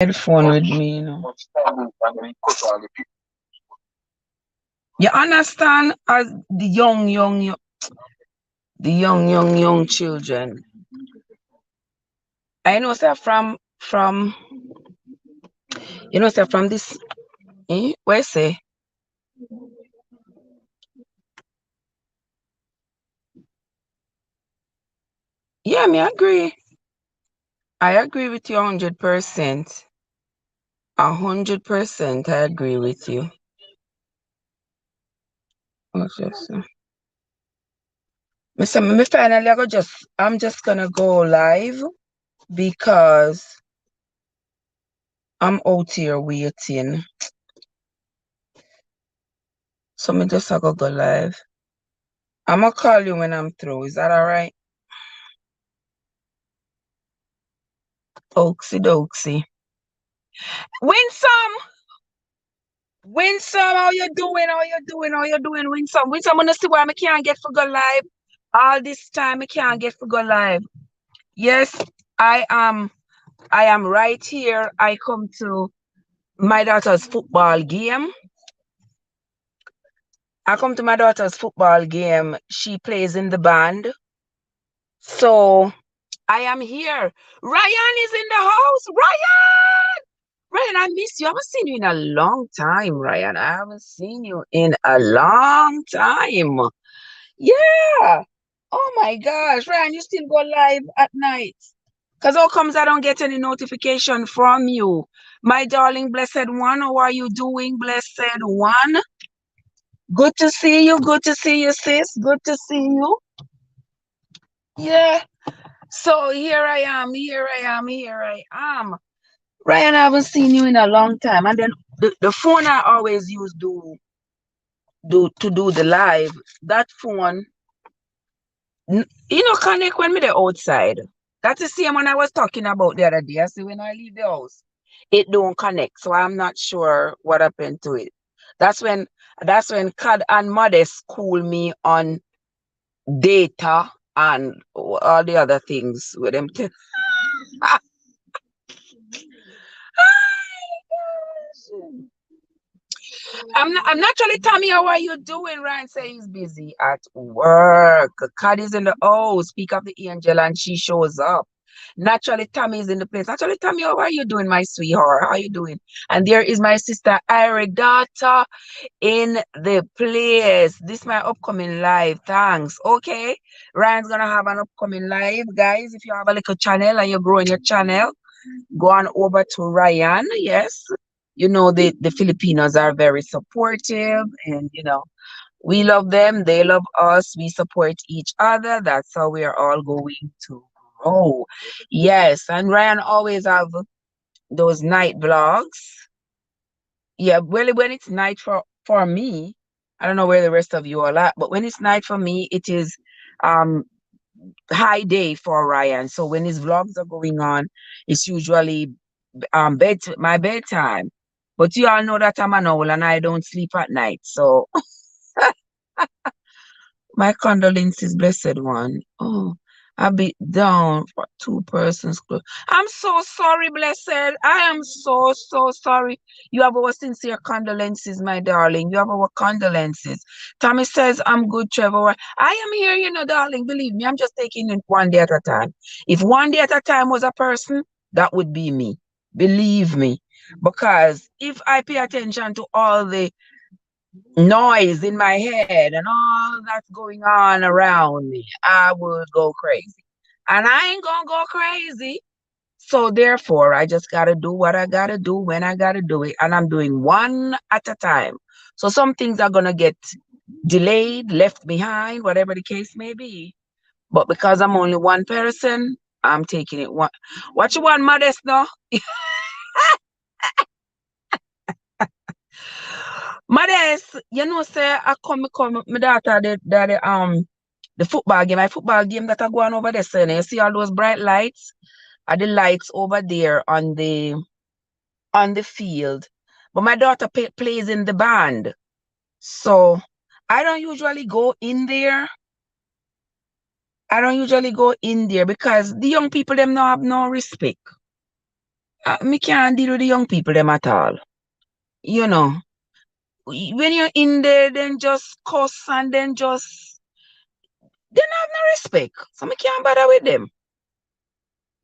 Headphone with me, you know. You understand? As the young children. I know, sir, from sir, from this, where say, yeah, me agree. I agree with you 100%. 100%, I agree with you. What's this? Me finally, I'm just gonna go live because I'm out here waiting. So me just I go live. I'm gonna call you when I'm through. Is that all right? Oaksy doksy. Winsome! Winsome, how you doing? How you doing? How you doing, Winsome? Winsome, I wanna see why I can't get for go live. All this time I can't get for go live. Yes, I am. I am right here. I come to my daughter's football game. I come to my daughter's football game. She plays in the band. So I am here. Ryan is in the house. Ryan! Ryan, I miss you. I haven't seen you in a long time, Ryan. I haven't seen you in a long time. Yeah. Oh my gosh. Ryan, you still go live at night? Because how comes I don't get any notification from you? My darling blessed one, how are you doing, blessed one? Good to see you. Good to see you, sis. Good to see you. Yeah. So here I am. Here I am. Here I am. Ryan, I haven't seen you in a long time. And then the phone I always use to do the live, that phone, connect when me the outside. That's the same one I was talking about the other day. I see when I leave the house, it don't connect. So I'm not sure what happened to it. That's when Cad and Modest school me on data and all the other things with them. I'm naturally Tommy, how are you doing? Ryan say he's busy at work. Cad is in the speak of the angel and she shows up. Naturally, Tommy is in the place. Naturally, Tommy, how are you doing, my sweetheart? How are you doing? And there is my sister Eric daughter in the place. This is my upcoming live. Thanks. Okay. Ryan's gonna have an upcoming live, guys. If you have a little channel and you're growing your channel, go on over to Ryan. Yes. The Filipinos are very supportive and we love them, they love us, we support each other. That's how we are all going to grow. Yes, and Ryan always have those night vlogs. Yeah, really when it's night for me, I don't know where the rest of you are at, but when it's night for me, it is um high day for Ryan. So when his vlogs are going on, it's usually my bedtime. But you all know that I'm an owl and I don't sleep at night. So my condolences, blessed one. Oh, I be down for two persons. I'm so sorry, blessed. I am so sorry. You have our sincere condolences, my darling. You have our condolences. Tommy says, I'm good, Trevor. I am here, darling. Believe me, I'm just taking it one day at a time. If one day at a time was a person, that would be me. Believe me. Because if I pay attention to all the noise in my head and all that's going on around me, I would go crazy. And I ain't gonna go crazy. So therefore, I just gotta do what I gotta do when I gotta do it. And I'm doing one at a time. So some things are gonna get delayed, left behind, whatever the case may be. But because I'm only one person, I'm taking it one. What you want, Modest now? Modest, say I come my daughter the football game, my football game that are going over there, so you see all those bright lights? Are the lights over there on the field. But my daughter plays in the band. So I don't usually go in there. I don't usually go in there because the young people them not have no respect. Me can't deal with the young people them at all. You know, when you're in there, then just cuss and then just they don't have no respect. So me can't bother with them.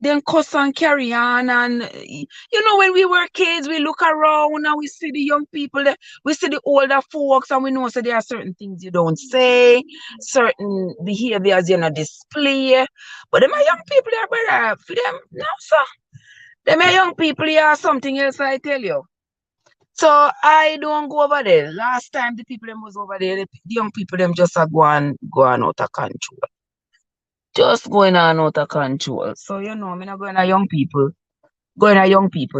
Then cuss and carry on and when we were kids, we look around and we see the young people that we see the older folks and we know so there are certain things you don't say, certain behaviors you not display. But them are young people there, brother. For them, no, sir. Them are young people here are something else I tell you. So I don't go over there. Last time the people them was over there, the young people them just are go on out of control. Just going on out of control. So I'm not going to young people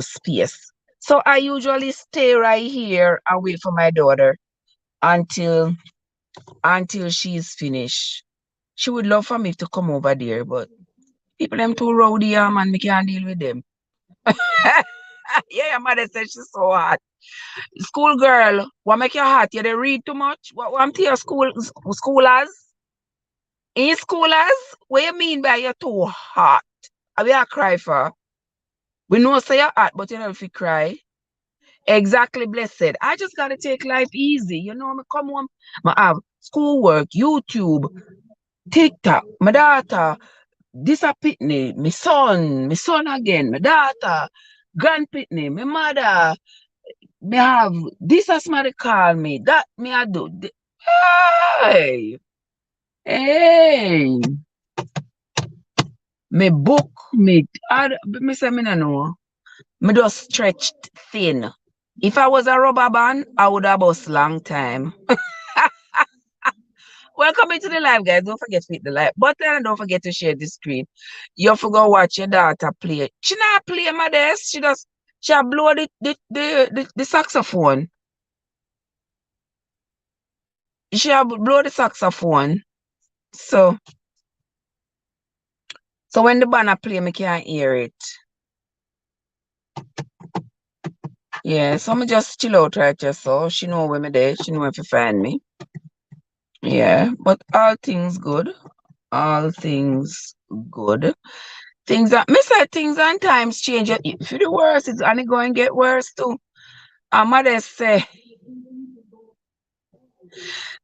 space. So I usually stay right here and wait for my daughter until she's finished. She would love for me to come over there, but people them too rowdy, man, me can't deal with them. Yeah, your mother said she's so hot. School girl, what make you hot? You they read too much? What I'm to your schoolers? In schoolers? What you mean by you're too hot? I be a cry for. We know say you're hot, but you know if you cry. Exactly, blessed. I just gotta take life easy. Me come home, I have schoolwork, YouTube, TikTok, my daughter, this a pitney, my son again, my daughter, grand pitney, my mother, me have this as somebody call me, that me I do. Hey, hey, me book me say me no know. Me just stretched thin. If I was a rubber band, I would have bust long time. Welcome into the live, guys. Don't forget to hit the like button and don't forget to share the screen. You forgot watch your daughter play. She not play my desk. She blow the saxophone. She blow the saxophone. So when the band play, me can't hear it. Yeah, so me just chill out right here. So she know where me there. She know where to find me. Yeah, but all things good. All things good. Things and times change. If the worse, it's only going to get worse too. And mother say,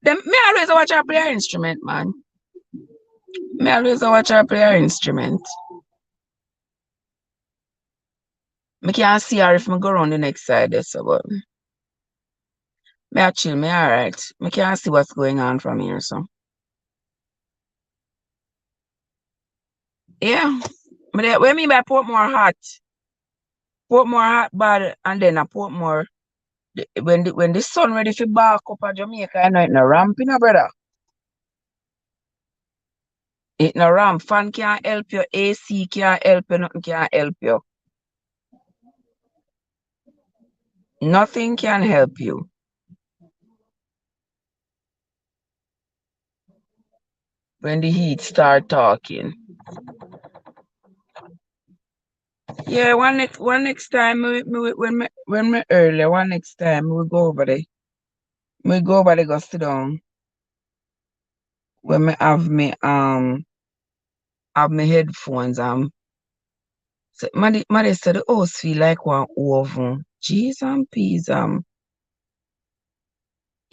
me always watch her play her instrument, man. Me always watch her play her instrument. Me can't see her if me go around the next side there, so but me a chill, me alright. Me can't see what's going on from here, so. Yeah. What I mean by Portmore hot? Portmore hot bad and then a Portmore when the sun ready for back up at Jamaica, I know it no ramp, brother. It no ramp. Fan can't help you, AC can't help you, nothing can't help you. Nothing can help you. When the heat start talking. Yeah, one next time when me early, one next time we go over there. We go over there, go sit down. When me have me headphones so Mother said the house feel like one oven. Jeez and peas you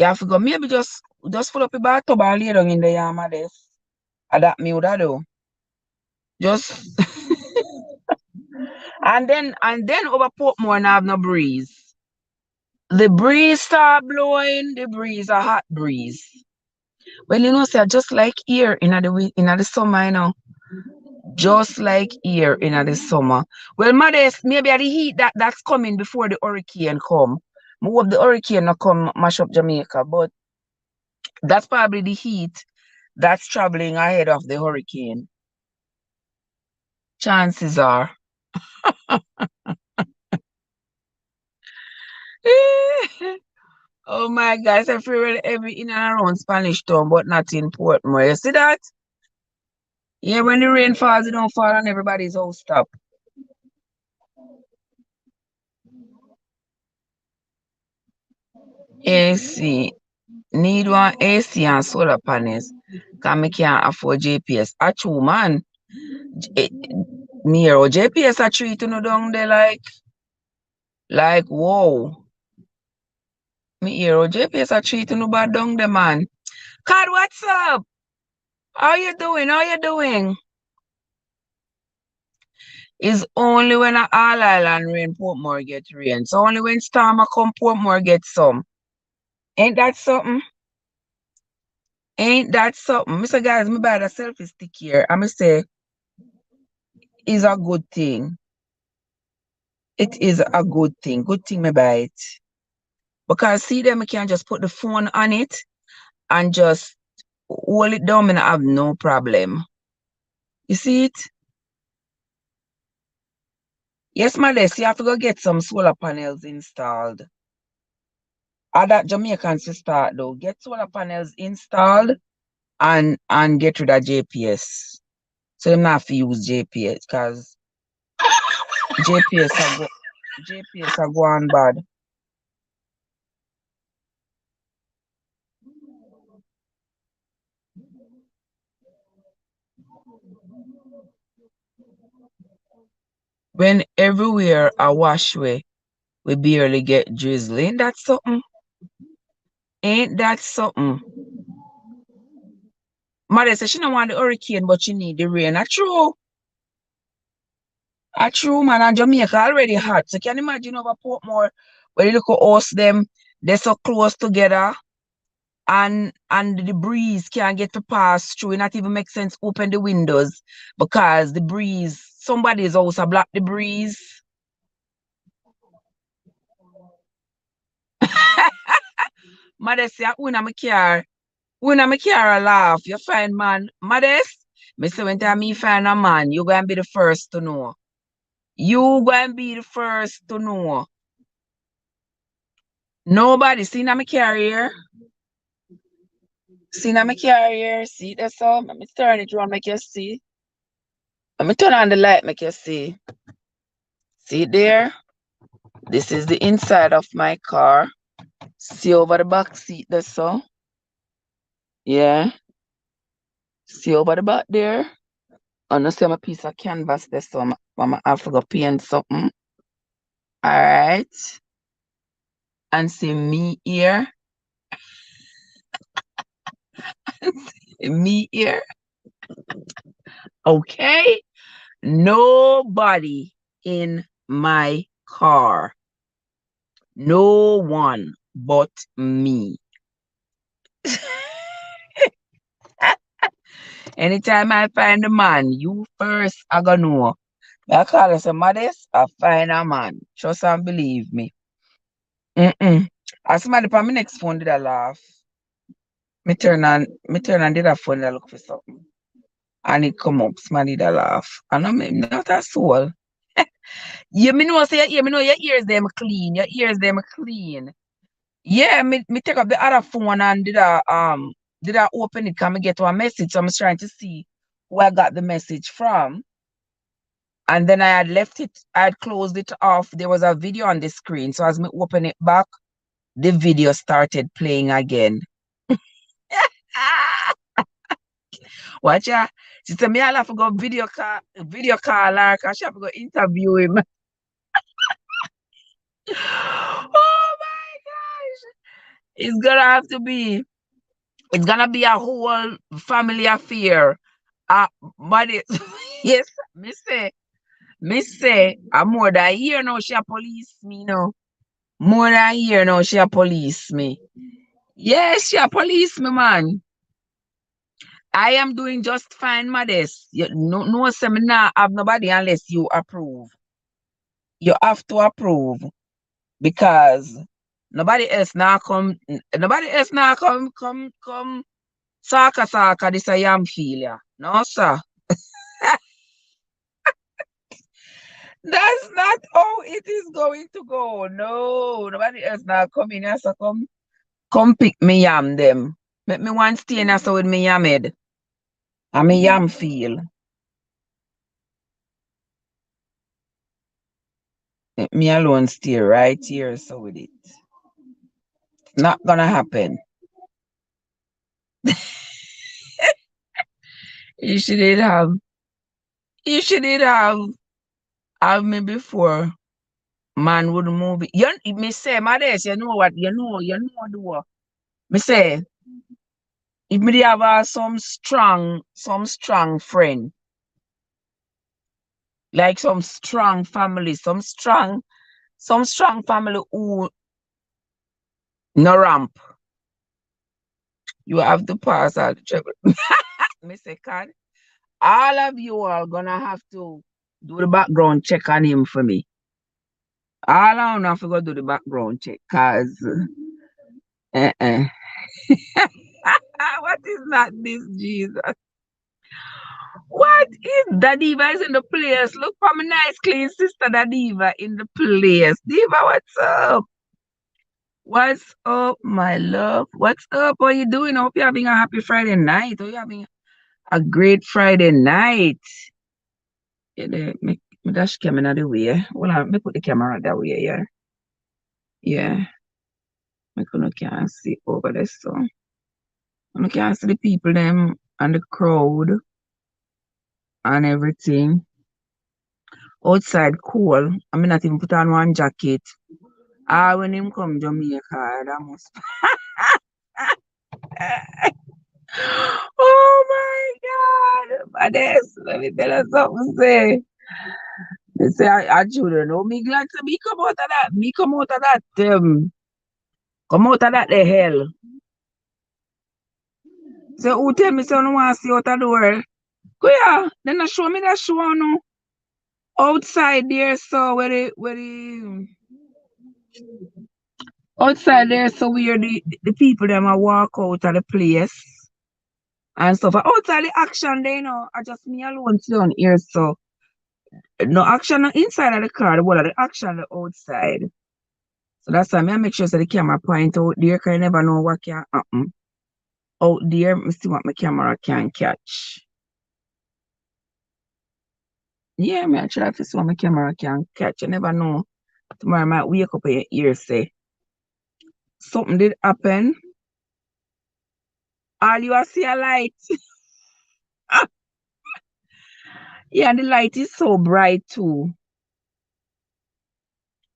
have to go maybe just full up your bathtub and lay down in the yam of this. And that me would have do. Just and then over Portmore now have no breeze. The breeze start blowing, the breeze a hot breeze. Well, say just like here in the summer, just like here in the summer. Well, modest, maybe the heat that's coming before the hurricane come. I hope the hurricane not come mash up Jamaica, but that's probably the heat that's traveling ahead of the hurricane. Chances are. Oh my gosh, I feel every in and around Spanish Town, but not in Portmore. You see that? Yeah, when the rain falls, it don't fall on everybody's house top. AC. Need one AC and solar panels. Because I can't afford JPS. Achoo, man. Me hear oh, JPS a treat you down there like whoa. Me hear oh, JPS a treat you bad down there, man. God, what's up? How you doing? How you doing? It's only when a all island rain Portmore get rain. So only when storm a come Portmore get some. Ain't that something? Ain't that something? Mr. Guys, me buy the selfie stick here. I'ma say is a good thing. It is a good thing. Good thing me buy it. Because see them, I can just put the phone on it and just hold it down and I have no problem. You see it? Yes, my less, you have to go get some solar panels installed. All that Jamaicans to start though. Get solar panels installed and get rid of JPS. So them not have to use JPS because JPS are go on bad. When everywhere a wash way, we barely get drizzle. Ain't that something? Ain't that something? Mother said she don't want the hurricane, but she need the rain. A true. A true, man. And Jamaica already hot. So can you imagine over Portmore where you look at us them, they're so close together and the breeze can't get to pass through. It not even make sense open the windows because the breeze, somebody's house a block the breeze. Mother say, when I'm a car laugh, you find man. Modest, me say when time me find a man, you gonna be the first to know. You gonna be the first to know. Nobody seen my carrier. Seen my carrier. See that so? Let me turn it around, make you see. Let me turn on the light, make you see. See it there? This is the inside of my car. See over the back seat, that's so. Yeah. See over the back there. I know see my piece of canvas there, so I'm have to go paint something. All right. And see me here. Me here. Okay. Nobody in my car. No one but me. Anytime I find a man, you first I gonna know. I call it some modest, I find a man. Trust and believe me. As somebody on my next phone did I laugh. Me turn on did a phone I look for something. And it come up, somebody did a laugh. And I'm not a soul. You me know say you me know your ears them clean. Your ears them clean. Yeah, me take up the other phone and did I open it? Can me get one message? So I'm trying to see who I got the message from. And then I had left it, I had closed it off. There was a video on the screen. So as me open it back, the video started playing again. Watch ya. She said me I'll have to go video call her because she have to go interview him. Oh my gosh. It's gonna have to be it's gonna be a whole family affair. Uh, but it, yes, me say, I'm more than a year now she a police me now. More than a year now she a police me. Yes, she a police me, man. I am doing just fine, modest. You no seminar have nobody unless you approve. You have to approve because nobody else now come saka this I am failure. No, sir. That's not how it is going to go. No, nobody else now come in here, so come pick me yam them. Make me one stay in here so with me yam head. And me yam feel. Let me alone stay right here so with it. Not gonna happen. You shouldn't have. You shouldn't have. Have me before man would move it. You me say, my days, you know what? The what. Me say, if me dey have some strong friend, like some strong family, some strong family who no ramp, you have to pass all the trouble. Me say, God, all of you are gonna have to do the background check on him for me. All I have to go do the background check, cause uh-uh. What is not this, Jesus? What is Dadiva is in the place? Look for my nice clean sister Dadiva in the place. Diva, what's up? What's up, my love? What's up? What are you doing? I hope you're having a happy Friday night. Hope you're having a great Friday night. Yeah, me dash camera the way. Well, me put the camera that way, yeah. Yeah. I can't see over there, so I can't see the people them and the crowd and everything. Outside cool. I mean not even put on one jacket. Ah, when him come Jamaica, that must oh my God. But this, let me tell you something, say. They say I children, oh me glad to me come out of that. Me come out of that the hell. So who tell me so no want to see out of the world? Go yeah, then I show me that show no outside there, so where the outside there, so where the people them a walk out of the place and stuff. Outside the action, they I just me alone sit down here, so no action no inside of the car, the whole of the action the outside. So that's why I make sure so the camera point out there, cause you never know what can happen. Out there, me see what my camera can catch. Yeah, me I try to see what my camera can catch. You never know. Tomorrow I might wake up and your ear say something did happen. All you see a light. Yeah, and the light is so bright too.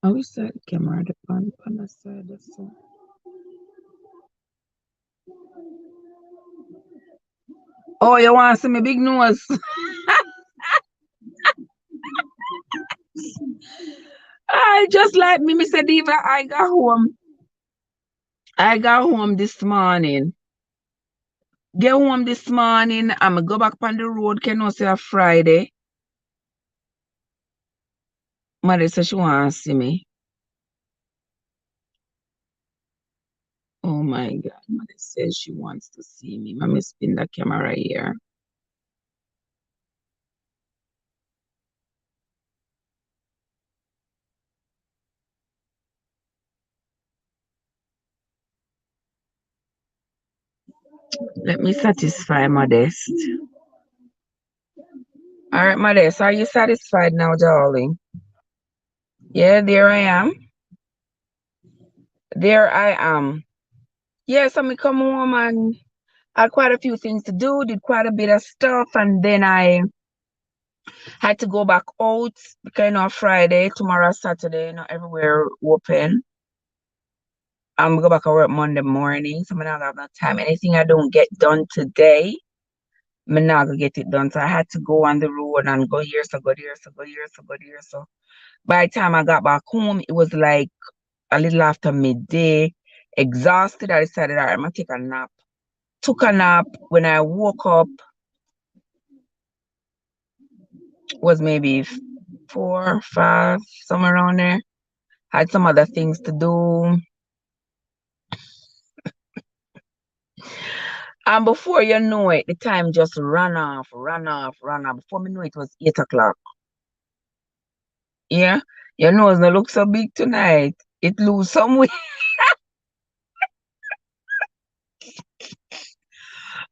I wish that the camera the on the side so. Oh, you want to see my big nose? I just like me, Mr. Diva. I got home. I got home this morning. Get home this morning. I'm gonna go back on the road. Can you say a Friday? Mother says she wants to see me. Oh my God. Mother says she wants to see me. Let me spin the camera here. Let me satisfy Modest. All right, Modest, are you satisfied now, darling? Yeah, there I am. There I am. Yeah, so me come home and had quite a few things to do, did quite a bit of stuff, and then I had to go back out because Friday, tomorrow, Saturday, everywhere open. I'm go back to work Monday morning, so I'm not have no time. Anything I don't get done today, I'm not gonna get it done. So I had to go on the road and go here, so go there, so go here, so go there. So by the time I got back home, it was like a little after midday, exhausted. I decided, all right, I'm gonna take a nap. Took a nap. When I woke up, was maybe 4, 5, somewhere around there. Had some other things to do. And before you know it, the time just ran off, ran off, ran off. Before me know it was 8 o'clock. Yeah. Your nose no look so big tonight. It lose some weight.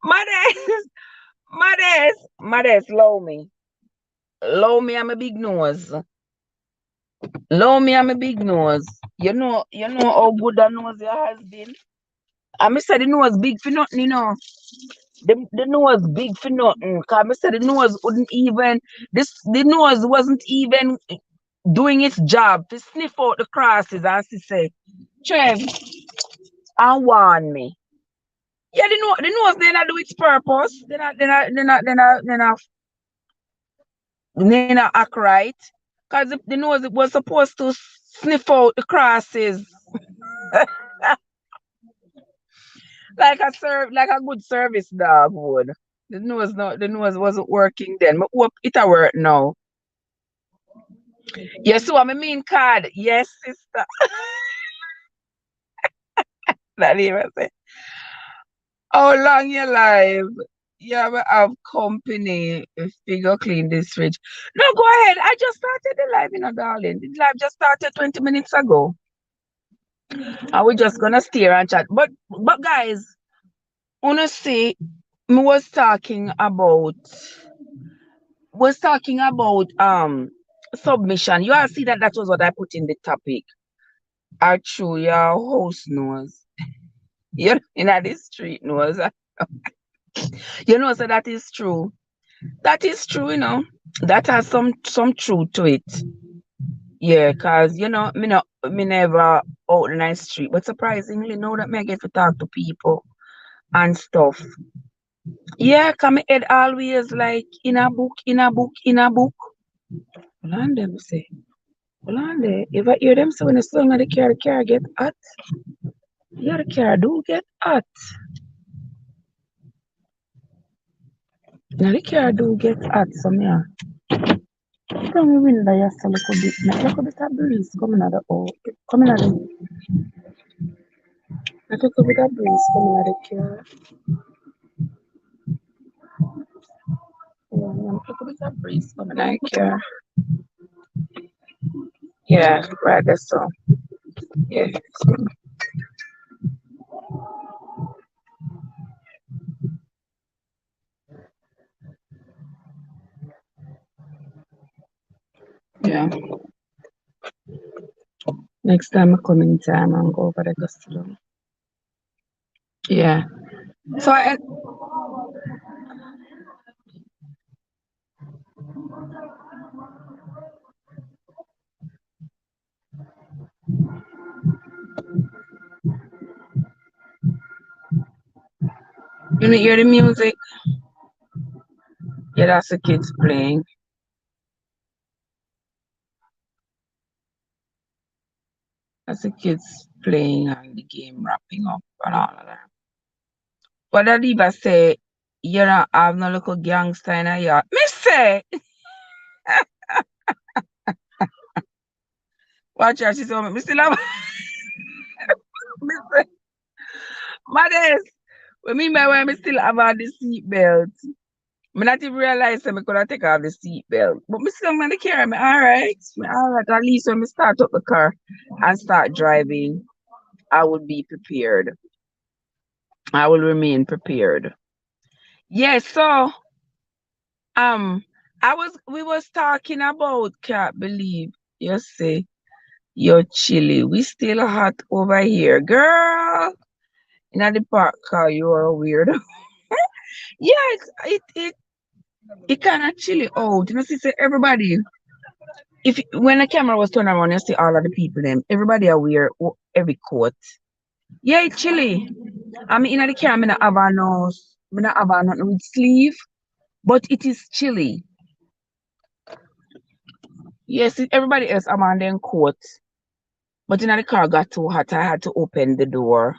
Mothers, mothers, low me. Low me, I'm a big nose. Low me, I'm a big nose. You know how good that nose your has been. I said the nose big for nothing, The nose big for nothing. Cause I said the nose wouldn't even the nose wasn't even doing its job to sniff out the crosses and she say, Trev, and warn me. Yeah, the nose they not do its purpose. They not act right. Cause the nose it was supposed to sniff out the crosses. Like a good service dog would. The nose wasn't working then. But hope it a work now. Yes, so I mean card. Yes, sister. That even say. How long you live? Yeah, we have company. If we go clean this fridge. No, go ahead. I just started the live, darling. The live just started 20 minutes ago. And we're just gonna stare and chat. But guys, honestly, me was talking about submission. You all see that was what I put in the topic. Are true your host knows. You in the street knows. So that is true. That is true, That has some truth to it. Yeah, cause me never out in the street, but surprisingly, now that me I get to talk to people and stuff. Yeah, come head always like in a book, in a book, in a book. Hold on them say. Hold on there. If I hear them say when the song of the car get hot. Yeah, the car do get hot. Now the car do get hot, so me from the window just a little bit. Now look a bit of breeze coming out of coming out of I took a bit of breeze coming out of the car. Yeah, I took a bit of breeze coming out of the car. Yeah, right there so. Yeah. Yeah. Next time I come in time and go over the gusto. Yeah. So you hear the music? Yeah, that's the kids playing. That's the kids playing and the game wrapping up and all of that. But that Diva say, you don't have no little gangster in a yard. Me say, watch her, she told me, still have, me say, Modest, what mean by why me still have on the seat belt? Me not even realize that me could have take off the seat belt. But me still man, the car, me alright. Me alright. At least when me start up the car and start driving, I will be prepared. I will remain prepared. Yes, so um we was talking about can't believe you say you're chilly. We still hot over here. Girl, in the park car, you are weird. Yeah, it kinda chilly out. See, say everybody if when the camera was turned around, you see all of the people them. Everybody are wear every coat. Yeah, it's chilly. I mean in the car, me not have on nothing with sleeve, but it is chilly. Yes, everybody else I'm on their coat. But in the car got too hot. I had to open the door.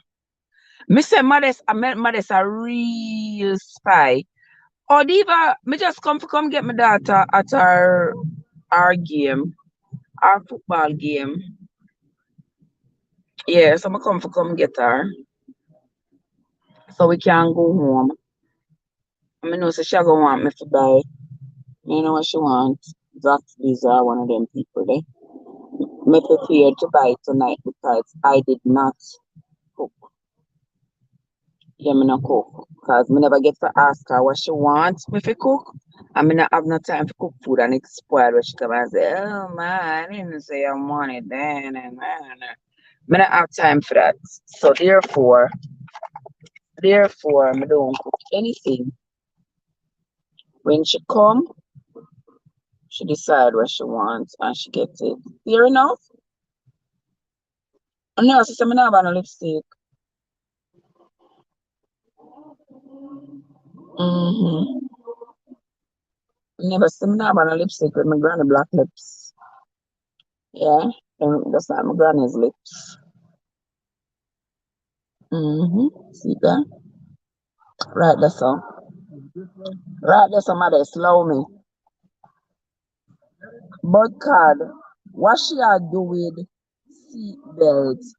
I met Modest a real spy. Oh, Diva, me just come get my daughter at our game, our football game. Yeah, so I come get her so we can go home. I know so she gonna want me to buy. You know what she wants? That's these are one of them people there. Me prepared to buy tonight because I did not cook. Yeah, me not cook. Because me never get to ask her what she wants me to cook. I mean, I have no time to cook food and it's spoiled when she come and say, oh man, I didn't say I wanted that and that. I don't have time for that. So therefore, Therefore, I don't cook anything. When she come, she decide what she wants and she gets it. Fair enough? No, sister, I have no lipstick. Mm-hmm. Never see me have no lipstick with my granny black lips. Yeah, and that's not my granny's lips. Mm-hmm. See that? Right, that's all. Right, that's somebody slow me. But God, what she a do with seat belts?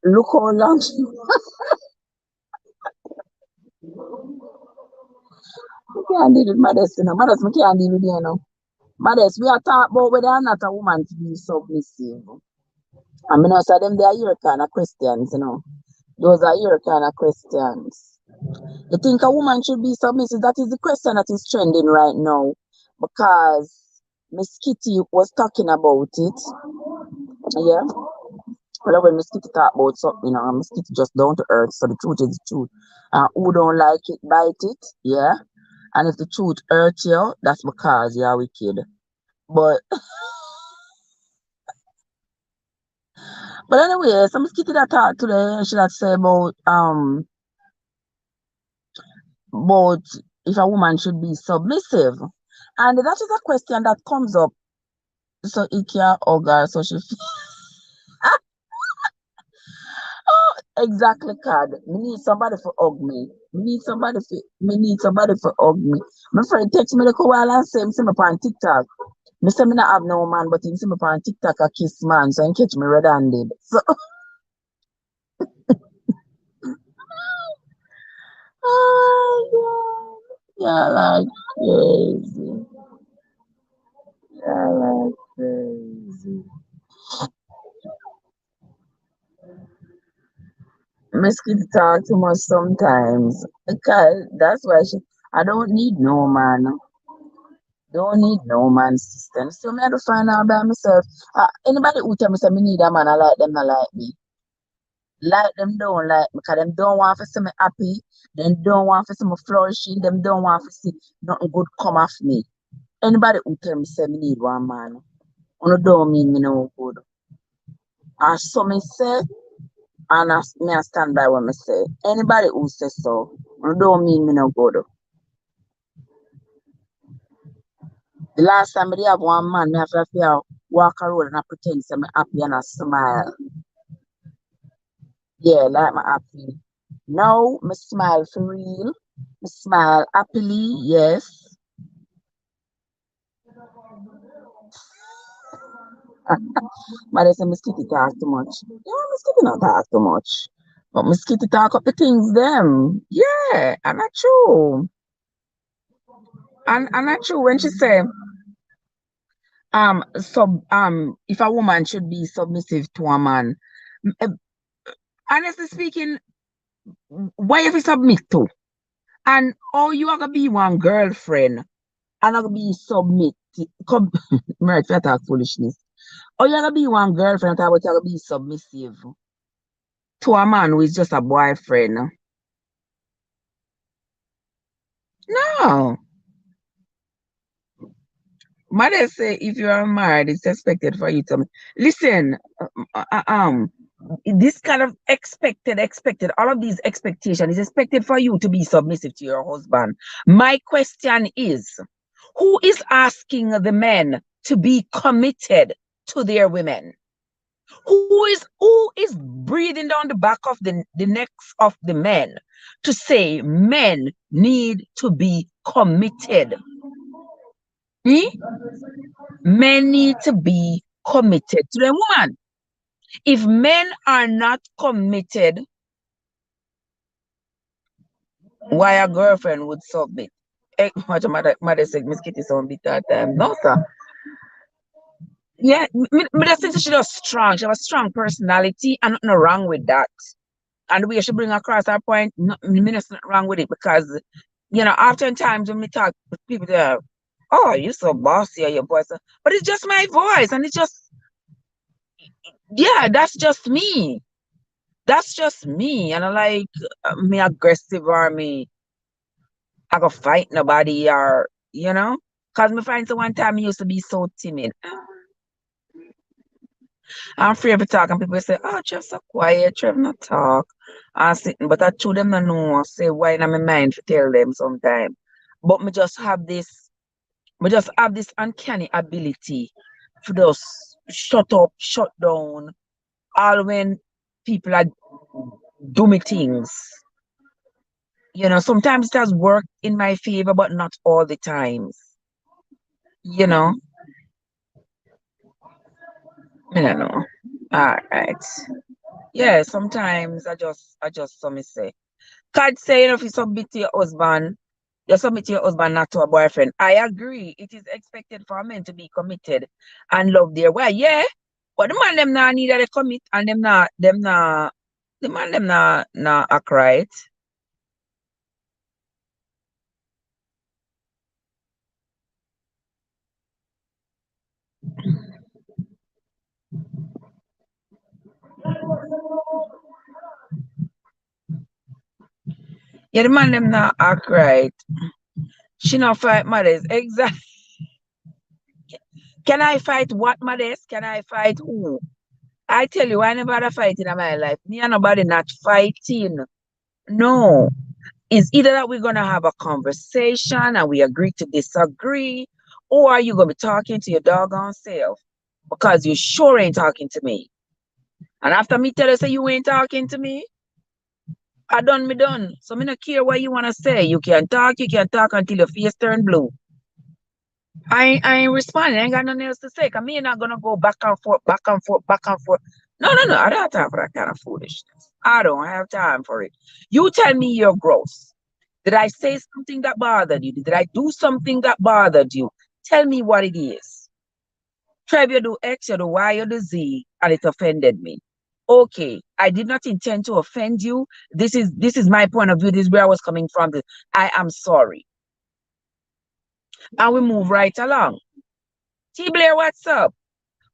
Look how long she can't deal with mothers, you know. Mothers, me can't deal with you know. Mothers, we are talking about whether or not a woman to be submissive. I mean, also them they are your kind of Christians, you know. Those are your kind of Christians. You think a woman should be submissive? That is the question that is trending right now. Because Miss Kitty was talking about it. Yeah. Well, when Miss Kitty talk about something, you know, Miss Kitty just down to earth. So the truth is the truth. Who don't like it, bite it. Yeah. And if the truth hurts you, that's because you're wicked. But anyway, some Kitty that talk today, she that say about if a woman should be submissive. And that is a question that comes up. So it can hug her, so she oh, exactly, card. Me need somebody for hug me. Me need somebody for hug me. My friend text me the while and say, see me on TikTok. Me say me not have no man, but him see me on TikTok a kiss man, so he catch me red-handed. So oh my God. Yeah, like crazy. Yeah, like crazy. Miss Kitty talk too much sometimes. Because that's why I don't need no man. Don't need no man system. So me have to find out by myself. Anybody who tell me say me need a man, I like them, not like me. Like them don't like me because them don't want to see me happy. Them don't want to see me flourishing. Them don't want to see nothing good come off me. Anybody who tell me say me need one man, don't mean me no good. And so me say, and I stand by what me say. Anybody who says so, don't mean me no good. The last time I have one man, me have to walk around and I pretend say me happy and I smile. Yeah, like my happy. Now, me smile for real. Me smile happily, yes. But they say Miss Kitty talk too much. Yeah, Miss Kitty not talk too much. But Miss Kitty talk up the things them. Yeah, and not true. And not true when she say if a woman should be submissive to a man. eh, Honestly speaking, why if you submit to? And oh you are gonna be one girlfriend and I gonna be submit come right for talk foolishness. Oh you gonna be one girlfriend and you gonna be submissive to a man who is just a boyfriend. No. Mother say if you are married, it's expected for you to listen. This kind of expected, all of these expectations is expected for you to be submissive to your husband. My question is, who is asking the men to be committed to their women? Who is breathing down the back of the necks of the men to say men need to be committed? Hmm? Men need to be committed to the woman. If men are not committed, why a girlfriend would submit? What your mother said, Miss Kitty sound bit that time. No, sir. Yeah, me just think she was strong. She have a strong personality and nothing wrong with that. And the way she bring across her point, nothing wrong with it because, oftentimes when we talk with people there, oh, you so bossy or your voice. But it's just my voice and it's just, yeah, that's just me. That's just me. And I like me aggressive or me I go fight nobody or Cause me find so one time I used to be so timid. I'm afraid to talk and people say, oh, Trev so quiet, Trev not talk. And sitting, but I told them no know, say why in my mind to tell them sometime. But me just have this uncanny ability to just shut up, shut down, all when people are do me things. Sometimes it has worked in my favor, but not all the times. You know, I don't know. All right. Yeah, sometimes I just so me say. Can't say, if you submit to your husband, you submit to your husband, not to a boyfriend. I agree. It is expected for men to be committed and love their wife. Yeah. But the man them not need that they commit and them not the man them not act right. Yeah, the man them not act right. She not fight mothers. Exactly. Can I fight what mothers? Can I fight who? I tell you, I never had a fight in my life. Me and nobody not fighting. No. It's either that we're gonna have a conversation and we agree to disagree, or are you gonna be talking to your doggone self? Because you sure ain't talking to me. And after me tell you say you ain't talking to me, I done me done. So me not care what you wanna say. You can talk until your face turn blue. I ain't responding. I ain't got nothing else to say. Cause me not gonna go back and forth, back and forth, back and forth. No, no, no. I don't have time for that kind of foolishness. I don't have time for it. You tell me you're gross. Did I say something that bothered you? Did I do something that bothered you? Tell me what it is. Trev, you do X, you do Y, you do Z, and it offended me. Okay, I did not intend to offend you. This is my point of view. This is where I was coming from. I am sorry. And we move right along. T Blair, what's up?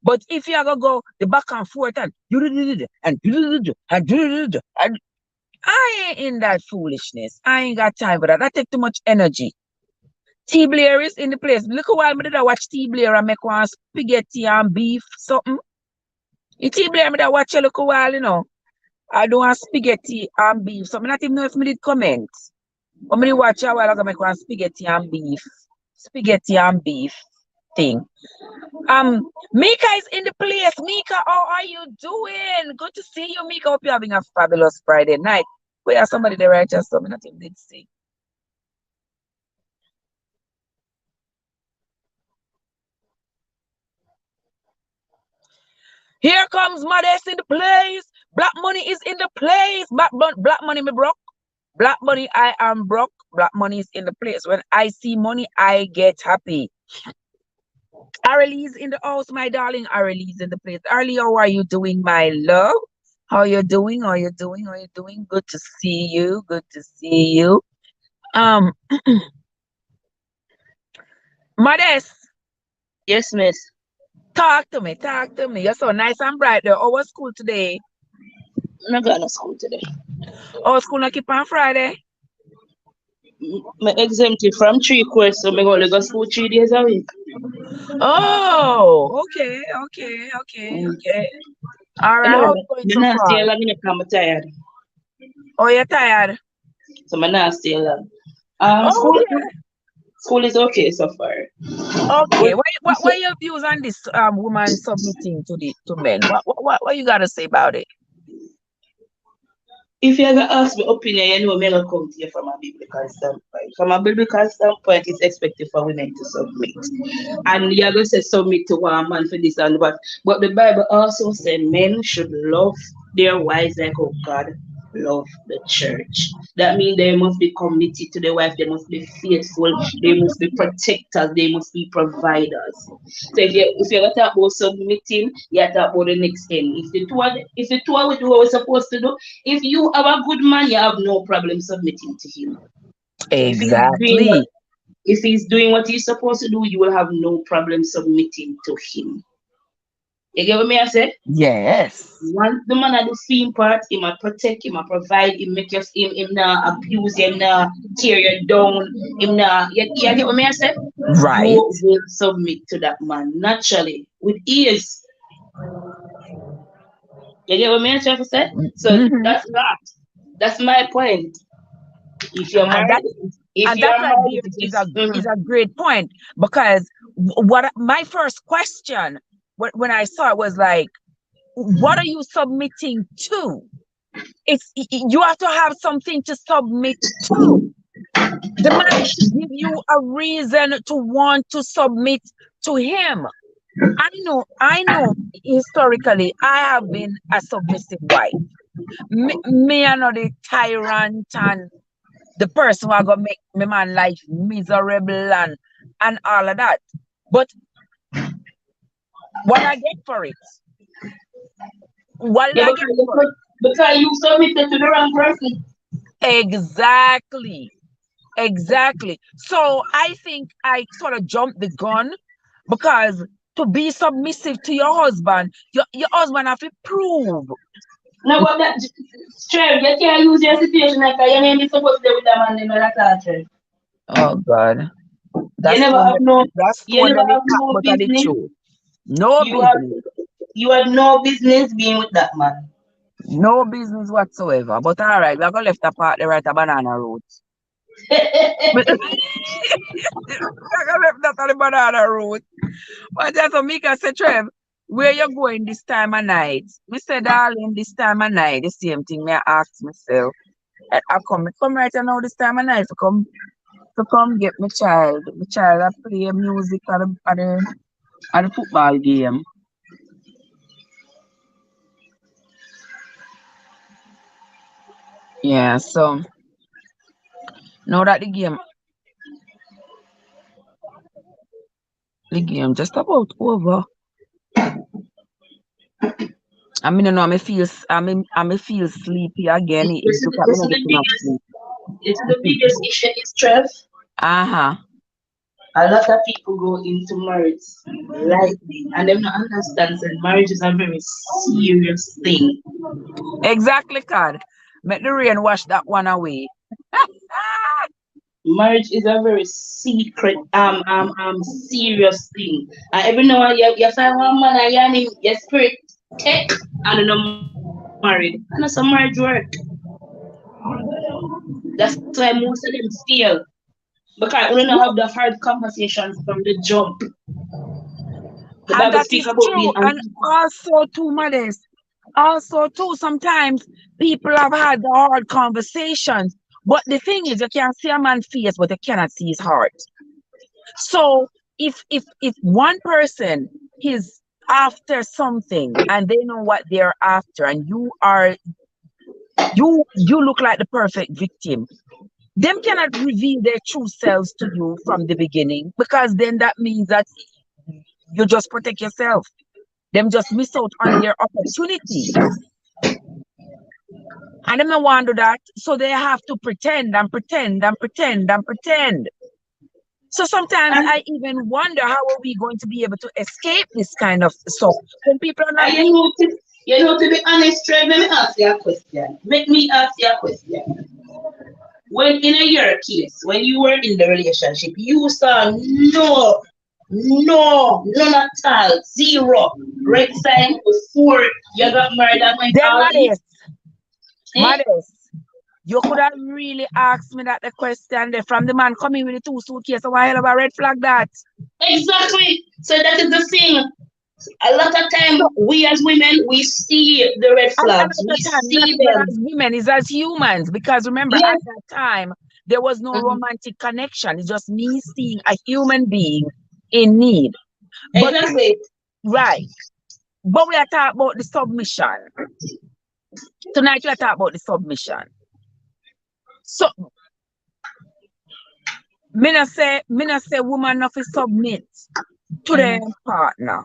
But if you are gonna go the back and forth and and I ain't in that foolishness. I ain't got time for that. That take too much energy. T Blair is in the place. Look a while me did I watch T Blair and make one spaghetti and beef something. You T Blair me that watch a look a while. I do want spaghetti and beef. So I not even know if me did comment. But me did watch a while ago make one spaghetti and beef. Spaghetti and beef thing. Mika is in the place. Mika, how are you doing? Good to see you, Mika. Hope you're having a fabulous Friday night. We have somebody there right just so me not even did see. Here comes Modest in the place. Black money is in the place. Black money me broke. Black money, I am broke. Black money is in the place. When I see money, I get happy. Arely is in the house, my darling. Arely is in the place. Arely, how are you doing, my love? How you doing? How you doing? How you doing? Good to see you. Good to see you. Um, Modest, Yes, miss. talk to me. Talk to me. You're so nice and bright there. How was school today? I'm not going to school today. Oh, school not keep on Friday? I'm exempted from three courses, so I'm going to go to school 3 days a week. Oh, okay, okay, okay, Mm. okay. All You right, know, how's it going I'm so not far? stay long enough because I'm tired. Oh, you're tired? So I'm not stay long. Oh, School, okay. school is okay so far. Okay. But What are your views on this woman submitting to men? What you gotta say about it? if you ever ask me opinion, you know, me gonna come to you from a biblical standpoint. From a biblical standpoint, it's expected for women to submit. And you're going to say submit to one man for this and that. But the Bible also says men should love their wives like how God love the church. That means they must be committed to the wife, they must be faithful, they must be protectors, they must be providers. So if you talk about submitting, you talk about the next thing. If the two are do what we're supposed to do, if you have a good man, you have no problem submitting to him. If he's doing what Exactly. if he's doing what he's supposed to do, you will have no problem submitting to him. You get what me I say? Yes. Once the man at the same part, him a protect, him a provide, him make him not abuse, him not tear you down, him not you get what me I say? You Right. will submit to that man naturally with ease. You get what me I trying to say? So Mhm. that's that. That's my point. If you're And married, if and you're that right married, there it is is is a great point, because what my first question when I saw it was like, what are you submitting to? You have to have something to submit to. The man should give you a reason to want to submit to him. I know historically I have been a submissive wife. Me are not the tyrant and the person who are gonna make my man life miserable and all of that. But what I get for it? What yeah, I get for it? because you submitted to the wrong person. Exactly. Exactly. So I think I sort of jumped the gun, because to be submissive to your husband, your husband have to prove. No, but that Trev, you can't use your situation like that. Your name is supposed to be with a man named Latar, Trev. Oh God. You never have no That's you too never have delicate, no but are the business. truth. No You have business. you had no business being with that man. No business whatsoever. But all right, we're gonna left the part the right a banana road. We're gonna left that on the banana road. But that's what Mika said, Trev, where you going this time of night? Me say, darling, this time of night, the same thing me I ask myself. I come right now this time of night to come get my child. My child I play music at the football game. Yeah, so now that the game just about over. I mean, no, I may feel sleepy again. It look like me This is not the getting enough biggest sleep. this is the biggest issue is Trev. Uh-huh. A lot of people go into marriage lightly and they don't understand that marriage is a very serious thing. Exactly, God. Make the rain wash that one away. Marriage is a very secret, serious thing. And every now and you find one man and your spirit take and you're not married. And that's a marriage work. That's why most of them fail. Because we don't have the hard conversations from the jump. The And Bible that speak is about being true. And also too, Modest, also too, sometimes people have had the hard conversations. But the thing is, you can see a man's face, but you cannot see his heart. So if one person is after something and they know what they're after, and you look like the perfect victim, them cannot reveal their true selves to you from the beginning, because then that means that you just protect yourself. Them just miss out on their opportunity. And them don't want to do that. So they have to pretend and pretend and pretend and pretend. So sometimes and I even wonder, how are we going to be able to escape this kind of stuff when people are not you being. know to be honest, Trey, let me ask you a question. Make me ask you a question. When in your case, when you were in the relationship, you saw none at all, zero red sign before you got married and went Then all in. Eh? Modest, you could have really asked me that the question there from the man coming with the two suitcases. So why hell of a red flag that? Exactly. So that is the thing. A lot of time, So we as women, we see the red and flags. at We the time, not see even them. as women, it's as humans. Because remember, at Yes. that time, there was no Mhm. romantic connection. It's just me seeing a human being in need. But Exactly. right. But we are talking about the submission. Tonight we are talking about the submission. So me not say woman not to submit to their Mhm. partner.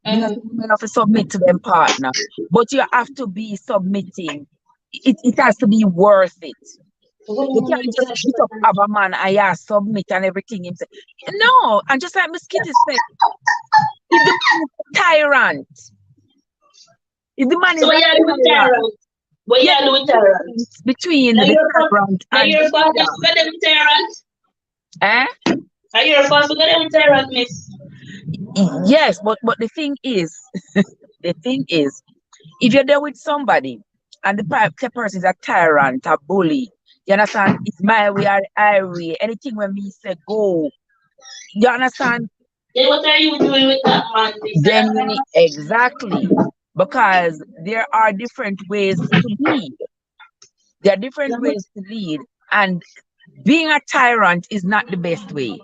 Me not say Mhm. women have to submit to their partner. But you have to be submitting. It has to be worth it. You can't just beat up of a man and yeah, submit and everything. Him say, no, and just like Miss Kitty said, if the man is a tyrant, If the man So is what a you do with tyrant, tyrant? What you yeah, do there's with a tyrant? difference between Now the you're from, tyrant now and you're from, yeah. look at them tyrant. Eh? Now you're from, look at them tyrant, miss. Yes, but the thing is, the thing is, if you're there with somebody and the person is a tyrant, a bully, you understand? It's my way or the highway. Anything when me say go, you understand? Then what are you doing with that man, miss? Then you need exactly because there are different ways to lead. There are different ways to lead, and being a tyrant is not the best way.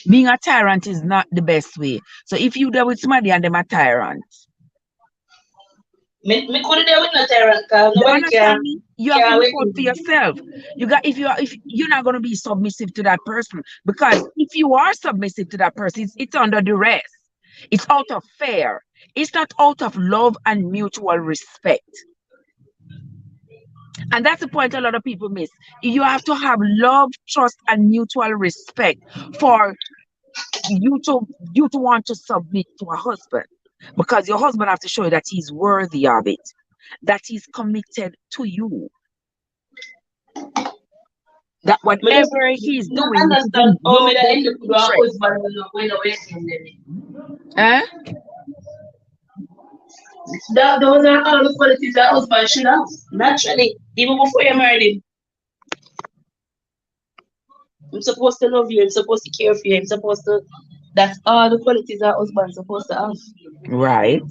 Being a tyrant is not the best way. So if you there with somebody and them a tyrant, Me couldn't do with no tyrant, cause you nobody understand me? You have to can look wait out with for me. yourself. You got if you're not gonna be submissive to that person, because if you are submissive to that person, it's under duress. It's out of fear. It's not out of love and mutual respect. And that's the point a lot of people miss. You have to have love, trust, and mutual respect for you to want to submit to a husband, because your husband have to show you that he's worthy of it, that he's committed to you, that Me just whatever he's don't doing, it is understand in how your me that best end up with a interest. husband when I wait him then. Eh? That those are all the qualities that husband should have. Naturally. Even before you married him. I'm supposed to love you, I'm supposed to care for you, I'm supposed to that's all the qualities that husband's supposed to have. Right.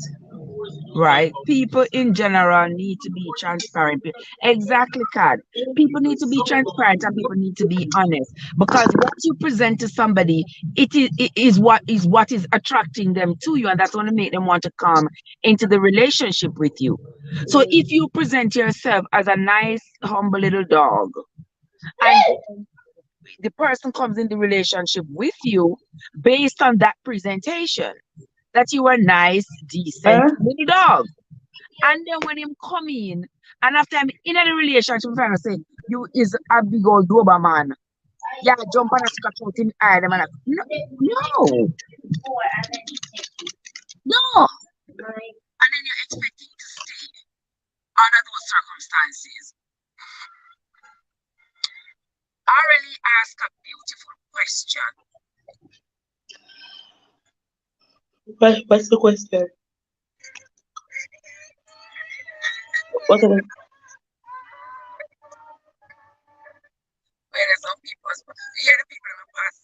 Right. People in general need to be transparent. Exactly, Cad. People need to be transparent and people need to be honest, because what you present to somebody, it is what is attracting them to you, and that's going to make them want to come into the relationship with you. So if you present yourself as a nice, humble little dog, and the person comes in the relationship with you based on that presentation, that you are nice, decent Huh? little dog. And then when him come in, and after I'm in a relationship, I'm trying to say, you is a big old Doberman. Yeah, jump on a scratch out him eye, them and no, no, no. And then you're expecting to stay under those circumstances. I really ask a beautiful question. What's the question? What are Where there's some people, hear the people in the past,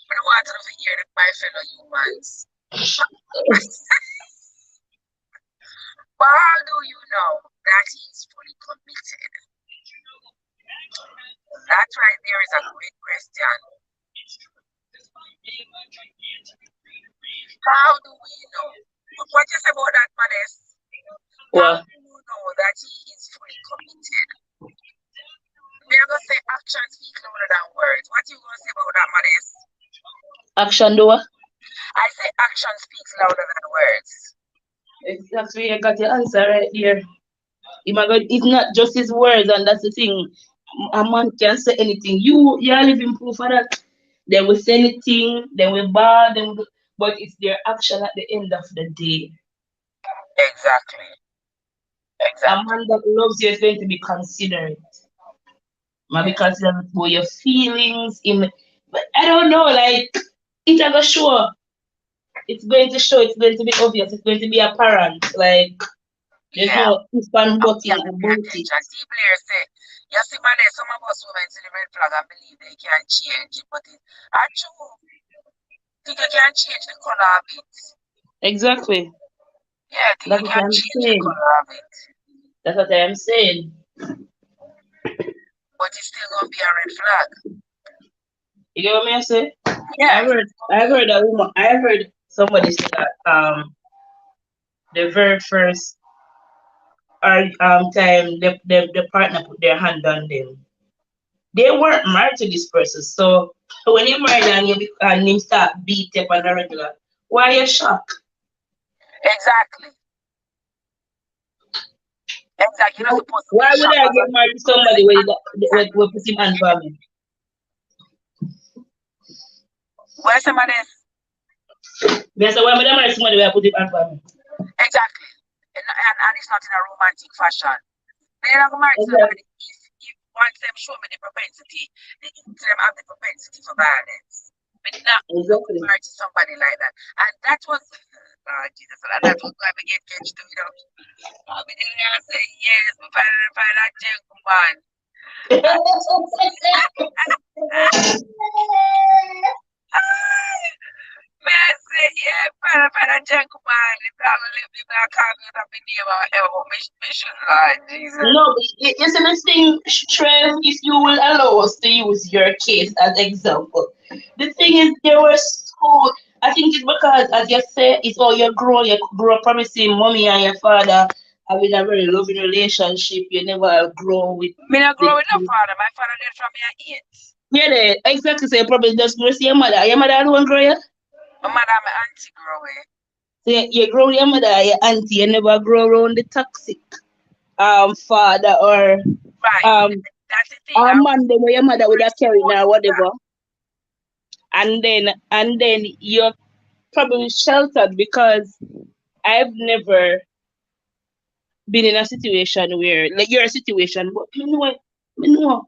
but I want to hear my fellow humans. But how do you know that he's fully committed? That's right, there is a great question. How do we know? What you say about that, Modest? How what? do you know that he is fully committed? We are going to say actions speak louder than words. What you going to say about that, Modest? Action do what? I say action speaks louder than words. That's where you got your answer right there. It's not just his words, and that's the thing. A man can say anything. You are living proof of that. They will say anything, they will bar, but it's their action at the end of the day. Exactly. A Exactly. man that loves you is going to be considerate. Might be considerate for your feelings. But I don't know, like it's gonna show. It's going to show. It's going to be obvious. It's going to be apparent. Like there's Yeah. no if and Yeah, butting pay about it. attention. T. Blair say, you see, man, there's some of us women see the red flag and believe they can change it, but it's true. Think you can change the color of it. Exactly. Yeah, think That's you what can I'm change the saying. color of it. That's what I am saying. But it's still gonna be a red flag. You get what me I say? Yeah, I've heard I've heard a woman I've heard somebody say that the very first time the partner put their hand on them. They weren't married to this person. So when you married and him start beat up on a regular, why you shocked? exactly. Exactly. You're not supposed to be Why would shocked I because get married to somebody when put him hand for me? where somebody is? Yes, so when I marry somebody, I put it back for me. Exactly. And it's not in a romantic fashion. They're not gonna marry Exactly. somebody if once them show me the propensity, them have the propensity for violence. But not gonna Exactly. marry to somebody like that. And that was oh Jesus, and that was why we get catched to, you know. I mean, I say yes, we find that gentleman. Man, I say, yeah, find a gentleman. If I'm gonna live, if I can't get up in here, whatever, me should, Lord Jesus. No, you see this thing, Trev, if you will allow us to use your case as example. The thing is, there were so, I think it's because, as you say, it's all you grow up promising mommy and your father having a very loving relationship. You never grow with Me not the grow with no kid. father. My father died from me at 8. Yeah, exactly. So you probably just go see your mother. Your mother don't grow you. My mother and my auntie grow with. So you grow with your mother, your auntie. You never grow around the toxic father Right. um That's the thing. or I was man them where your mother would have carried exposed or to that. whatever. And then you're probably sheltered because I've never been in a situation where like your situation, but you know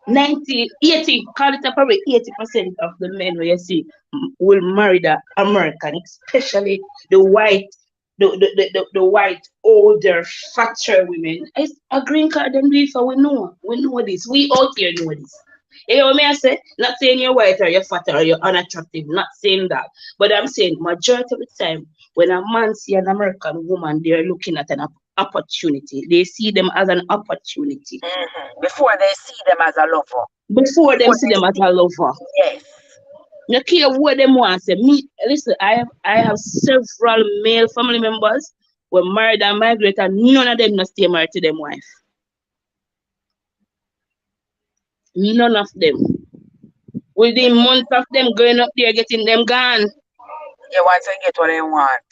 90, 80, call it a probably 80% of the men where you see will marry the American, especially the white, the white older fatter women. It's a green card them do it for we know this. We out here know this. You know what I say? Not saying you're white or you're fat or you're unattractive, not saying that. But I'm saying majority of the time when a man see an American woman, they're looking at an opportunity. They see them as an opportunity Before they see them as a lover. before them Before see they them as see, a lover. yes. You care what them want say. Me listen, I have several male family members were married and migrate and none of them not stay married to them wife. None of them. Within months of them going up there getting them gone. Yeah, once they get what they want.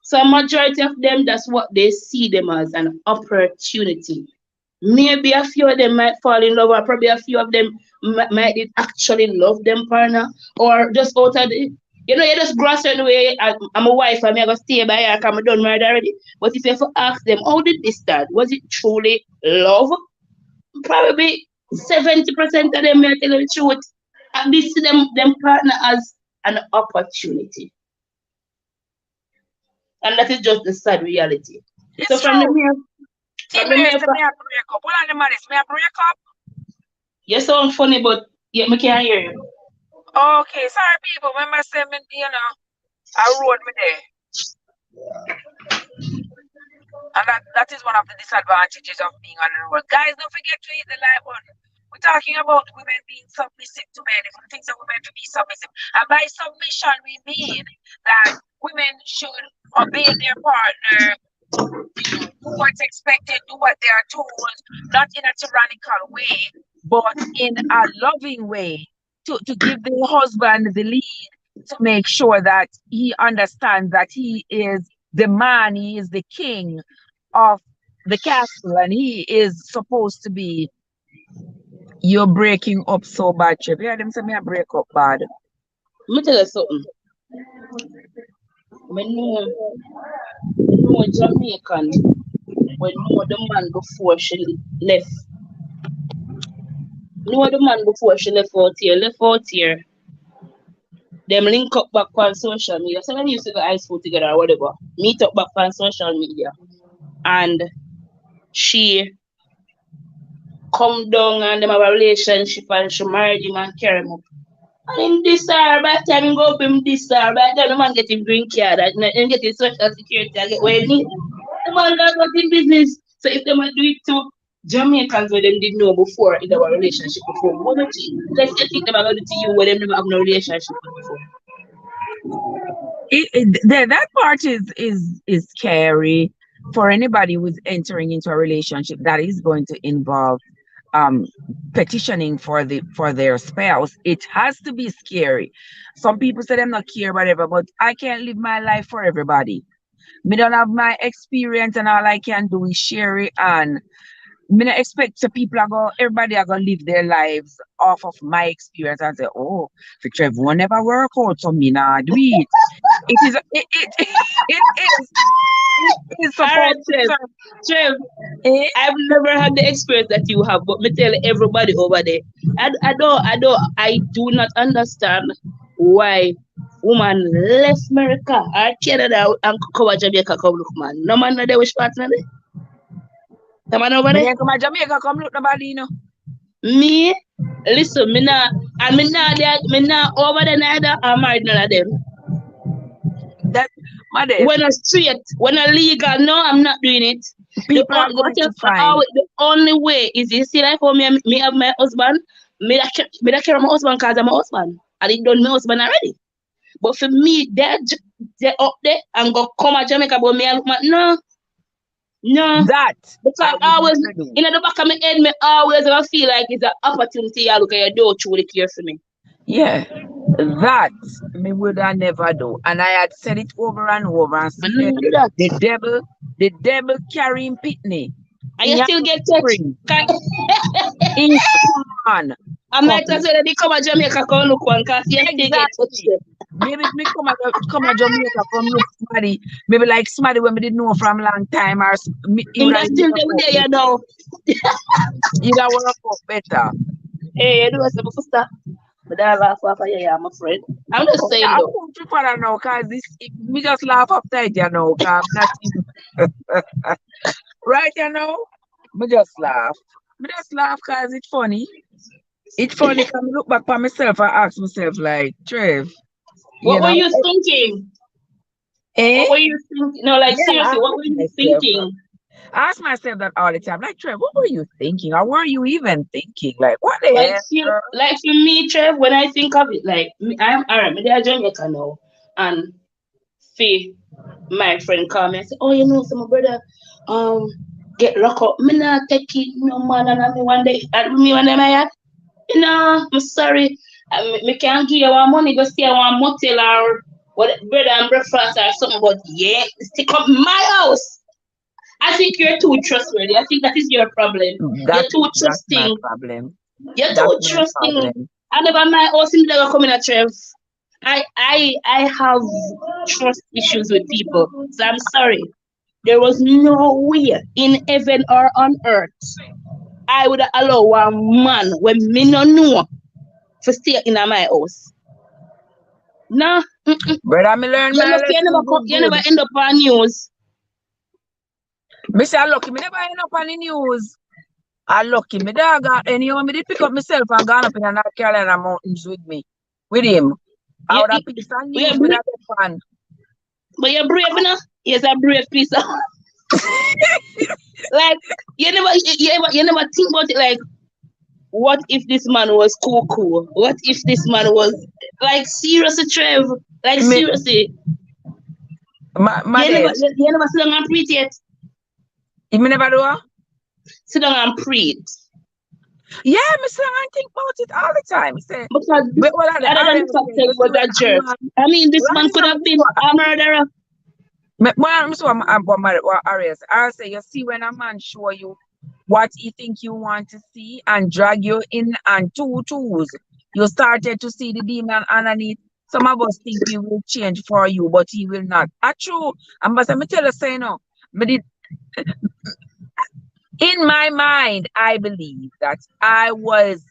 So majority of them that's what they see them as an opportunity. Maybe a few of them might fall in love, or probably a few of them might actually love them partner, or just out of the, you just grow a certain way. I'm a wife, I'm gonna stay by her, I'm done married already. But if you ever ask them, how did this start? Was it truly love? Probably 70% of them may tell you the truth. And they see them partner as an opportunity. And that is just the sad reality. So It's from the true. mere Team from the here mere to me a break up. Hold on the man, it's me a break up. you sound funny, but yeah, me can't hear you. Okay, sorry people. Remember say me, I rode me there. And that is one of the disadvantages of being on the road. Guys, don't forget to hit the like button. We're talking about women being submissive to men. If we think that women to be submissive. And by submission, we mean that women should obey their partner, do what's expected, do what they are told, not in a tyrannical way, but in a loving way to give the husband the lead to make sure that he understands that he is the man, he is the king of the castle, and he is supposed to be. You're breaking up so bad, Trip. Yeah, them say me a break up bad. Let me tell you something. When know Jamaican, when know the man before she left. Know the man before she left out here. Them link up back on social media. So when you used to go high school together or whatever, meet up back on social media. And she come down and them have a relationship and she married him and carry him up. And in this hour, by the time he go up him this hour, by the time the man get him green card and get his social security and get what he need, the man got got in business. So if they might do it to Jamaicans where them did know before in our relationship before, what would let's just think them about it to you where them never have no relationship before. That part is scary for anybody who's entering into a relationship that is going to involve um petitioning for their spouse. It has to be scary. Some people say them not care whatever, but I can't live my life for everybody. Me don't have my experience, and all I can do is share it. And Me not expect so people are going, everybody are gonna live their lives off of my experience and say, oh, for Trevor won't never work out, so me nah do it. It is it is All right, supposed to Trev. serve. Trev, Eh? I've never had the experience that you have, but me tell everybody over there. I do not understand why woman left America or Canada and cover Jamaica come look man. No man know there which partner there. The man over Me there. then come to Jamaica, come look nobody, you know. Me, listen, me not over there neither. I'm married none of them. That mother, When I straight, when I legal, no, I'm not doing it. people are going to find The only way is you see like for me have my husband, me that care of my husband because I'm my husband. I did done my husband already. But for me, they up there and go come at Jamaica, but me I look my no, no. that. Because I would always never do. in the back of my head, me always ever feel like it's an opportunity you look at your door truly care for me. Yeah, that me would I never do. And I had said it over and over and I see don't do that. the devil carrying Pitney. And you In still get touched. spring. In man. I Come. might as well they come to Jamaica come look one because you still get touched. Exactly. Maybe me come at Jamaica, come look somebody, maybe like somebody when we didn't know from long time, or he Him would have that still there, you know. work out better. Hey, you know what's supposed to stop? But I laugh off of you, yeah, my friend. I'm just Oh, saying yeah, I though. won't prefer that now, cause me just laugh after it, you know, cause I'm not even right, you know. Me just laugh. Me just laugh cause it's funny. It's funny cause I look back for myself and ask myself like, Trev, What you were know, you thinking? eh? What were you thinking? No, like Yeah, I seriously, what were ask you myself. thinking? I ask myself that all the time. Like, Trev, what were you thinking? Or were you even thinking? Like, what the Like hell, feel girl? like for me, Trev, when I think of it, like I'm alright, me there Jamaica now. And Fee, my friend call me and say, oh, you know, so my brother get locked up. Me not take it no man and me one day me one day my yard. You know, I'm sorry. Me can't give you one money, go stay one motel or what bread and breakfast or something, but yeah, stick up my house. I think you're too trustworthy. I think that is your problem. You're too That's my trusting. problem. You're That's too my trusting. problem. I never my house in there coming at Trev. I have trust issues with people. So I'm sorry. There was no way in heaven or on earth I would allow one man when me no know to stay in my house. No, Brother, me learn you my look, lesson you never good. end up on news. Me say I lucky. Me never end up on the news. I lucky. Me dog got anyhow. Me did pick up myself and gone up in the North Carolina mountains with me. With him. You, Out you, of piece of you're news with brave, that fan. but you're brave enough. Yes, a brave piece of like you never think about it like what if this man was cool? What if this man was like seriously Trev? Like Me, seriously. my dad. You never sit down and preach yet. Me never do. Sit down and preach. Yeah, me say I think about it all the time. Me say, Because but what are the other than the RL fact say? that You he see was when a a jerk. man, I mean this right man could now, have been a murderer. me so what RL say? I say you see when a man show you what he think you want to see and drag you in and two twos, you started to see the demon underneath. Some of us think we will change for you, but he will not. True. And but me tell you say no. Me did in my mind, I believe that I was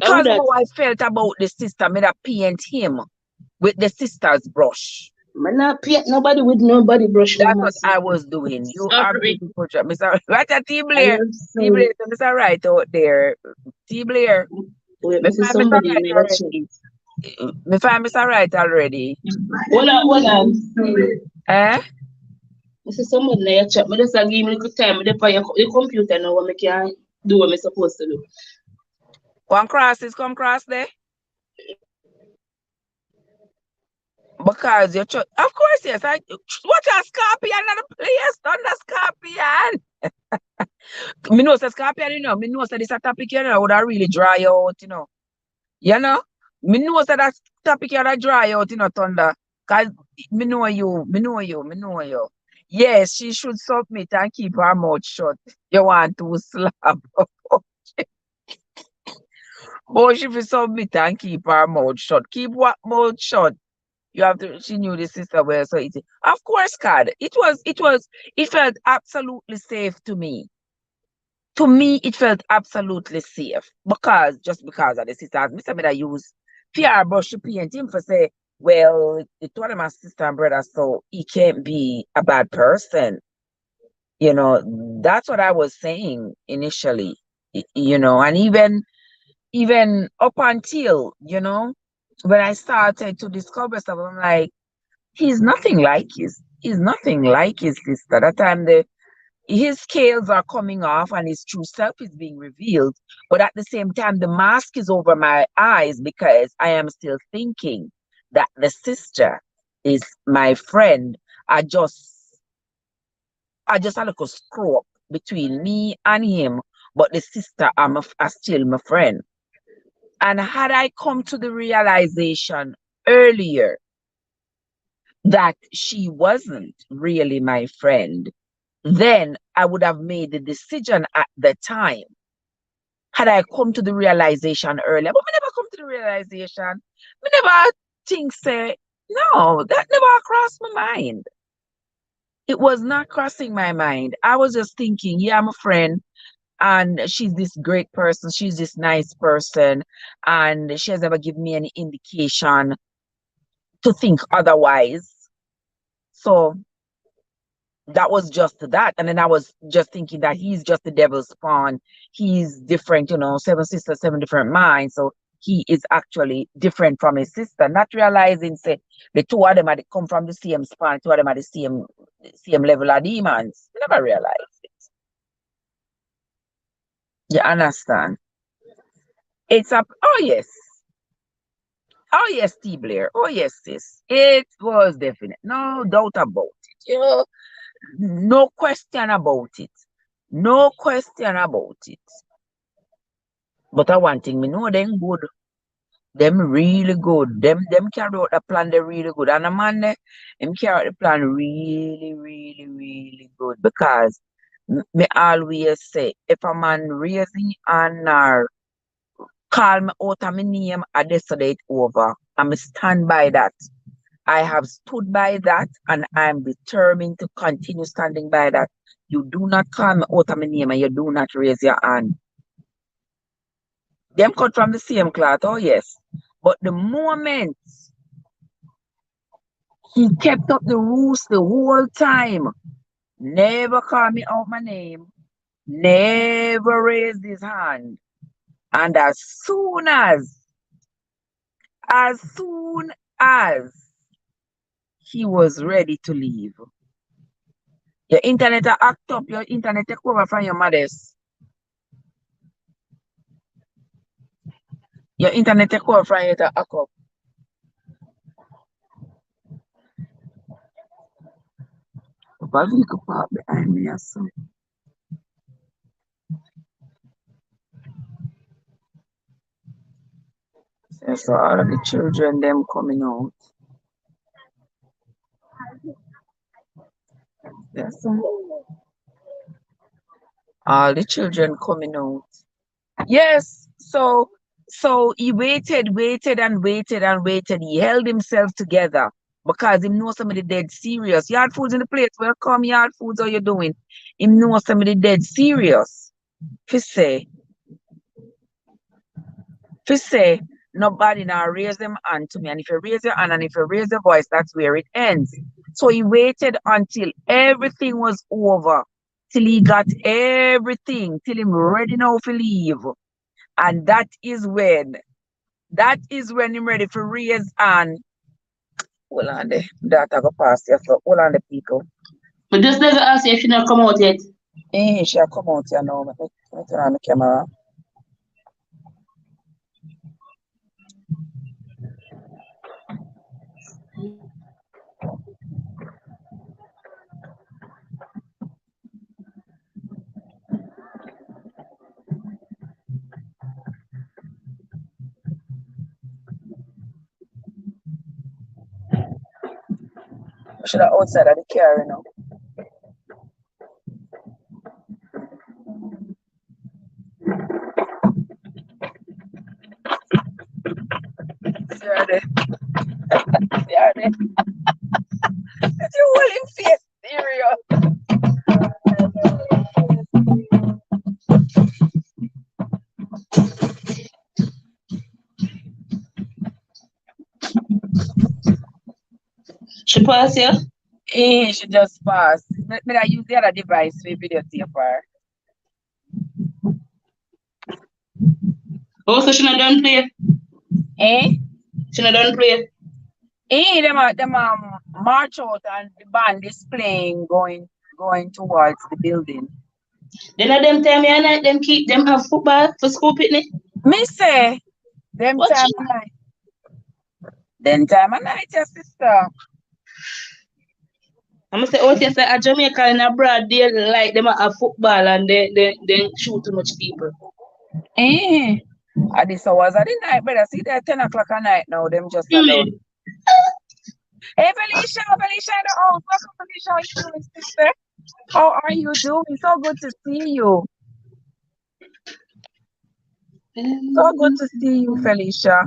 I would because have how I felt about the sister, me that paint him with the sister's brush. man not paint nobody with nobody brush no That's what massive. I was doing. You are Sorry. beautiful, Mr. What a T I Blair. am T sorry. Blair, so Mr. Right out there. T Blair. Wait, Me this is find Mr. somebody in Right the chat. already. Me find Mr. Right already. Hold on. Eh? This is somebody in the chat. Me just give me a little time. Me dey on your computer now what me can do what me supposed to do. One crosses come cross there. Because you of course, yes. What a scorpion and the place under scorpion. Me know say scorpion, me know say this a topic, would have really dry out. You know? Me know say that topic would have dry out, thunder. Cause me know you. Yes, she should submit and keep her mouth shut. You want to slap. Oh, she should submit and keep her mouth shut. Keep what mouth shut? You have to, she knew the sister well, so it, of course, God, it felt absolutely safe to me. To me, it felt absolutely safe because just because of the sisters, Mr. Meda use PR brush to paint him for say, well, it told him my sister and brother, so he can't be a bad person. You know, that's what I was saying initially. You know, and even up until, you know, when I started to discover stuff, I'm like, he's nothing like his sister. That time the his scales are coming off and his true self is being revealed. But at the same time, the mask is over my eyes because I am still thinking that the sister is my friend. I just I just had a little screw up between me and him, but the sister are still my friend. And had I come to the realization earlier that she wasn't really my friend, then I would have made the decision at the time. Had I come to the realization earlier, but we never come to the realization. We never think, say, no, that never crossed my mind. It was not crossing my mind. I was just thinking, yeah, I'm a friend, and she's this great person, she's this nice person, and she has never given me any indication to think otherwise. So that was just that. And then I was just thinking that he's just the devil's spawn. He's different, you know, seven sisters, seven different minds. So he is actually different from his sister, not realizing say the two of them had come from the same spawn, two of them are the same level of demons. Never realized it. You understand? It's a oh yes. Oh yes, T Blair. Oh yes, sis. It was definite. No doubt about it. You know, no question about it. No question about it. But I one thing, me know them good. Them really good. Them carry out the plan, they really good. And the man him carry out the plan really, really, really good. Because me always say, if a man raise his hand or call me out of my name, I yesterday it over. I'm stand by that. I have stood by that and I'm determined to continue standing by that. You do not call me out of my name and you do not raise your hand. Them cut from the same cloth, oh yes. But the moment he kept up the rules the whole time, never called me out my name, never raised his hand. And as soon as he was ready to leave, your internet a act up, your internet take over from your mother's. Your internet take over from you to act up. Probably could park behind me or so. So all of the children them coming out. Yes, all the children coming out. Yes, so he waited and waited and waited. He held himself together because he knows somebody dead serious. Yard foods in the place. Welcome, yard foods. How you doing? He knows somebody dead serious. Fi say, fi say, nobody now raise them hand to me. And if you raise your hand and if you raise your voice, that's where it ends. So he waited until everything was over, till he got everything, till him ready now to leave. And that is when I'm ready for raise and hold on there. That I go pass here. So hold on the people. But just doesn't ask you if you not come out yet. She come out here now. Let me turn on the camera. Should I outside of the car, you know? there. See her there. You hold him face serious. She pass you? She just passed. Me I use the other device for videotape her. Oh, so she not done play? Eh? She not done play? Them march out and the band is playing going towards the building. Then at them time of night, them keep them have football for school picnic. Me say them What time you- of night. Them time of night, your sister. I'm gonna say, oh, yes, a Jamaica and abroad, they like them have football and they shoot too much people. At this hours of the night, better see that 10 o'clock at night now. Them just You alone. mean? Hey Felicia in the house. Welcome Felicia. How you doing, sister? How are you doing? So good to see you. So good to see you, Felicia.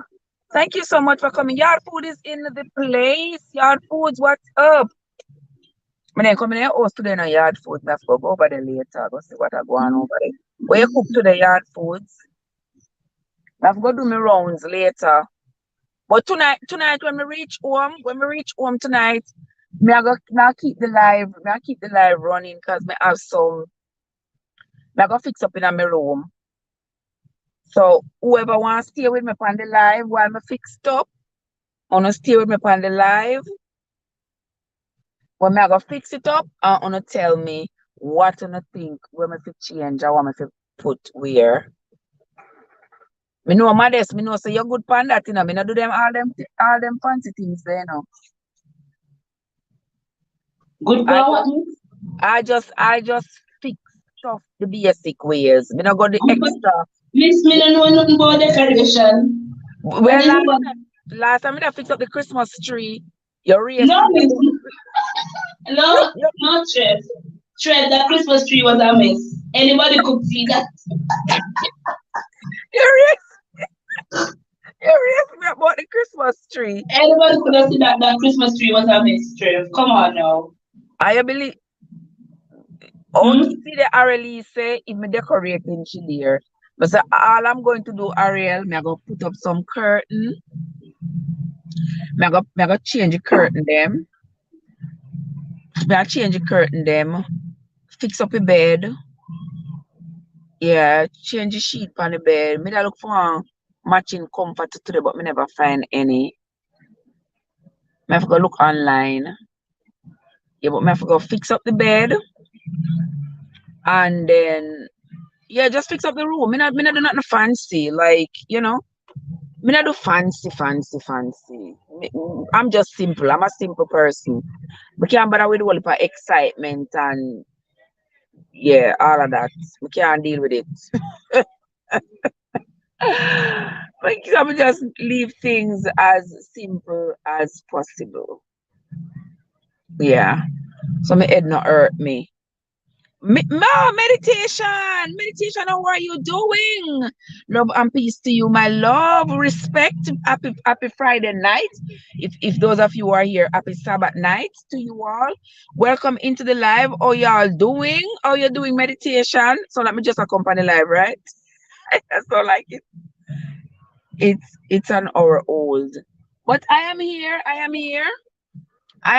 Thank you so much for coming. Yard food is in the place. Yard foods, what's up? I then come in here host today on yard food. I have to go over there later. Go see what I go on over there. Where you cook today, yard foods? I have to go do my rounds later. But tonight when we reach home tonight, I keep the live running because I have some I go fix up in my room. So whoever wants to stay with me on the live while I fixed up, wanna stay with me on the live. When I go fix it up, I wanna tell me what you think when I fi change or what I fi put where. Me know modest, me know say you're good pan that, you know. Me not do them all them fancy things there, you know. Good I for what? I just fix stuff the basic ways. Me not got the extra. Miss, me don't know nothing about decoration. Well, What is it? last time I fix up the Christmas tree, your race. No, miss. No, not Trev. Trev, that Christmas tree was a mess. Anybody could see that. You race me about the Christmas tree. Anybody could have seen that Christmas tree was a mess, Trev. Come on now. I believe. Oh, you see the Ariel say if me decorating she there. But say all I'm going to do, Ariel, me I go put up some curtain. Me I go change the curtain them. Me I change the curtain them. Fix up the bed. Yeah, change the sheet on the bed. Me I look for matching comfort today, but me never find any. Me have to go look online. Yeah, but me have to go fix up the bed. And then yeah, just fix up the room. Me not do nothing fancy, like, you know. Me not do fancy. I'm just simple. I'm a simple person. We can't bother with all the excitement and yeah, all of that. We can't deal with it. Like I'm just leave things as simple as possible. Yeah. So my head not hurt me. Meditation. How are you doing? Love and peace to you, my love. Respect. Happy Friday night. If those of you are here, happy Sabbath night to you all. Welcome into the live. How y'all doing? How you doing meditation? So let me just accompany live, right? I so like it. It's an hour old. But I am here. I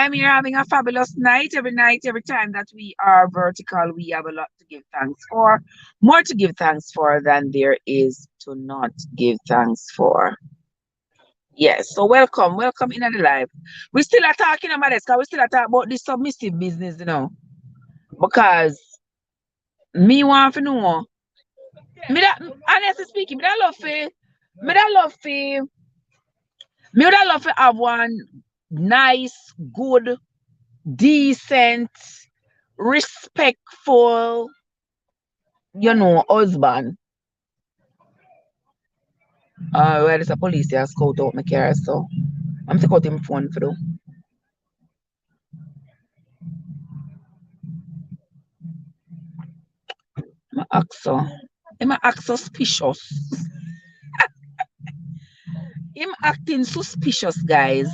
am here having a fabulous night. Every time that we are vertical, we have a lot to give thanks for. More to give thanks for than there is to not give thanks for. Yes, so welcome in the live. We still are talking about this, because we still are talking about this submissive business, you know. Because me want to know. Honestly speaking, me would love to have one nice, good, decent, respectful, husband. Well, there's a police here scout out my car, so I'm taking out him phone for though. I'm act suspicious. Him acting suspicious, guys.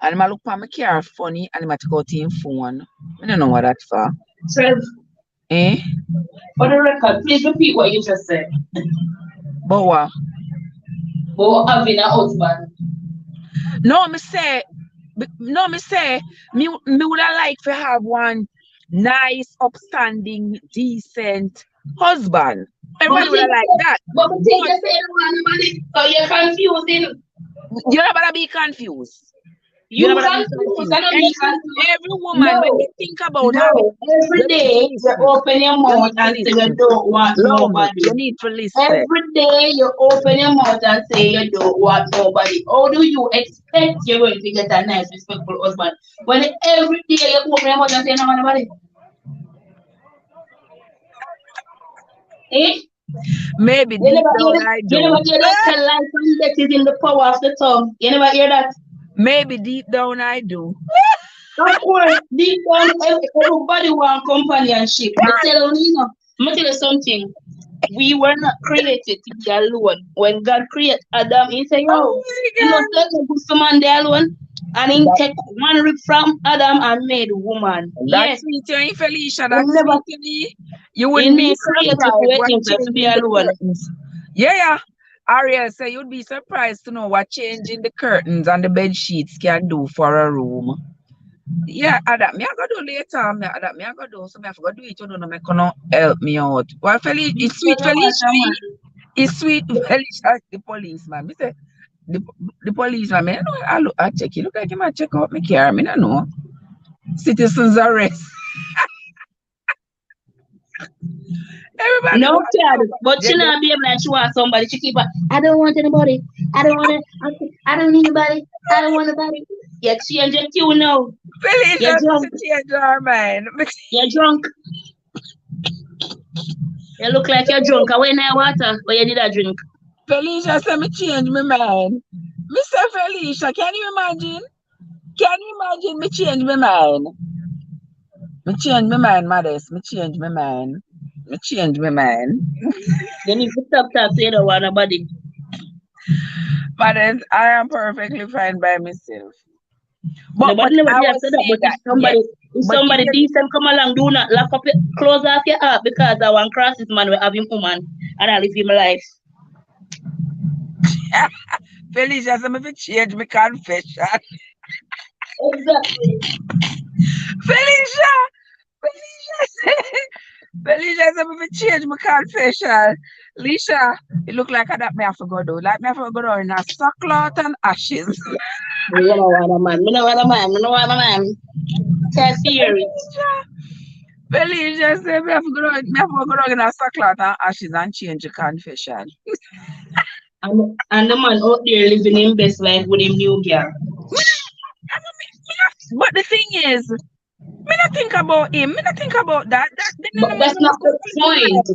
And I look for my car funny and I take out him phone. I don't know what that's for. Trev, Eh? for the record, please repeat what you just said. But what? About having a husband. No, me say, me would have like to have one nice, upstanding, decent husband. But Everybody I would have think, liked that. but I think But you said money, so you're confusing. you're not gonna be confused. You're You not gonna be confused. confused. I don't be confused. Every woman, when No, they think about having, no. Every you need to day you listen. open your You mouth need to and say you listen. don't want Allow me. nobody. You need to listen. Every day you open your mouth and say you don't want nobody. How do you expect you're going to get a nice, respectful husband when every day you open your mouth and say you don't want nobody? Eh? Maybe You deep never hear down that? I You never do. hear that? Tell life and death is in the power of the tongue. You never hear that? Maybe deep down I do. Of course, deep down, everybody want companionship. I tell you, I'm tell you something. We were not created to be alone. When God created Adam, he said, Oh yo, my you know, God. take a good man there alone. And he That, take one rib from Adam and made woman. that's Yes, sweet, you ain't Felicia. he That's never, sweet to me. You he wouldn't be never created surprised for what himself to be changing the alone. curtains. Yeah, yeah. Ariel say you'd be surprised to know what changing the curtains and the bed sheets can do for a room. Yeah, that me I go do later. That me I go do. So me I forgot do it. You don't know me gonna help me out. Well, it's So sweet you want Felicia. a man. It's sweet Felicia, the policeman. Me say the policeman. Me I know. I check. He look like he might check out my car. Me don't know. Citizens arrest. Everybody No, watch child, out. but she not be able to she want somebody. She keep on, I don't want anybody. I don't want to, I don't need anybody. I don't want anybody. You exchange your tune now. You're Felicia drunk. to change our mind. You're drunk. You look like you're drunk. I went in water, but you did a drink. Felicia said me change my mind. Mr. Felicia, can you imagine? Can you imagine me change my mind? Me change my mind, Modest. Me change my mind. Me change my mind. You need to stop that so you don't want nobody. Modest, I am perfectly fine by myself. But Nobody never I did was after that. saying But that, yes. if But if somebody you decent come along, do not lock up your close off your heart because I want cross this man will have him woman and I live him life. Felicia said me fi change my confession. Exactly. Felicia! Felicia said Felicia said me fi change my confession. Lisha, it look like that me have to go do. Like me have to go do in a sackcloth and ashes. Me don't want a man. Me don't want a man. Me don't want a man. Can't fear it. Felicia said me have to go do in a sackcloth and ashes and change the confession. And the man out there living his best life with him new girl. But the thing is, me not think about him. Me not think about that. But that's not the point.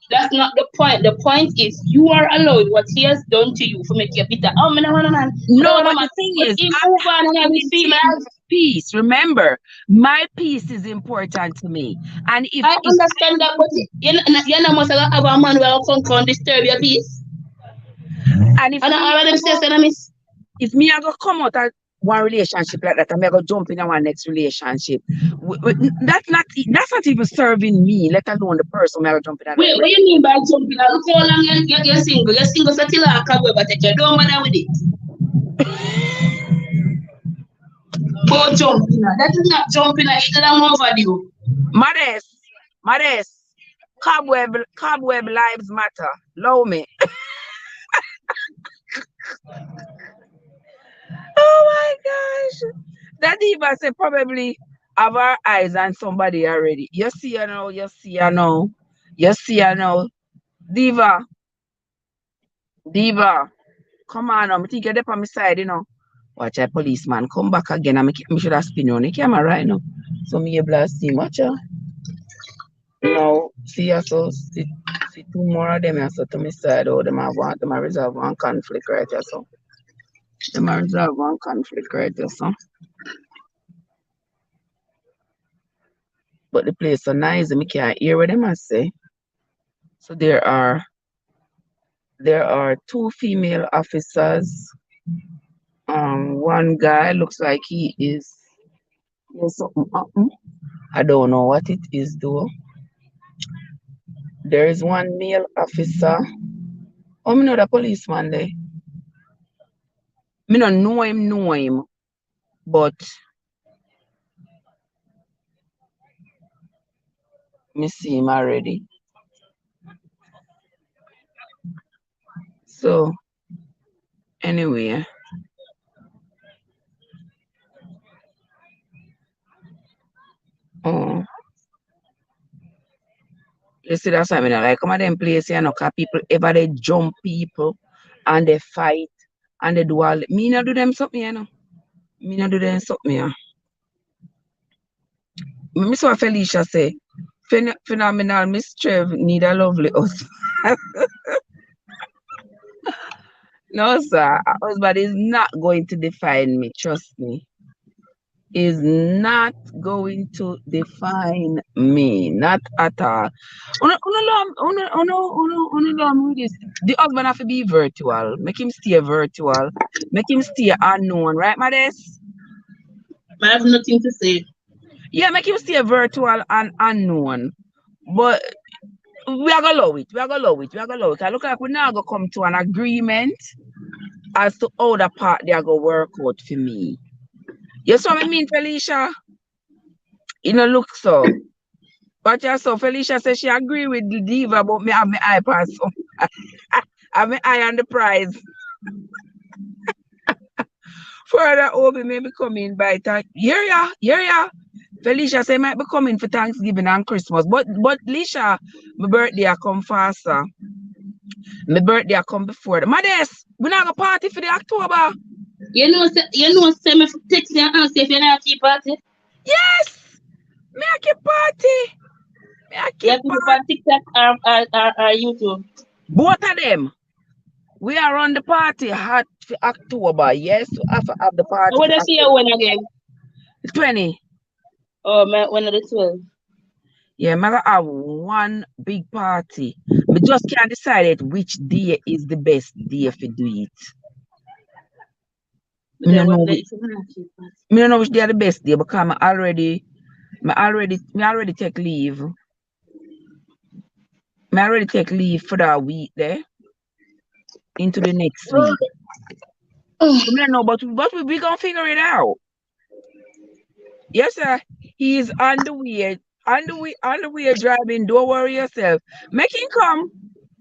That's not the point. The point is you are allowed what he has done to you for make you bitter. Oh, me no want a man. Me no No, want a but man. the thing But is, he I'm move on and have his maintaining females. peace. Remember, my peace is important to me. And I understand that, but you know must have a man who will come disturb your peace. and if And me, all of them say, miss. if me I go come out of one relationship like that, and me I go jump in our next relationship, that's not even serving me. Let alone the person me I go jump in a Wait, next. what you mean by jumping? Look how long you're single. You're single so till I can but you don't bother with it. Go jumping. That is not jumping. It's not overdue. Modest, cobweb lives matter. Love me. Oh my gosh. That diva said probably have our eyes on somebody already. You see her now, you see her now. You see her now. Diva, Diva, come on now. I think you're there on my side, you know. Watch a policeman come back again. I should have spin on the camera right now. So me able to see. Watch her. Now, see her so see two more of them here so to my side. Oh, them have resolve one conflict right here, so. Them have resolve one conflict right here, so. But the place so nice, I can't hear what them I say. So there are There are 2 female officers. One guy looks like he is there's something happen. I don't know what it is though. There is one male officer. Oh, me know the policeman there. Me no know him, but me see him already. So anyway, oh, you see that's why I mean like come at them place, you know, cause people ever they jump people and they fight and they do all me not do them something, you know. Me not do them something, yeah. Me saw Felicia say, phenomenal Miss Trev need a lovely husband. No, sir, a husband is not going to define me, trust me. Is not going to define me, not at all. With this. The husband have to be virtual. Make him stay virtual. Make him stay unknown, right, Mades? I have nothing to say. Yeah, make him stay virtual and unknown. But we are gonna allow it. We are gonna allow it. We are gonna allow it. I look like we're not gonna come to an agreement as to how the part they are gonna work out for me. You saw what I mean, Felicia? You know, look so. But yeah, so Felicia says she agree with the diva, but me have my eye pass. So I have my eye on the prize. Further, Obi may be coming by time. Yeah. Felicia say might be coming for Thanksgiving and Christmas. But Lisha, my birthday I come faster. My birthday I come before. Mades, we not gonna party for the October. Say me text you and ask if you're not keep party. Yes! Me I keep party. Me I keep party. On TikTok or YouTube? Both of them. We are on the party hot for October. Yes, we have to have the party. What is your one again? 20. Oh, my one of the 12. Yeah, I'm gonna have one big party. We just can't decide which day is the best day for do it. Me don't know which day are the best day because I already take leave. I already take leave for that week there into the next week. I don't know, but we gonna figure it out. Yes, sir. He is on the way driving. Don't worry yourself. Make him come.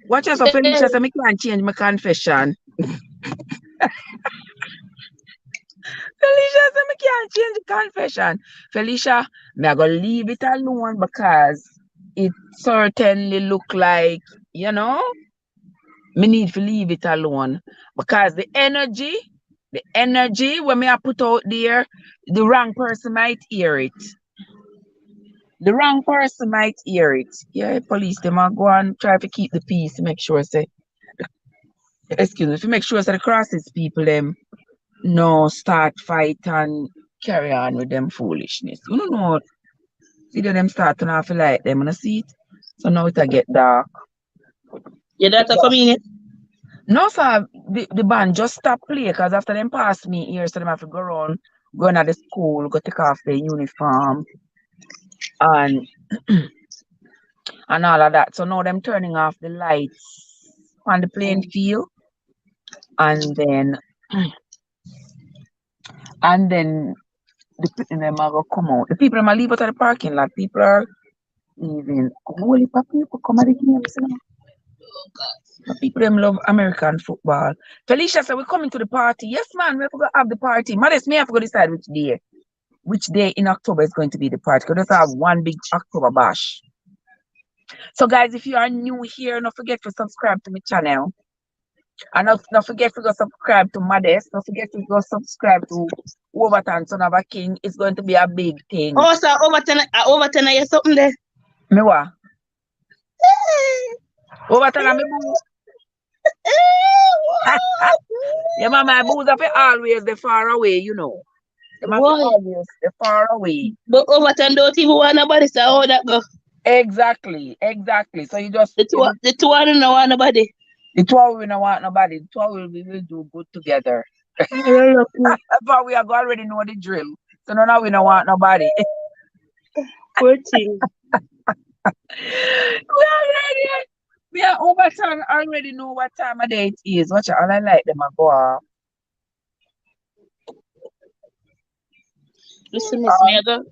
Watch us, Felicia. So I can't change my confession. Felicia said, I can't change the confession. Felicia, I'm going to leave it alone because it certainly look like, you know, me need to leave it alone. Because the energy when I put out there, the wrong person might hear it. The wrong person might hear it. Yeah, police, they might go and try to keep the peace to make sure, say, excuse me, to make sure that the crosses people, them, no start fight and carry on with them foolishness. You don't know. See them start to not feel like them on a seat. So now it get dark. Your daughter coming in? No, sir. The band just stop play because after them pass me here, so them have to go around, go into the school, go take off their uniform and and all of that. So now them turning off the lights on the playing field and then the people them are gonna come out. The people them are leave out of the parking lot. People are leaving. Holy people come at the game. The people them love American football. Felicia said we're coming to the party. Yes, man, we have to go have the party. Modest, may have to go decide which day in October is going to be the party. Because we have one big October bash. So guys, if you are new here, don't forget to subscribe to my channel. And don't forget to go subscribe to Modest. Don't forget to go subscribe to Overton, Son of a King. It's going to be a big thing. Oh, so Overton, you something there? Me what? Overton and me boo. Yeah, my booze are always the far away, you know. They must always the far away. But Overton don't even want nobody, so how that go? Exactly. So you just the two I don't know want nobody. The two of we don't want nobody. The two of we will do good together. You're lucky. But we are already know the drill. So now we don't want nobody. Poor thing. We already, we are overtime. Already know what time of day it is. Watch out, all I like them and go off. Listen, Miss me, I go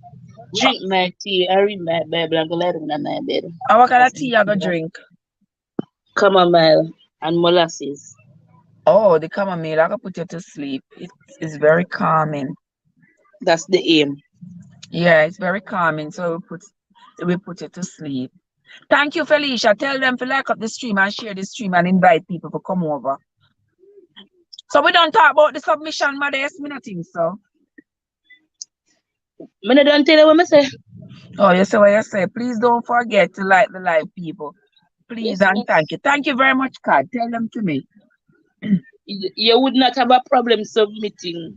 drink my tea. I read my Bible and go lie down in my bed. And what kind of That's tea you gonna drink? chamomile and molasses. Oh, the chamomile. I can put you to sleep. It's very calming. That's the aim. Yeah, it's very calming. So we put you to sleep. Thank you, Felicia. Tell them to like up the stream and share the stream and invite people to come over. So we don't talk about the submission, mother. Yes, me nothing. So. Me no don't tell you what I say. Oh, you say what you say. Please don't forget to like the live, people. Please Yes, and yes. thank you. Thank you very much, Kat. Tell them to me. You would not have a problem submitting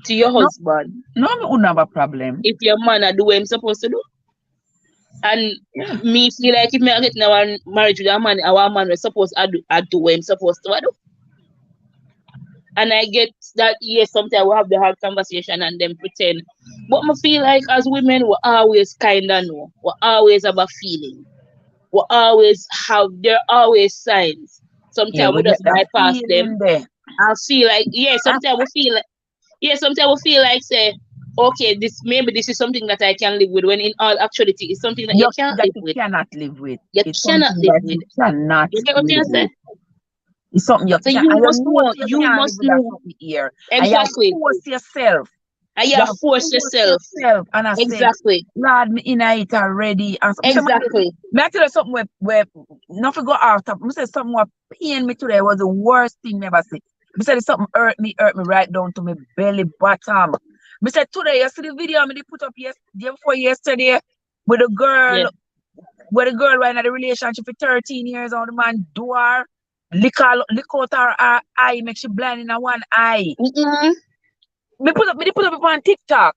to your No, husband no, me wouldn't have a problem. if your man are do what I'm supposed to do. And Yeah. me feel like if me are getting our marriage with a man, our man was supposed to do what I'm supposed to do. And I get that yes, sometimes we have the hard conversation and then pretend. But I feel like as women we always kinda know. We always have a feeling. There are always signs. Yeah, Sometimes we we get just that bypass them. feeling there. I feel like sometimes we feel like say, okay, this is something that I can live with when in all actuality it's something that you can't That live you with. cannot live with. You It's cannot something live that with. you cannot You get what live I say? with. It's something you So can't. And you know you you can't live must with that know something here. And you have exactly. forced yourself. And you You have have forced forced yourself. yourself. And I say, Exactly. Lord, me in it already. And so, Exactly. may I tell you something where nothing go after. I say something what pain me today was the worst thing me ever see. I said something hurt me right down to my belly bottom. I said today, you see the video me they put up day before yesterday with the girl, Yeah. where the girl right in the relationship for 13 years old, the man do her, lick out her eye, make she blind in one eye. Mm-mm. Me put up on TikTok.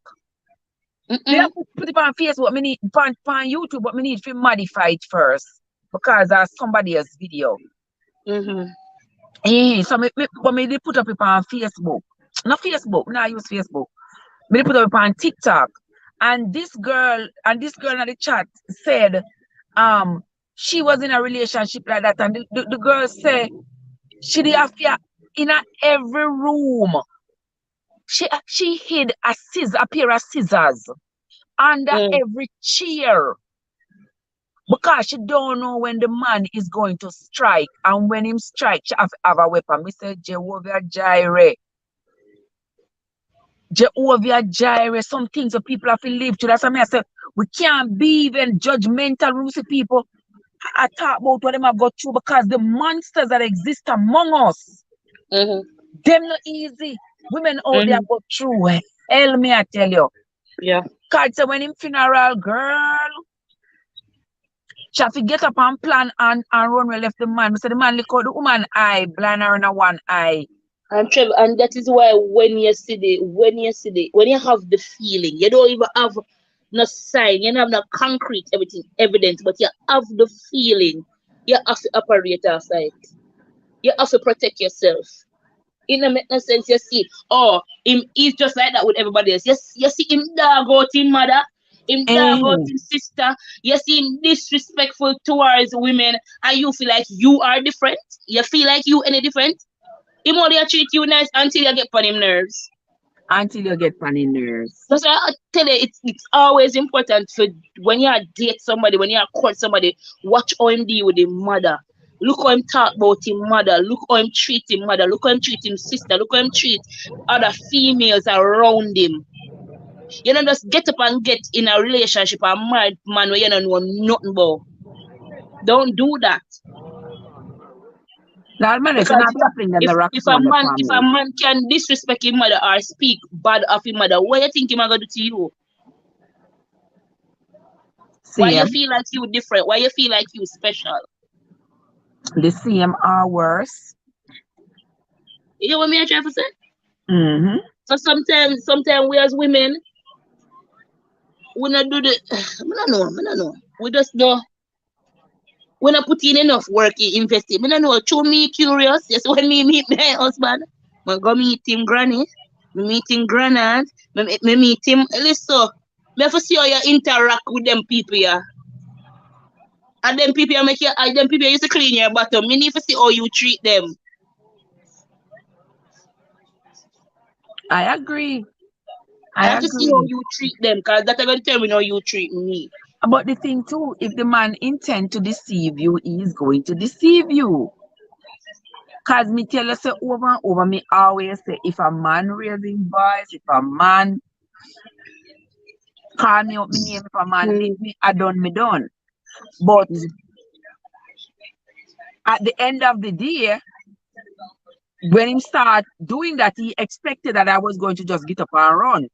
Me Mm-mm. put it on Facebook, me need on YouTube, but me need to modify it first because that's somebody else's video. Mm-hmm. So but me they put up it on Facebook. Not Facebook, me not use Facebook. Me they put up it on TikTok. And this girl in the chat said she was in a relationship like that, and the girl said she did have to in every room. She hid a pair of scissors under every chair because she don't know when the man is going to strike, and when him strike, she have a weapon. Me say Jehovah Jireh. Jehovah Jireh. Some things that people have to live to. That's why I say we can't be even judgmental when we see people. I talk about what them have got through because the monsters that exist among us, them not easy. Women out there go through hell, me I tell you. Yeah. God say when him funeral, girl, she have to get up and plan and run where left the man. We say the man look out the woman eye, blind her in a one eye. And that is why when you have the feeling, you don't even have no sign, you don't have no concrete evidence, but you have the feeling, you have to operate outside. You have to protect yourself. In a make no sense, you see, he's just like that with everybody else. Yes, you see him dog out him mother, him dog out his sister, you see him disrespectful towards women, and you feel like you are different. You feel like you any different. Him only treat you nice until you get on him nerves. Until you get on his nerves. That's why I tell you, it's always important for when you date somebody, when you court somebody, watch how him deal with his mother. Look how him talk about his mother. Look how him treat his mother. Look how him treat his sister. Look how him treat other females around him. You don't just get up and get in a relationship a married man where you don't know nothing about. Don't do that. Because if a man can disrespect his mother or speak bad of his mother, what you think he gonna do to you? Why you feel like you different? Why you feel like you special? The same or worse. You know what me I try to say? Mm-hmm. So sometimes we as women, we not do the I don't know. We just know when I put in enough work, he invest in. I don't know, show me curious. Just when me meet my husband, I go meet him granny, me meet him granddad, me meet him. Listen, me have to see how you interact with them people, yeah. And them people make you, them people used to clean your bottom. Me need to see how you treat them. I agree. I I have to see how agree. you treat them, because that's going to determine how you treat me. But the thing too, if the man intend to deceive you, he is going to deceive you. Cause me tell you say over and over, me always say if a man raising voice, if a man call me up my name, if a man Mm, leave me, I done me done. But mm, at the end of the day, when him start doing that, he expected that I was going to just get up and run.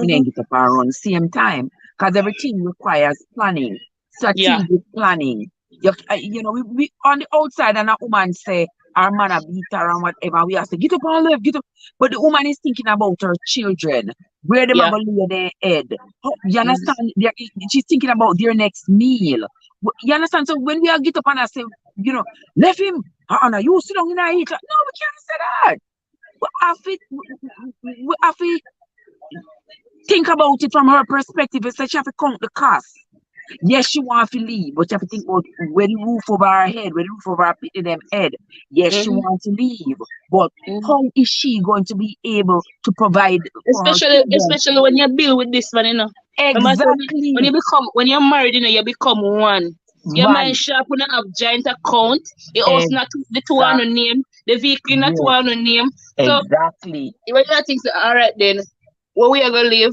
Me mhm. then get up and run same time. Because everything requires planning, Yeah. strategic planning. You know, we on the outside and a woman say our man a beat her and whatever. We have to get up and live, get up. But the woman is thinking about her children, where them are Yeah. going to lay their head. You Mm. understand? She's thinking about their next meal. You understand? So when we are get up and I say, you know, left him, Anna, you sit down in a eat. No, we can't say that. We have to think about it from her perspective. It's like she have to count the cost. Yes, she want to leave, but you have to think about where the roof over her head, where the roof over her them head. Yes, she Mhm. want to leave, but Mhm. how is she going to be able to provide for her Especially, children? especially when you build with this one, you know. Remember, so when you Exactly. become, when you're married, you know, you become one. Your mind One. sharp when you have joint account. Your house not the two on Exact. your name, the vehicle not two Yes. on your name. So Exactly. when you think, so, all right then, where we are gonna live,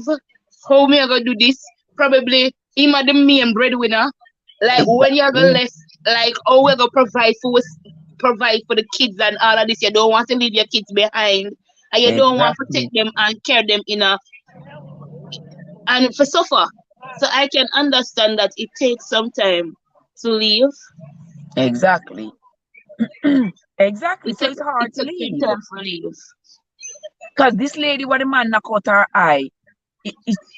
how we are gonna do this? Probably him are the main breadwinner. Like when you are gonna Exactly. left, like how we are gonna provide for provide for the kids and all of this. You don't want to leave your kids behind, and you don't want to take Exactly. them and carry them in a and for suffer. So I can understand that it takes some time to leave. Exactly. Exactly. So it's It hard to takes some leave. time to leave. Because this lady, what the man knock out her eye,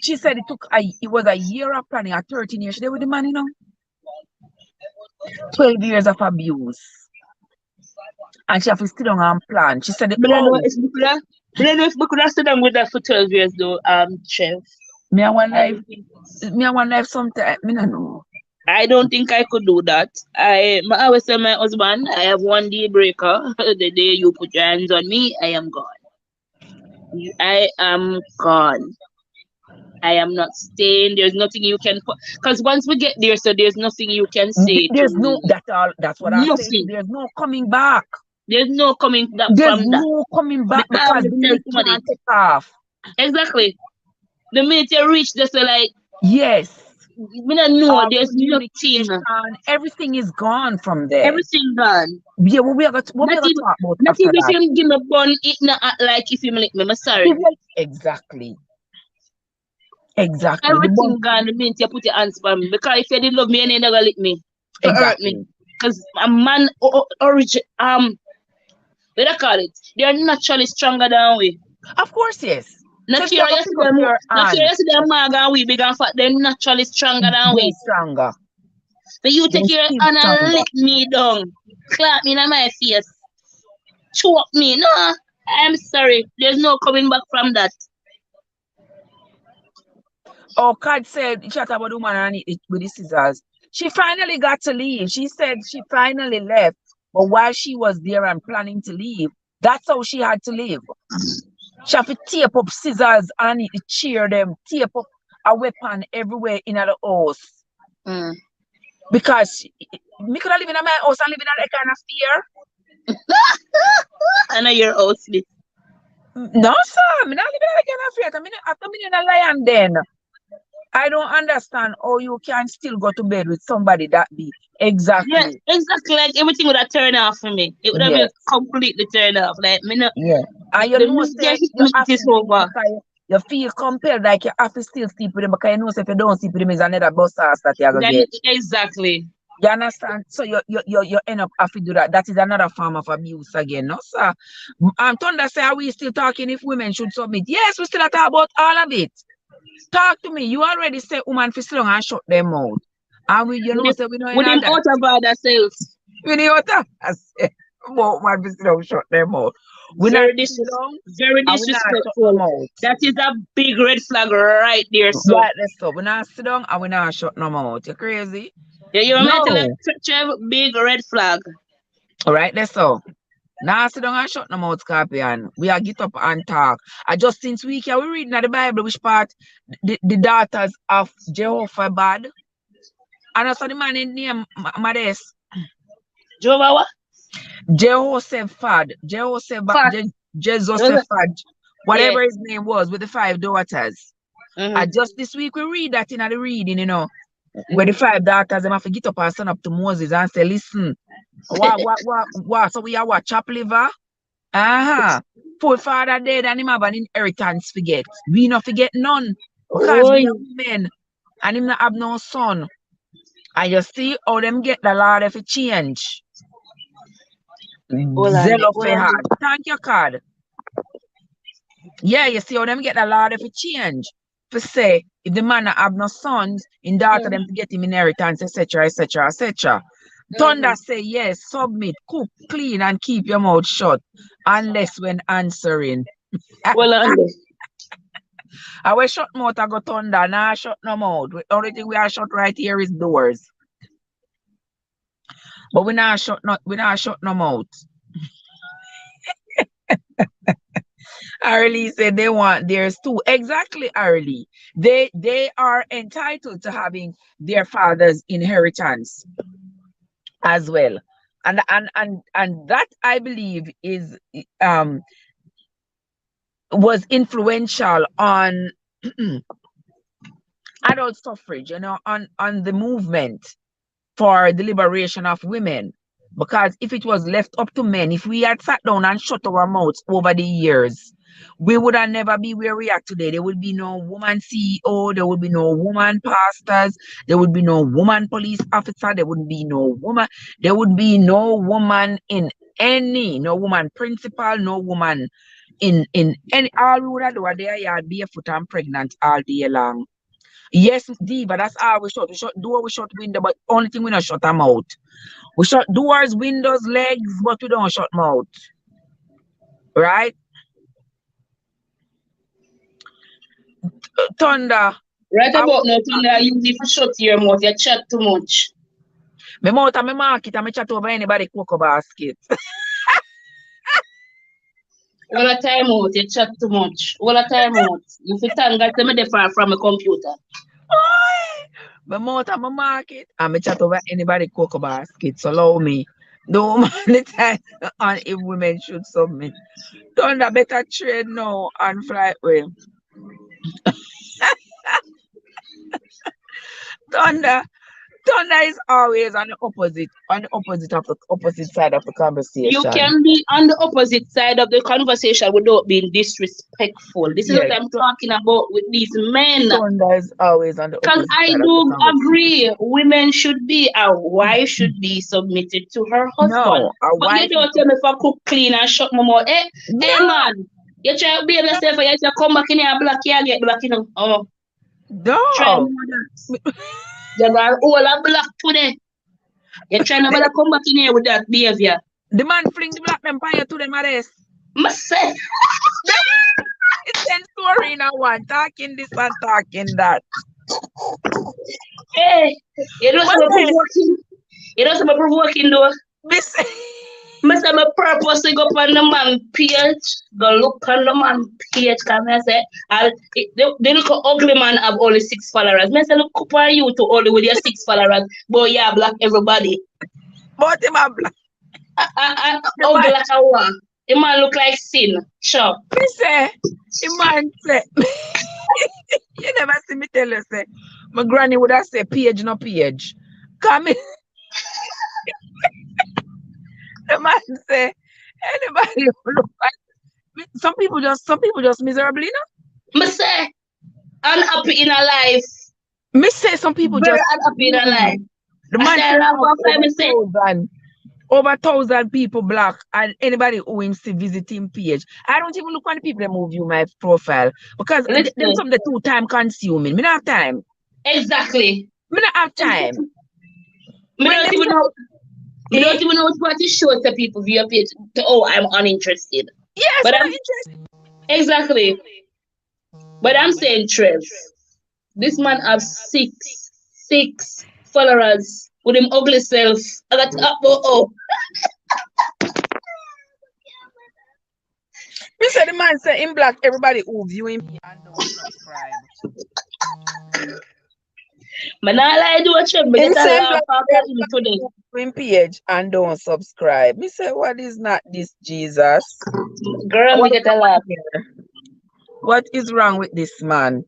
she said it was a year of planning, a 13 years. She did with the man, 12 years of abuse. And she have to sit down and plan. She said, But I know oh, if we could have, but I know if we could have stayed on with that for 12 years though, chef. me I wonder I if don't think me I wonder if sometime me no know. I don't think I could do that. I always tell my husband, I have one deal breaker. The day you put your hands on me, I am gone. I am gone. I am not staying. There's nothing you can put. Because once we get there, so there's nothing you can say to There's no me. that's what I say. Nothing. There's no coming back. There's no coming back There's from that. no coming Me back because always the tell minute somebody. can't take off. Exactly. The minute you reach this, like, Yes. we don't know. Our There's nothing. communication, everything is gone from there. Everything gone. Yeah, what we Not are gonna even, talk about not after even if that? you give me bun, it not act like if you lick me. I'm sorry. It's like exactly. Exactly. The bun Everything gone the minute you put your hands on me. Because if you didn't love me, you ain't never lick me. For hurt me. exactly. Because a man, origin, what do I call it? They are naturally stronger than we. Of course, yes. So Not if you here, have to you pick see up them, your not here, hand, you see them mag and we big and fat. They're naturally stronger than they're we. stronger. But you They're take your still hand and stronger. lick me down. Clap me in my face. Choke me. No, I'm sorry. There's no coming back from that. Oh, Kat said, chat about the woman and with the scissors. She finally got to leave. She said she finally left. But while she was there and planning to leave, that's how she had to leave. She have to tape up scissors and the chair them, tape up a weapon everywhere in the house. Mm. Because me could have lived in my house and living in that kind of fear. I know your house, bitch. No, sir. Me not living in that kind of fear. I mean, after me in a lion den. I don't understand how you can still go to bed with somebody that big. Yeah, Exactly. exactly. Like everything would have turned off for me. It would have been Yes. completely turned off. Like me, no, Yeah. And you the know, minute you say hit you me, have it to is do it over. because you feel compelled, like you have to still sleep with him because you know, say if you don't sleep with him, is another bus ass that you're going to Then get. exactly. You understand? So you end up having to do that. That is another form of abuse again. No, sir. Thunder say, are we still talking if women should submit? Yes, we still talk about all of it. Talk to me. You already say woman for long and shut them out. And we, you know, With so we know with in him that. out of other self. We know that. I say, but one sit down, shut them out. We not sit down Very and we not shut them disrespectful. out. That is a big red flag right there, so. Right, let's stop. We not sit down and we not shut them out. You crazy? Yeah, you meant to like No. Trev, big red flag. All right, let's so. Now sit down and shut them out, Scorpion. We are get up and talk. I just since week here we reading at the Bible which part the daughters of Jehoshaphat. And also the man in name Mades. Jehovah what? Jehoshaphat. Fat. Jehoshaphat. Whatever his name was with the 5 daughters. Mm-hmm. And just this week we read that in the reading, you know. Where the 5 daughters them have to get up and stand up to Moses and say, listen, what? So we are what? Chop liver? Poor father dead and him have an inheritance forget. We not forget none. Because we are women and him not have no son. And you see how them get the Lord if it change. Zelophehad. Thank you, God. Yeah, you see how them get the Lord if it change. To say, if the man have no sons, in daughter them to get him inheritance, etc., etc., etc. Thunder say yes, submit, cook, clean, and keep your mouth shut, unless when answering. I will shut mouth, I go thunder, now shut no mouth. The only thing we are shut right here is doors. But we not shut no mouth. Arlie said they want theirs too. Exactly, Arlie. They are entitled to having their father's inheritance as well. And that I believe is was influential on adult suffrage, you know, on the movement for the liberation of women. Because if it was left up to men, if we had sat down and shut our mouths over the years, we would have never be where we are today. There would be no woman CEO, there would be no woman pastors, there would be no woman police officer, there wouldn't be no woman, there would be no woman in any, no woman principal, no woman in any, all we would have do there, yard barefoot and pregnant all day long. Yes, Diva, that's all we shut. We shut door, we shut window, but only thing we not shut them out. We shut doors, windows, legs, but we don't shut mouth. Right? Thunder. Right about now, Thunder, you need to shut your mouth. You chat too much. My mouth and my market and my chat over anybody cocoa basket. All the time out, you chat too much. All the time out. You fit thank God to me different from a computer. My mouth and my market and my chat over anybody cocoa basket. So allow me. No man the time and if women should submit. Thunder better trade now and fly away. Thunder is always on the opposite of the opposite side of the conversation. You can be on the opposite side of the conversation without being disrespectful. This is what I'm talking about with these men. Thunder is always on the opposite side. Because I do agree, women should be, a wife should be submitted to her husband. No, but you don't tell me if I cook clean and shut my mouth. Hey man, you try to be yourself and you try to come back in here black, you get black, you know. Oh. No. You got all a black today. You're trying to come back in here with that behavior. The man fling the black empire to them arrest. Must say. It's 10 story in a one. Talking this and talking that. Hey, you know some provoking. You know some provoking though. Mr. My purpose to go on the man page, go look on the man page, because I say, the little ugly man have only 6 followers. I say, look upon you to only with your 6 followers, but yeah, black everybody. But him a black. Ugly like a one. The man look like sin. Sure. Me say, the man say, you never see me tell you, say, my granny would have said page, no page. Come in. The man say, anybody who look like some people just miserable, you know? Me say, unhappy in a life. Me say some people very just unhappy in a life. The man over 1,000 people black and anybody who him see visiting page. I don't even look on the people that move you my profile because them some the 2 time consuming. Me not have time. Exactly. Me not have time. Me When don't them even know. Me eh? don't even know what to show to people via page. Oh, I'm uninterested. Yes, But me not I'm interested. exactly. But I'm saying Trev. This man have six followers with him ugly self. I got oh. Me say the man say in black everybody who view him and don't subscribe. Man, all I do a Trev, me Him get a say in laugh black after him everybody today. who view him page and don't subscribe. Me say what is not this Jesus? Girl, me What get a laugh. here? What is wrong with this man?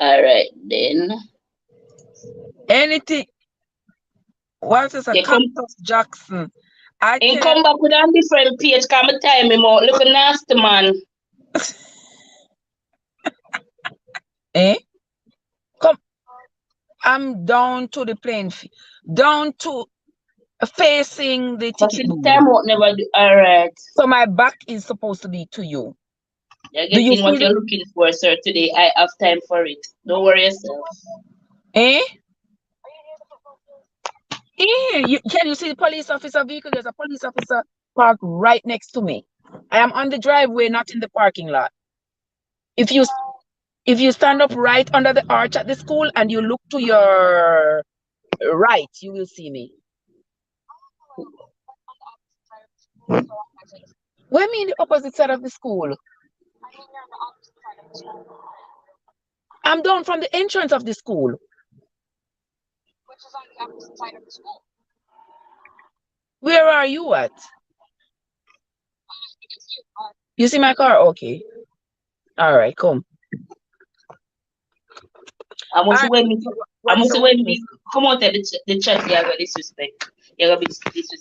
All right then. Anything what is a You come Cactus Jackson? I and tell come back with a different page. Come time him out. Look nasty man. eh? Come, I'm down to the playing field, down to facing the But ticket the booth. time out never do. All right. So my back is supposed to be to you. You're Do you getting what feel you're it? looking for, sir. Today I have time for it. Don't worry yourself. Eh? Can you see the police officer vehicle? There's a police officer parked right next to me. I am on the driveway, not in the parking lot. If you stand up right under the arch at the school and you look to your right, you will see me. What do you mean the opposite side of the school? I'm down from the entrance of the school. Where are you at? You see my car? Okay. All right, come. I All must right, when me I what's must the when witness? me come out of the chat, you got disrespect. You got be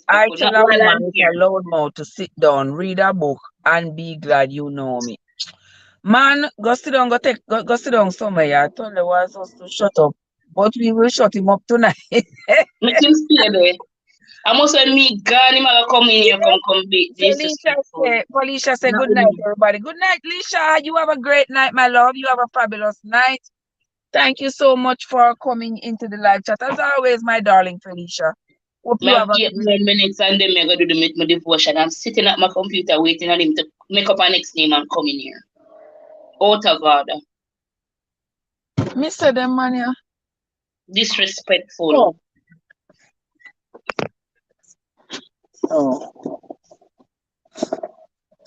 I disrespectful. tell Not a while woman I'm with here. a loud mouth to sit down, read a book, and be glad you know me. Man, go sit down, go sit down somewhere. I told the was supposed to shut up, but we will shut him up tonight. Make him stay there. I must when me gone, him gonna come in here, come be disrespectful. Felicia say Not good with night, me. everybody. Good night, Lisha. You have a great night, my love. You have a fabulous night. Thank you so much for coming into the live chat. As always, my darling Felicia. Hope Me you have have a 8 more minutes and then me gonna do my devotion. I'm sitting at my computer waiting on him to make up our next name and come in here. Out of order. Mr. Demania. Disrespectful. Oh. Oh.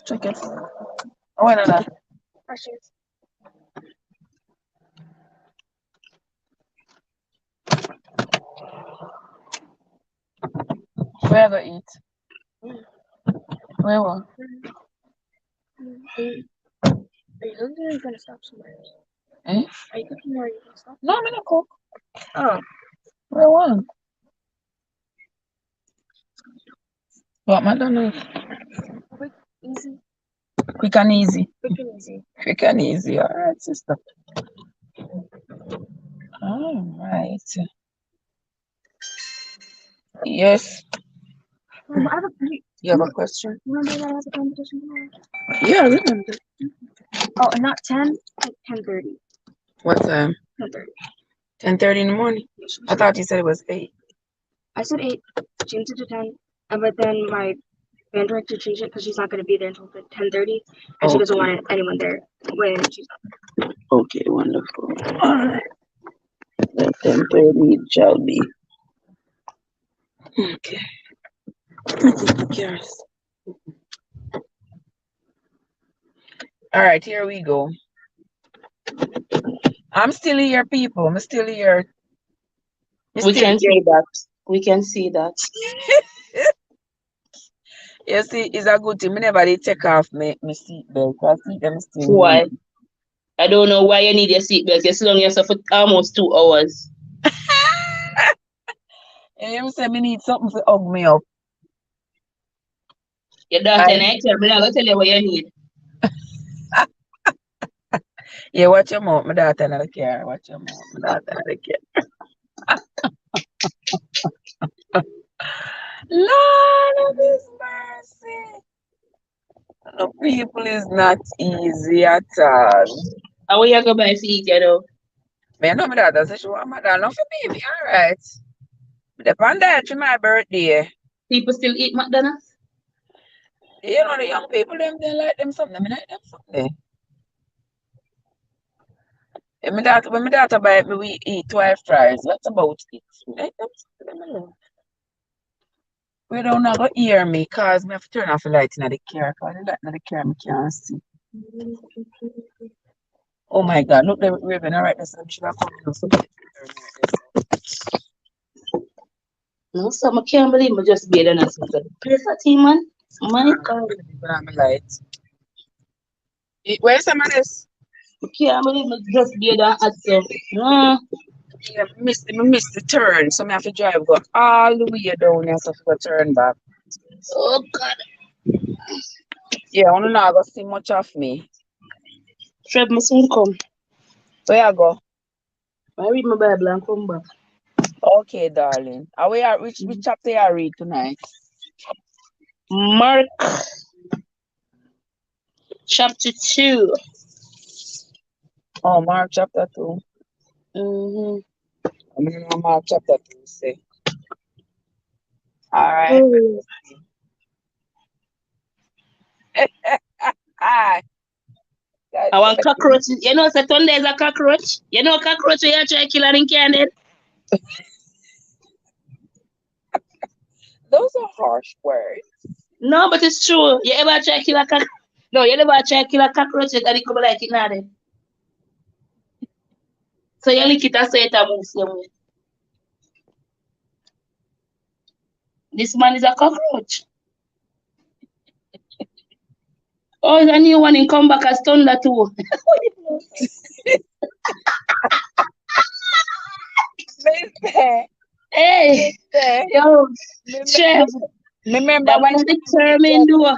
Check it. Oh, no. Where I go eat? Where what? Are you hungry or are you gonna stop somewhere? Eh? Are you cooking or are you gonna stop? No, I'm gonna cook. Oh, Where one? What McDonald's? quick, easy, Quick and easy. quick and easy. Quick and easy. All right, sister. All right. Yes. I have a, You have a question? remember that I have a competition tomorrow? Yeah, I remember. Oh, and not 10, like 10:30. What time? 10:30. 10:30 in the morning. I thought you said it was 8. I said 8, changed it to 10, but then my band director changed it because she's not gonna be there until 10:30, and she doesn't want anyone there when she's not. Okay, wonderful. All right. 10:30 it shall be. Okay. Yes. All right, here we go. I'm still here, people. I'm still here. We can see that. We can see that. You see, it's a good thing. Me never did take off my seatbelt. I see them still. Why? I don't know why you need your seatbelt. You're slung yourself for almost 2 hours. And you say me need something to hug me up. Your daughter and I tell me, I'm gonna tell you what you need. Yeah, watch your mouth. My daughter not care. Watch your mouth. My daughter not care. Lord of His mercy. The people is not easy at all. How you go buy feet, you know? Me know my daughter say she want McDonald's for baby. All right. Depend that to my birthday. People still eat McDonald's? You know the young people them they like them something. Me like them something. When my daughter buy me we eat 12 fries. That's about it. Me like them something. Me love. We don't know go hear me cause me have to turn off the light in the car. Cause the light in the car me can't see. Oh my God! Look, the Raven. All right, the sun should have come in. So No, so I can't believe I just be done as a pay for team, man. My God. I'm light. Where's some of this? I can't believe I just be done as so. No. Yeah, me missed the turn, so I have to drive go all the way down here so I turn back. Oh God. Yeah, I don't know. I go see much of me. Fred, my soon come. Where I go? I read my Bible and come back. Okay, darling. Are we at which chapter you read tonight? Mark chapter 2. Oh, Mark chapter 2. Mm-hmm. I'm in Mark chapter 2. Say. All right. Oh. Ah, I want cockroach. You know, say Sunday is a cockroach. You know, cockroach you try to kill and can't dead. those are harsh words. No, but it's true. You ever try to kill a cockroach? No, you never try to kill a cockroach and it come like it now then. So you lick it and say it a move same way. This man is a cockroach. Oh, it's a new one in come back as thunder too. Mister, Hey, mister, yo, chef, remember that when man determined do.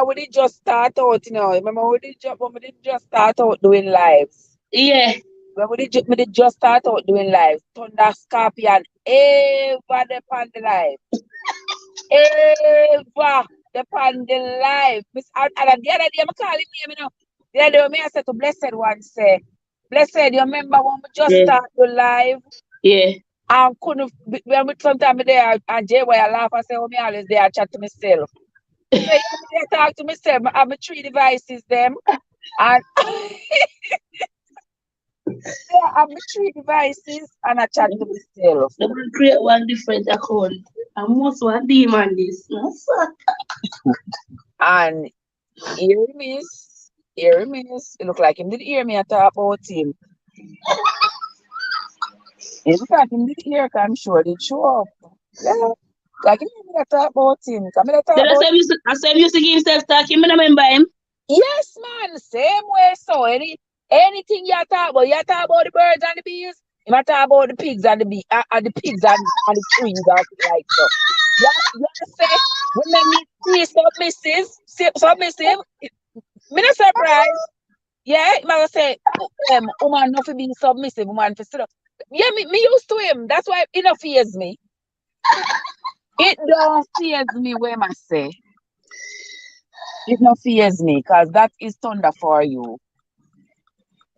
we did just start out, you know. Remember when we did just start out doing lives. Yeah. When we did just start out doing live, Thunder Scorpion ever depend the live. Ever depend the live. And the other day, I'm calling me, you know. The other day, I said to Blessed One, say, Blessed, you remember when we just Yeah. start the live? Yeah. And couldn't, when we sometimes there, and Jay, where I laugh, I say, oh, me always there, I chat to myself. So, yeah, I talk to myself, I have my 3 devices, them. And yeah, I have my 3 devices and I chat to myself. The man create one different account. And most one demon this. No, sir. And here he is. Here he is. It look like him did hear me talk about him. It look like him did hear, 'cause I'm sure they show up. Yeah. Like him hear me talk about him. Come here talk Then about I said used to give himself talking, I remember him. yes, man. Same way. So anything you talk about the birds and the bees. You might talk about the pigs and the the pigs and the trees and like so. You say women need to be submissive. Me not surprised. Yeah, he might say woman not for being submissive, woman for sit up. Yeah, me used to him. That's why it don't fears me. It don't fears me where I say. It don't fears me, because that is thunder for you.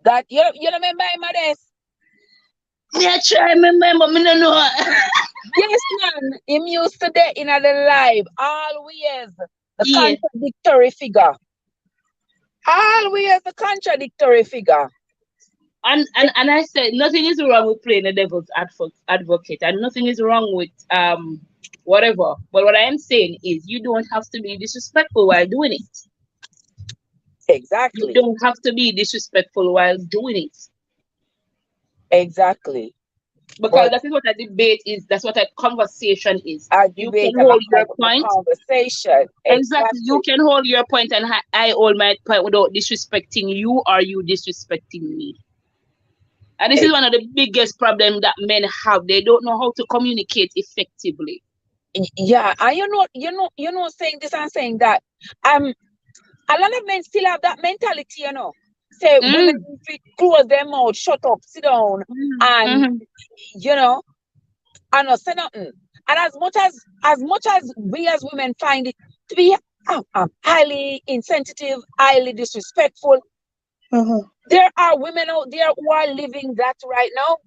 That you remember him at this? Yeah, try remember, but me no know. Yes, man. Him used to there in the live. Always the Yeah. contradictory figure. Always the contradictory figure. And I said nothing is wrong with playing the devil's advocate, and nothing is wrong with whatever. But what I am saying is you don't have to be disrespectful while doing it. You Exactly. don't have to be disrespectful while doing it. Exactly. Because But that is what a debate is, that's what a conversation is. a You debate can and hold your a point. conversation. Exactly. You can hold your point and I hold my point without disrespecting you or you disrespecting me. And this is one of the biggest problems that men have. They don't know how to communicate effectively. Yeah, and saying this and saying that. A lot of men still have that mentality, Say women close their mouth, shut up, sit down, and and not say nothing. And as much as we as women find it to be highly insensitive, highly disrespectful, There are women out there who are living that right now.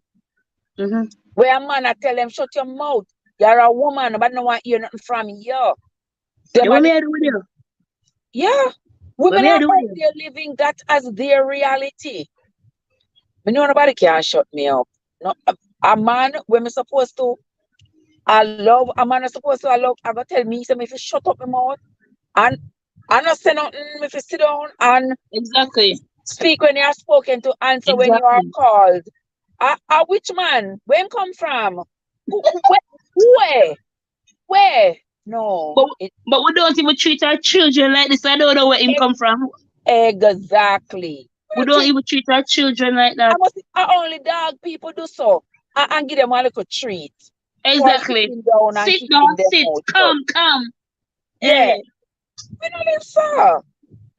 Where a man I tell them, shut your mouth. You're a woman, but no one hear nothing from you. Them What are me the- I do with you? yeah. What Women me are I out do with you? there living that as their reality. Me know nobody can shut me up. No, a man, when me supposed to, I love, a man is supposed to, I love, I go tell me, say, me if you shut up my mouth, and I not say nothing, me if you sit down and Exactly. speak when you are spoken to, answer when you are Exactly. called. Which man? Where him come from? Where? Where? Where? No. But we don't even treat our children like this. I don't know where him come from. Exactly. We don't even treat our children like that. I only dog people do so. And give them a little treat for Exactly. sitting down and Sit down, keeping their sit, mouth shut. come. Yeah. Eh. We know this, sir.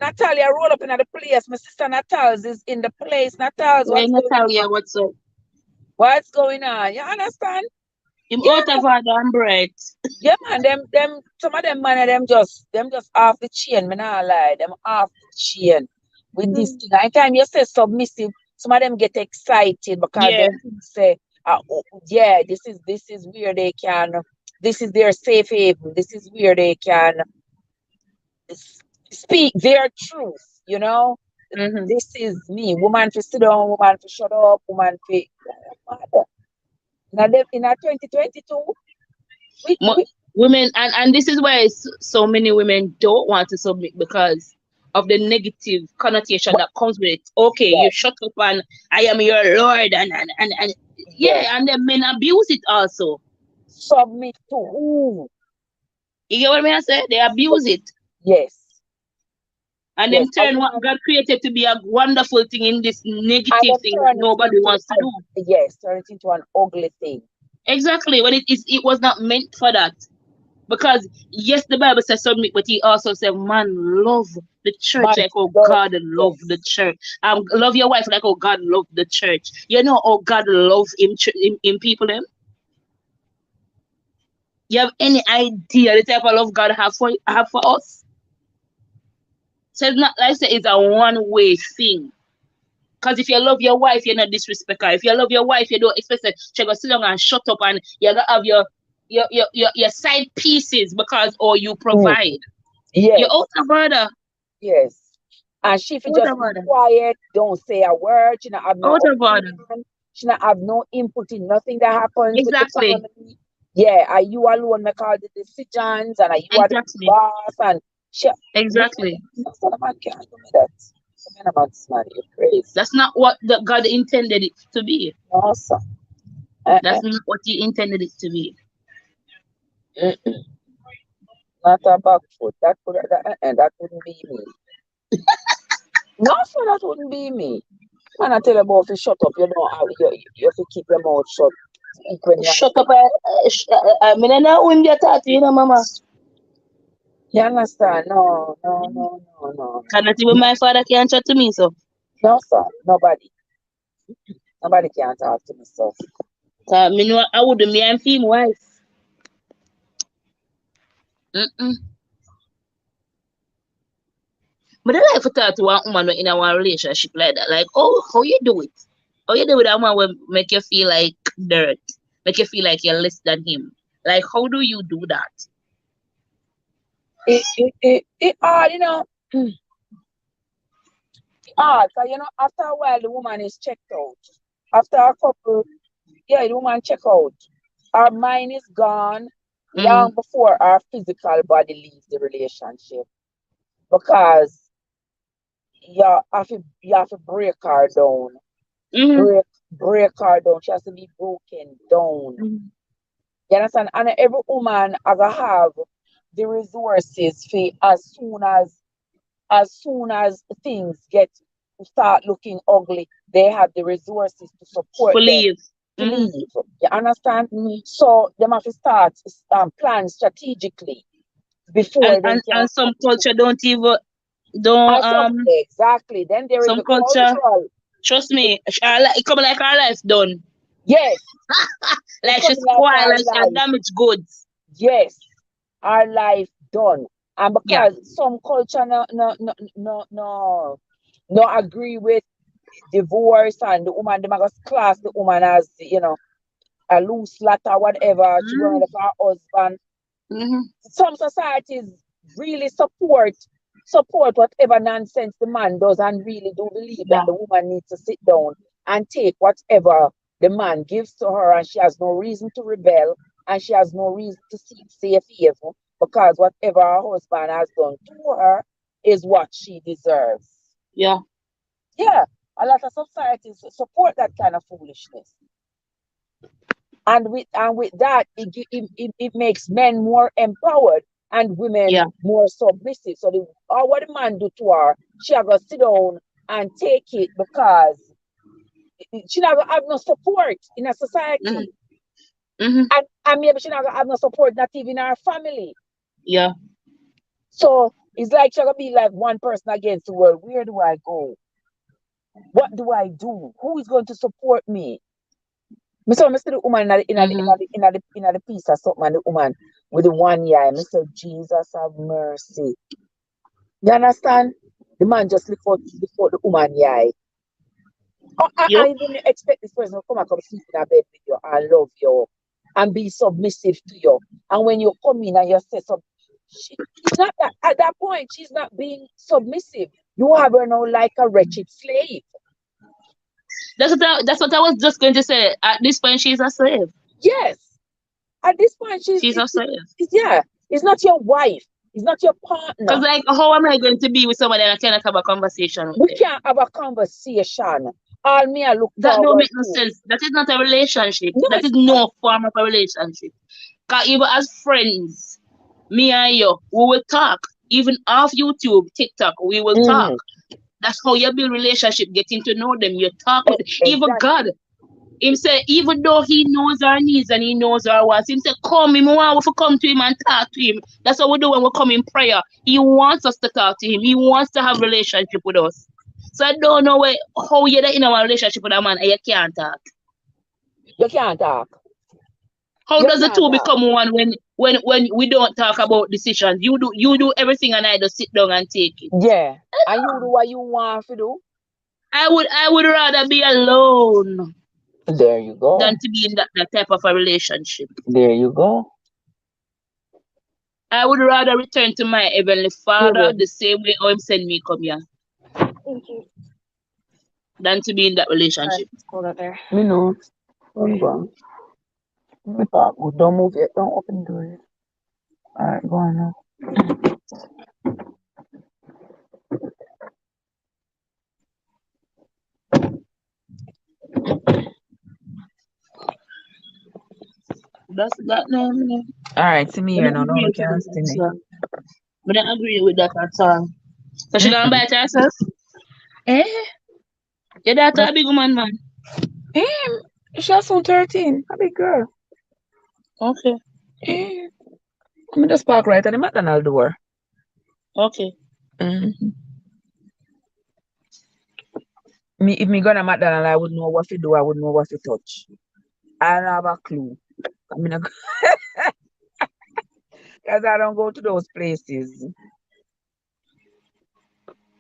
Natalia roll up in the place. My sister Natals is in the place. Natals, Hey, what's going Natalia, on? what's up? What's going on? You understand? Him Yeah, out of order and bright. yeah, man. Them, some of them man, them just off the chain. Me not lie, them off the chain with this thing. Anytime you say submissive, some of them get excited because Yeah. they say, yeah, this is where they can. This is their safe haven. This is where they can speak their truth. You know, this is me. Woman to sit down, woman to shut up, woman to. In a 2022, we Women, and this is why so many women don't want to submit because of the negative connotation that comes with it. Okay, yeah, you shut up and I am your lord and yeah. yeah, and then men abuse it also. Submit to who? You get what I mean? I say they abuse it. Yes, And yes. them turn what God created to be a wonderful thing in this And negative then thing that turn it nobody into wants to do. turn it into an ugly thing. Exactly. When it was not meant for that. Because yes, the Bible says submit, but he also said, man, love the church Man, like how love, God love the yes, church. Love your wife like how God love the church. You know how God love him people them? You have any idea the type of love God have for us? So it's not like I say it's a one-way thing. Because if you love your wife, you're not disrespect her. If you love your wife, you don't expect that she go sit down and shut up and you gotta have your side pieces because you mm, provide. You're yes, out of order. yes. And she fi Out just of be order. quiet, don't say a word. She not have no Out of order. opinion. She not have no input in nothing that happens with the Exactly. family. Yeah, are you alone make all the decisions, and are you are the Exactly. boss? And she, no, Exactly. no, son of man can't do me that. Man, I'm man, you're crazy. That's not what God intended it to be. No, sir. That's not what He intended it to be. Mm-mm. Not a back foot. That wouldn't be me. No, sir, that wouldn't be me. Man, I tell you about if you shut up, you don't have, you have to keep your mouth shut. Speak when you have Shut to. up. I mean, I know when you're talking, mama. You understand? No, no, no, no, no, Cannot even no. my father can chat to me, so. No, sir. Nobody. Nobody can talk to me, sir. Me know I would me and him wife. Mm-mm. But I like to talk to one woman in a relationship like that. Like, oh, how you do it? How you do it? That one will make you feel like dirt, make you feel like you're less than him. Like, how do you do that? It hard, you know. Hard, because, after a while, the woman is checked out. After a couple, yeah, the woman check out. Our mind is gone Mm-hmm. long before our physical body leaves the relationship. Because you have to break her down. Mm-hmm. Break her down. She has to be broken down. Mm-hmm. You understand? And every woman has to have the resources for as soon as things start looking ugly, they have the resources to support them Believe. to Mm-hmm. leave. You understand? Mm-hmm. So they have to start plan strategically before they can And some actually. culture don't And some exactly. Then there is some the culture, cultural. trust me, it come like our life done. Yes, it's Like she coming like spoil, our like she life. damaged goods. Yes, our life done. And Yeah. because some culture no no agree with divorce and the woman, they must class the woman as, a loose latter, whatever, she going to her husband. Some societies really support whatever nonsense the man does and really do believe that the woman needs to sit down and take whatever the man gives to her, and she has no reason to rebel, and she has no reason to seek safe haven, because whatever her husband has done to her is what she deserves. Yeah. Yeah, a lot of societies support that kind of foolishness. And with that, it makes men more empowered and women more submissive. So what the man do to her, she have to sit down and take it, because she never have no support in a society. And maybe she never have no support, not even in her family. Yeah. So it's like she gonna be like one person against the world. Where do I go? What do I do? Who is going to support me? I see the woman in the piece or something, and the woman with the one eye. I say, Jesus have mercy. You understand? The man just look out the woman eye. I didn't expect this person to come sleep in a bed with you and love you and be submissive to you. And when you come in and you say something, she's not that, at that point, she's not being submissive. You have her now like a wretched slave. That's what I was just going to say. At this point, she's a slave. Yes. At this point, she's a slave. Yeah. It's not your wife. It's not your partner. Because, like, how am I going to be with somebody and I cannot have a conversation with We can't have a conversation. All me I look that forward don't make no to. sense. That is not a relationship. No, that is no form of a relationship. Because even as friends, me and you, we will talk. Even off YouTube, TikTok, we will talk. That's how you build relationship, getting to know them. You talk with even God. Him say, even though he knows our needs and he knows our wants, him say, come, him want to come to him and talk to him. That's what we do when we come in prayer. He wants us to talk to him. He wants to have a relationship with us. So I don't know how you're in a relationship with a man and you can't talk. You can't talk. How does the two become one when we don't talk about decisions? You do everything and I just sit down and take it. Yeah. And you do what you want to do? I would rather be alone. There you go. Than to be in that type of a relationship. There you go. I would rather return to my Heavenly Father the same way how him send me come here. Thank you. Than to be in that relationship. It's cold out there. Me know. Go on. Don't move yet. Don't open the door yet. Alright, go on now. That's that name. Alright, see me here now. No, can't see me. But I agree with that at all. So she gonna buy it herself? Your daughter a big woman, man. She's on 13. A big girl. Okay. Let me just park right at the McDonald's door. Okay. If me go to McDonald's, I would know what to do. I would know what to touch. I don't have a clue. Because I don't go to those places.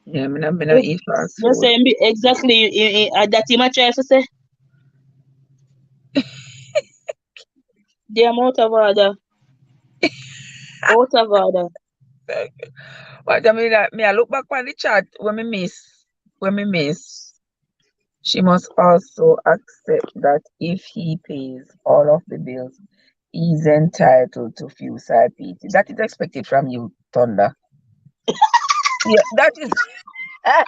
Yeah, I'm not eat fast food. You're saying exactly that you might try to say? They are out of order. Out of order. But I mean, I look back on the chat when me miss. She must also accept that if he pays all of the bills, he's entitled to few side PT. That is expected from you, Thunder. Yeah, that is. That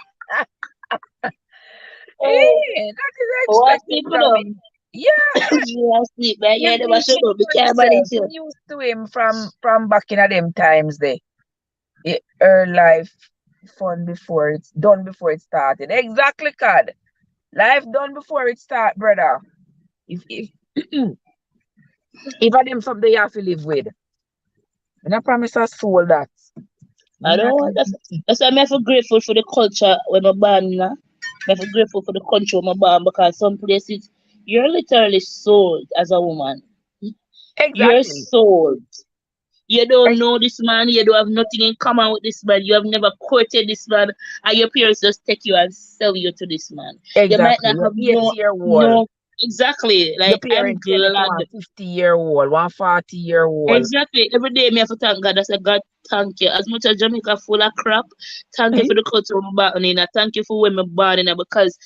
is expected from me. Yeah. You sleep, man. You never should be used to him from back in them times there. Her life fun before it's done before it started. Exactly, Cad. Life done before it start, brother. If I them something you have to live with. And I promise us soul that. I don't want that's why I'm grateful for the culture when I'm born. I'm grateful for the country when I'm born, because some places you're literally sold as a woman. Exactly. You're sold. You don't know this man, you don't have nothing in common with this man, you have never courted this man, and your parents just take you and sell you to this man. You might Exactly. not have You're 8 no year old. no exactly. Your Like I'm parents send you to glad. 1 50-year-old, 1 40-year-old. Exactly. Every day me have to thank God. I say, God, thank you. As much as Jamaica full of crap, thank you for the culture I'm born in. Thank you for when I'm born in. Because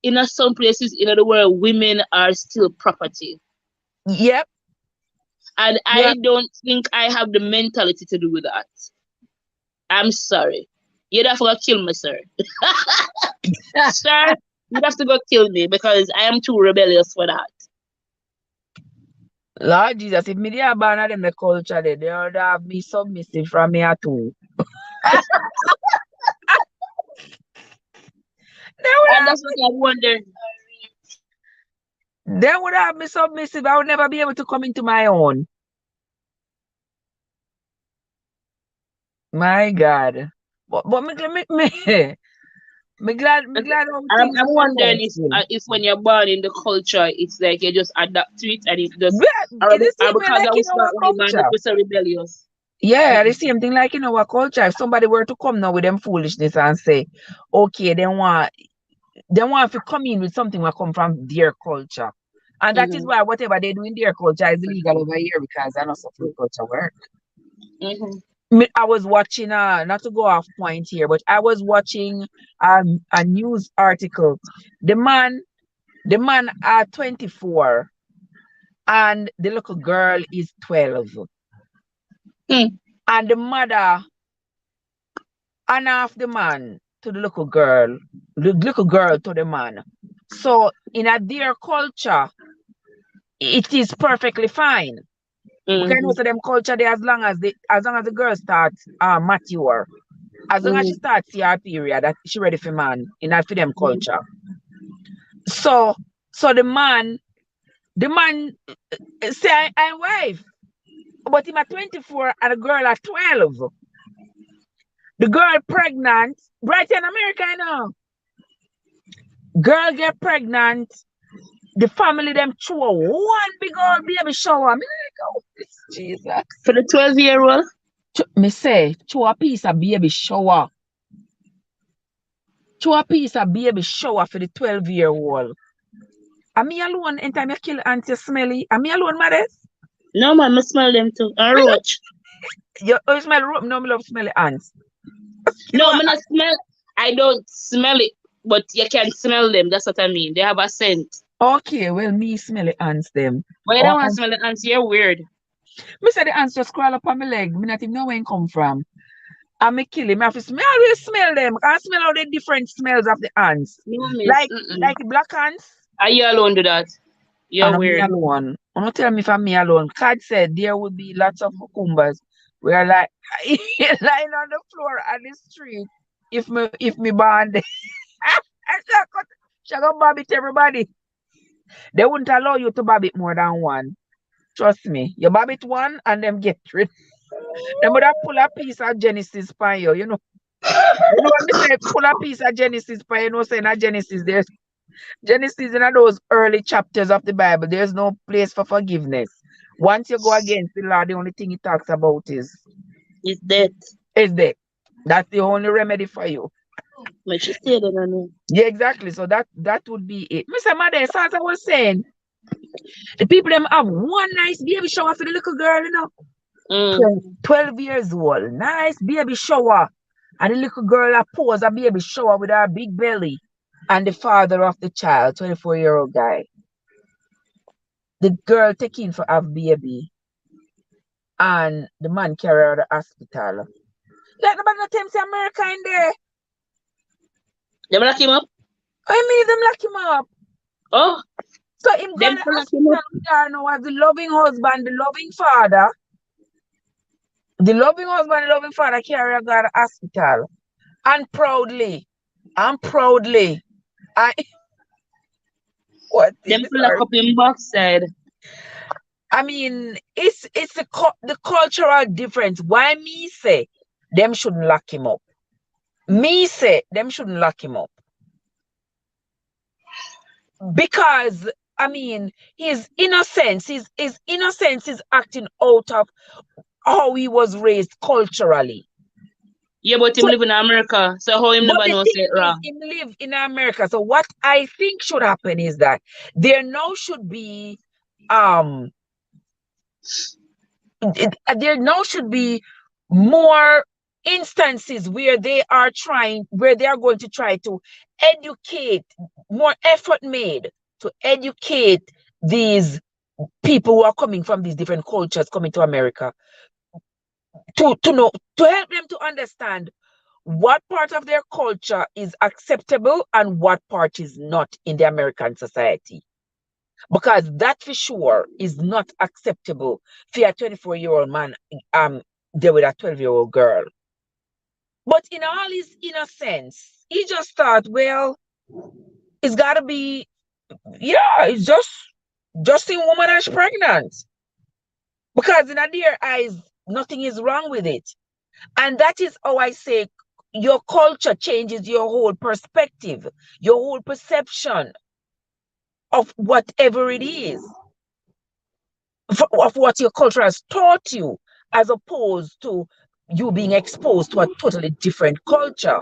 in some places in the world, women are still property. Yep. And Yeah. I don't think I have the mentality to do that. I'm sorry. You'd have to go kill me, sir. Sir, you'd have to go kill me because I am too rebellious for that. Lord Jesus, if me dey born of them the culture there, they would have me submissive from me at all. They would And have that's what I wonder. they would have me submissive. I would never be able to come into my own. My God. But me glad how things I'm work wondering out still. if when you're born in the culture, it's like you just adapt to it and it just, But it's the or same way because I like in was not our women, that culture. was so rebellious. Yeah, the Mm-mm. same thing like in our culture. If somebody were to come now with them foolishness and say, okay, they want to come in with something that come from their culture. And that is Mm-hmm. why whatever they do in their culture is illegal over here because I know so free culture work. Mm-hmm. I was watching not to go off point here, but I was watching a news article. The man at 24 and the little girl is 12. Hmm. And the mother and half the man to the little girl to the man. So in a their culture, it is perfectly fine. Because I know Mm-hmm. so them culture there as long as the girl starts mature, as long as she Mm-hmm. starts her period, that she ready for man in that for them culture. So the man say I wife, but him at 24 and the girl at 12. The girl pregnant, right in America, you know. Girl get pregnant, the family them throw one big old baby shower. Me like, oh, Jesus. For the 12-year-old, Me say, throw a piece of baby shower. Throw a piece of baby shower for the 12-year-old. And me alone, anytime you kill auntie smelly, and me alone, mothers. no man, I smell them too. A Me love, roach. you smell rope, no, me love smelly ants. You know No, what? me not smell. I don't smell it, but you can smell them. That's what I mean. They have a scent. Okay, well, me smelly ants them. But you Or don't want to ants. smell the ants. You're weird. Me say the ants just crawl up on my leg. Me not even know where it come from. And me kill him. Me always smell them. I smell all the different smells of the ants. No, miss. Like Mm-mm. like the black ants. Are you alone do that? You're And I'm me weird. alone. Don't tell me if I'm me alone. God said there would be lots of cucumbers. We are like lying on the floor at the street. If me born there. I shall go bob it everybody. They wouldn't allow you to bob it more than one. Trust me. You bob it one and them get rid. Them would have pull a piece of Genesis by you, you know. You know what me say? Pull a piece of Genesis by you know saying that Genesis there's Genesis in those early chapters of the Bible, there's no place for forgiveness. Once you go against the law, the only thing it talks about It's dead. is death. That's the only remedy for you. But she stayed there, no. Yeah, exactly. So that would be it. Mr. Mother, as I was saying, the people them have one nice baby shower for the little girl, you know. Mm. 12 years old. Nice baby shower. And the little girl pose a baby shower with her big belly. And the father of the child, 24-year-old guy. The girl taking for have baby. And the man carry her to the hospital. Like nobody not tell me say America in there. They lock him up? I mean them lock him up. Oh, So him go to them the to lock him hospital up. with her now as the loving husband, the loving father. The loving husband, the loving father carry her to the hospital. And proudly, I what is Them this? to lock up him backside. I mean, it's the cultural difference. Why me say them shouldn't lock him up? Me say them shouldn't lock him up because I mean his innocence is acting out of how he was raised culturally. Yeah, but him So, live in America, so how him but never the know say thing it is, wrong? him live in America. So what I think should happen is that there now should be um there now should be more instances where they are going to try to educate, more effort made to educate these people who are coming from these different cultures coming to America, to know, to help them to understand what part of their culture is acceptable and what part is not in the American society. Because that for sure is not acceptable for a 24-year-old man there with a 12-year-old girl. But in all his innocence, he just thought, well, it's gotta be, yeah, it's just in woman and pregnant. Because in their eyes, nothing is wrong with it. And that is how I say your culture changes your whole perspective, your whole perception of whatever it is, of what your culture has taught you, as opposed to you being exposed to a totally different culture.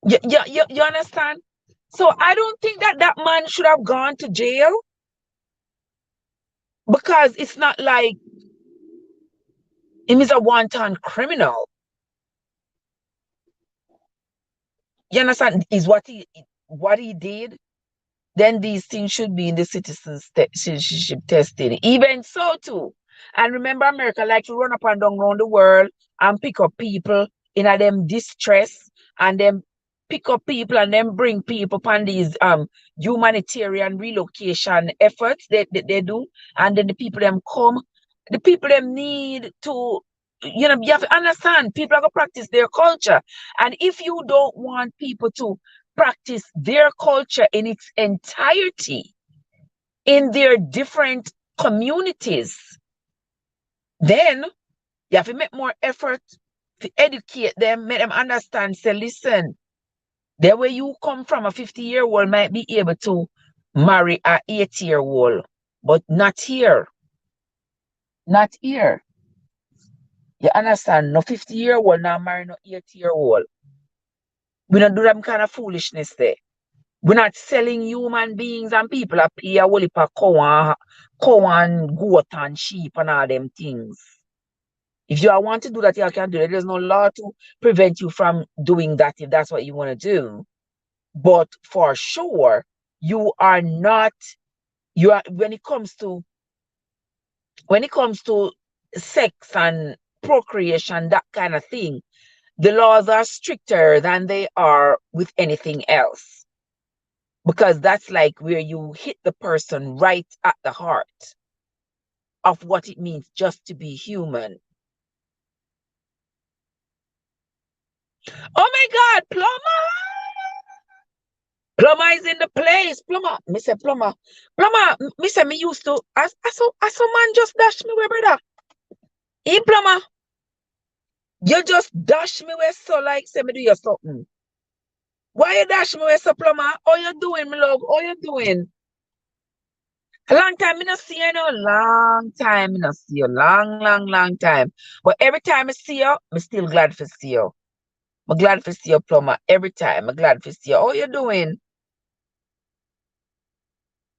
You understand? So I don't think that that man should have gone to jail, because it's not like him is a wanton criminal. You understand? Is what he did. Then these things should be in the citizenship testing. Even so too. And remember, America like to run up and down around the world and pick up people in a them distress, and then pick up people and then bring people upon these humanitarian relocation efforts that they do. And then the people them come, the people them need to, you have to understand, people are going to practice their culture. And if you don't want people to practice their culture in its entirety in their different communities, then you have to make more effort to educate them, make them understand, say, listen, there where you come from, a 50-year-old might be able to marry a 80-year-old, but not here. Not here. You understand? No 50-year-old now marry no 80-year-old. We don't do that kind of foolishness there. We're not selling human beings, and people are pay a whole heap of cow and goat and sheep and all them things. If you want to do that, you can do it. There's no law to prevent you from doing that if that's what you want to do. But for sure, you are not, you are, when it comes to sex and procreation, that kind of thing, the laws are stricter than they are with anything else. Because that's like where you hit the person right at the heart of what it means just to be human. Oh my God, Plumber! Plumber is in the place. Plumber, me say Plumber. Plumber, me say me used to, I saw man just dash me where, brother. Hey, Plumber, you just dash me where, so like say me do you something. Why you dash me where, so Plumber? How you doing, my love? How you doing? A long time I not see you, no. Long time I not see you. Long time. But every time I see you, I'm still glad to see you. I'm glad to see you, Plumber. Every time I'm glad to see you. How you doing?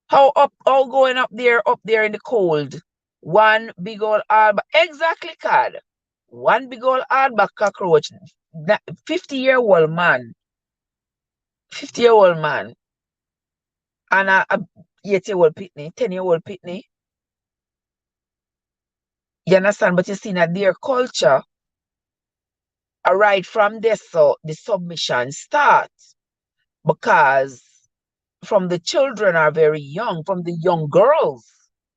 How going up there in the cold? One big old hard, exactly, card. One big old hard back cockroach. 50-year-old man. 50-year-old man. And a 8-year-old pitney, 10-year-old pitney. You understand? But you see that their culture, right from there, so the submission starts. Because from the children are very young, from the young girls,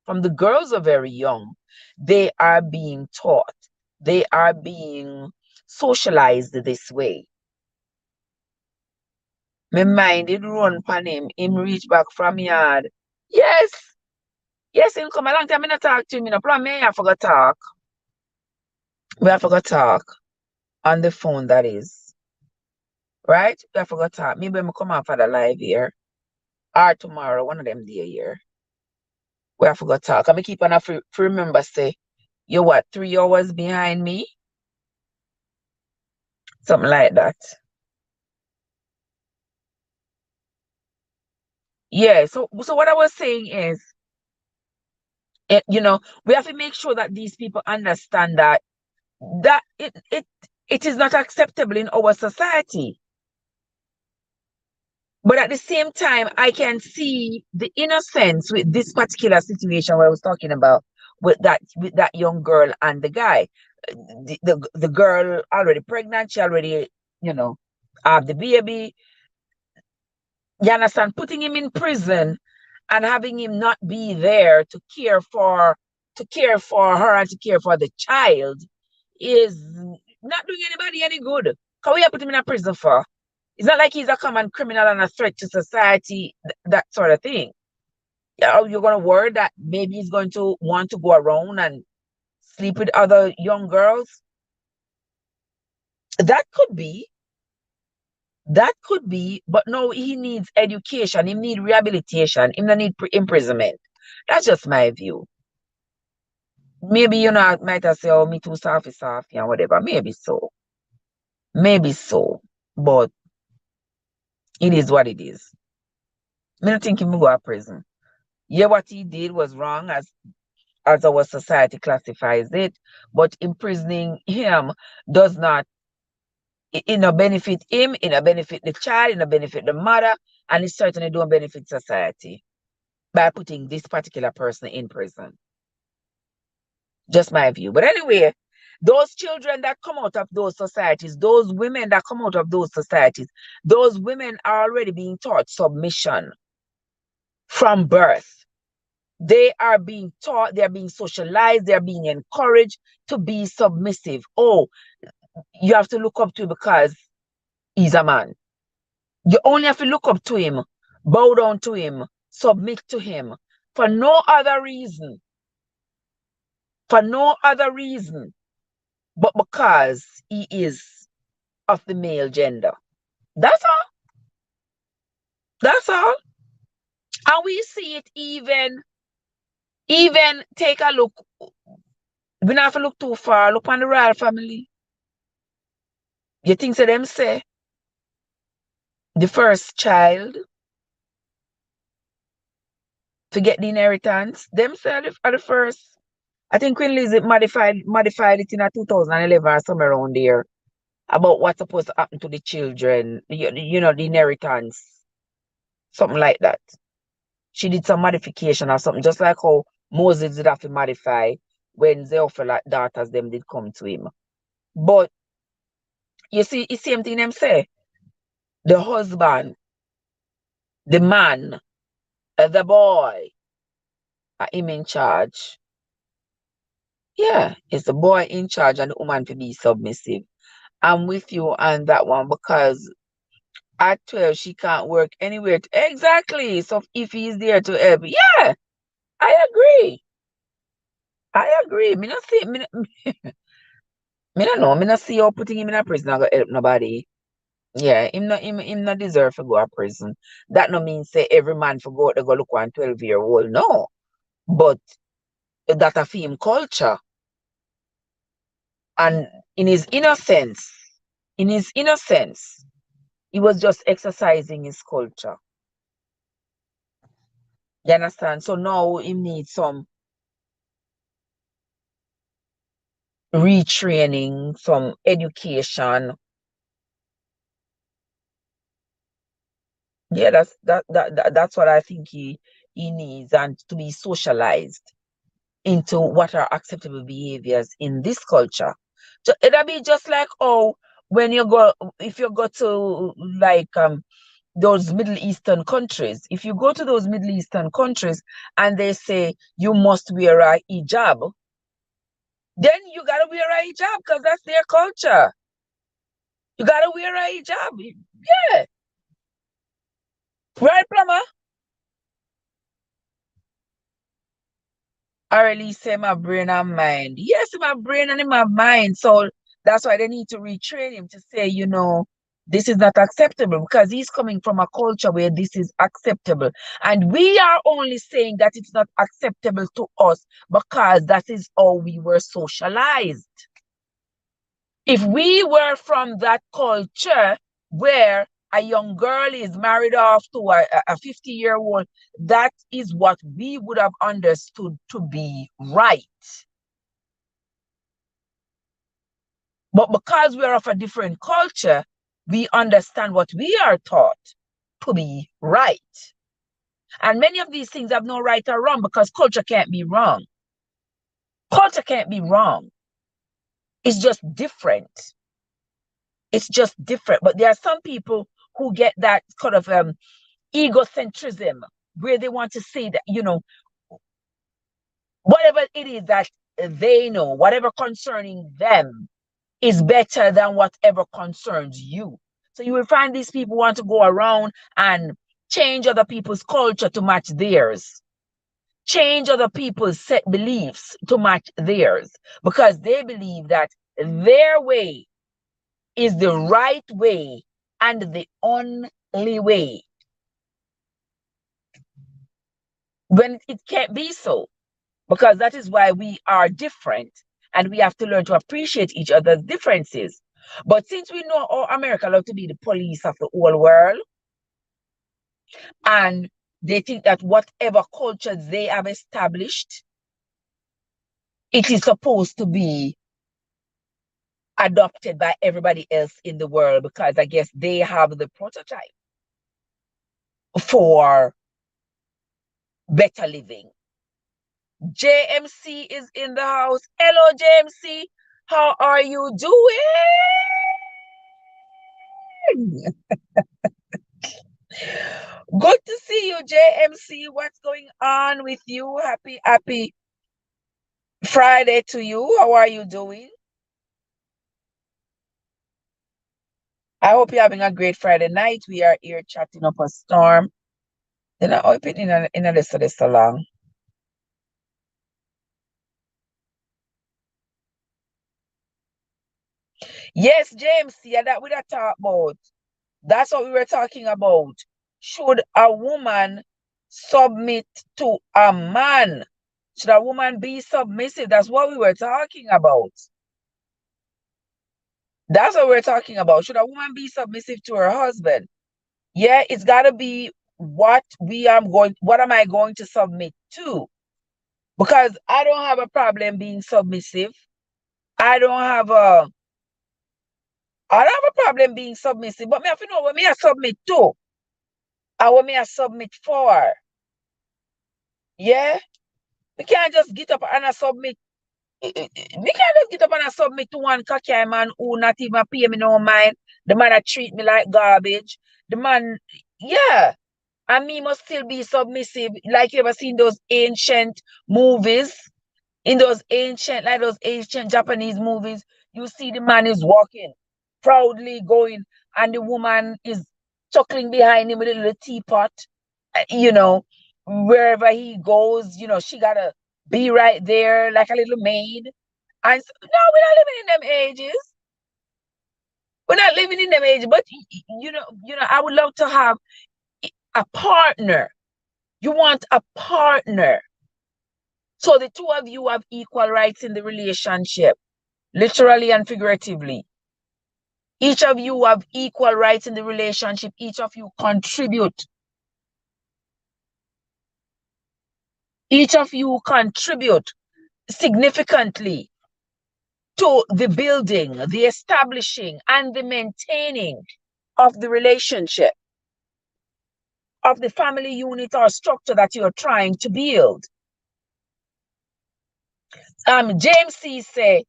from the girls are very young, they are being taught, they are being socialized this way. My mind it run upon him reach back from yard. Yes, yes, him come a long time, I not talk to him, plan me, I forgot talk. We have forgot talk on the phone, that is. Right? We have forgot talk. Maybe I'm come off of the live here. or tomorrow, one of them day here. Where I forgot to talk. I'm keep on a remember say, you're what, 3 hours behind me? Something like that. Yeah, so what I was saying is, we have to make sure that these people understand that it is not acceptable in our society. But at the same time, I can see the innocence with this particular situation where I was talking about with that young girl and the guy. The girl already pregnant, she already, have the baby. You understand? Putting him in prison and having him not be there to care for her and to care for the child is not doing anybody any good. Can we put him in a prison for? It's not like he's a common criminal and a threat to society, that sort of thing. You're going to worry that maybe he's going to want to go around and sleep with other young girls. That could be. But no, he needs education. He needs rehabilitation. He don't need imprisonment. That's just my view. Maybe, might have say, oh, me too soft, and whatever. Maybe so. But it is what it is. I don't think he will go to prison. Yeah, what he did was wrong as our society classifies it, but imprisoning him does not, it not benefit him, it not benefit the child, it not benefit the mother, and it certainly don't benefit society by putting this particular person in prison. Just my view. But anyway, those children that come out of those societies, those women that come out of those societies, those women are already being taught submission from birth. They are being taught, they're being socialized, they're being encouraged to be submissive. Oh, you have to look up to him because he's a man. You only have to look up to him, bow down to him, submit to him for no other reason. For no other reason but because he is of the male gender. That's all. That's all. And we see it even take a look. We don't have to look too far. Look on the royal family. You think so them say the first child to get the inheritance, them say are the first. I think Queen Elizabeth modified it in a 2011 or somewhere around there about what's supposed to happen to the children, the inheritance. Something like that. She did some modification or something, just like how Moses did have to modify when Zeophil's daughters them did come to him. But you see, it's the same thing them say. The husband, the man, the boy, are him in charge. Yeah, it's the boy in charge and the woman to be submissive. I'm with you on that one because at 12 she can't work anywhere. Exactly. So if he's there to help, yeah, I agree. Me not see me don't know. Me not see how putting him in a prison not gonna help nobody. Yeah, him not deserve to go to prison. That no mean say every man for go to go look one 12-year-old. No. But that a film culture. And in his innocence, he was just exercising his culture. You understand? So now he needs some retraining, some education. Yeah, that's what I think he needs, and to be socialized into what are acceptable behaviors in this culture. So it'll be just like, oh, when you go, if you go to like those Middle Eastern countries, if you go to those Middle Eastern countries and they say you must wear a hijab, then you gotta wear a hijab because that's their culture. You gotta wear a hijab. Yeah. Right, Plumber? Or at least say my brain and mind. Yes, my brain and in my mind. So that's why they need to retrain him to say, This is not acceptable because he's coming from a culture where this is acceptable. And we are only saying that it's not acceptable to us because that is how we were socialized. If we were from that culture where a young girl is married off to a 50-year-old, that is what we would have understood to be right. But because we're of a different culture, we understand what we are taught to be right. And many of these things have no right or wrong because culture can't be wrong. Culture can't be wrong. It's just different. It's just different. But there are some people who get that kind of egocentrism where they want to say that, you know, whatever it is that they know, whatever concerning them is better than whatever concerns you. So you will find these people want to go around and change other people's culture to match theirs. Change other people's set beliefs to match theirs because they believe that their way is the right way and the only way. When it can't be so, because that is why we are different and we have to learn to appreciate each other's differences. But since we know how America love to be the police of the whole world, and they think that whatever culture they have established, it is supposed to be adopted by everybody else in the world because I guess they have the prototype for better living. JMC is in the house. Hello, JMC. How are you doing? Good to see you, JMC. What's going on with you? Happy Friday to you. How are you doing? I hope you're having a great Friday night. We are here chatting up a storm. Then I open in a list of this so long. Yes, James, yeah, that we are talking about. That's what we were talking about. Should a woman submit to a man? Should a woman be submissive? That's what we were talking about. That's what we're talking about. Should a woman be submissive to her husband? Yeah, it's gotta be what am I going to submit to? Because I don't have a problem being submissive. I don't have a problem being submissive, but me have to know what me I submit to and what me I submit for. Yeah? We can't just get up and I submit. We can't just get up and I submit to one cocky man who not even pay me no mind. The man that treat me like garbage. The man, yeah. And me must still be submissive. Like you ever seen those ancient movies? In those ancient Japanese movies, you see the man is walking, proudly going, and the woman is chuckling behind him with a little teapot. You know, wherever he goes, you know, she gotta be right there like a little maid. And no, we're not living in them ages. We're not living in them ages, but I would love to have a partner. You want a partner. So the two of you have equal rights in the relationship, literally and figuratively. Each of you have equal rights in the relationship. Each of you contribute. Each of you contribute significantly to the building, the establishing, and the maintaining of the relationship, of the family unit or structure that you're trying to build. James C. say,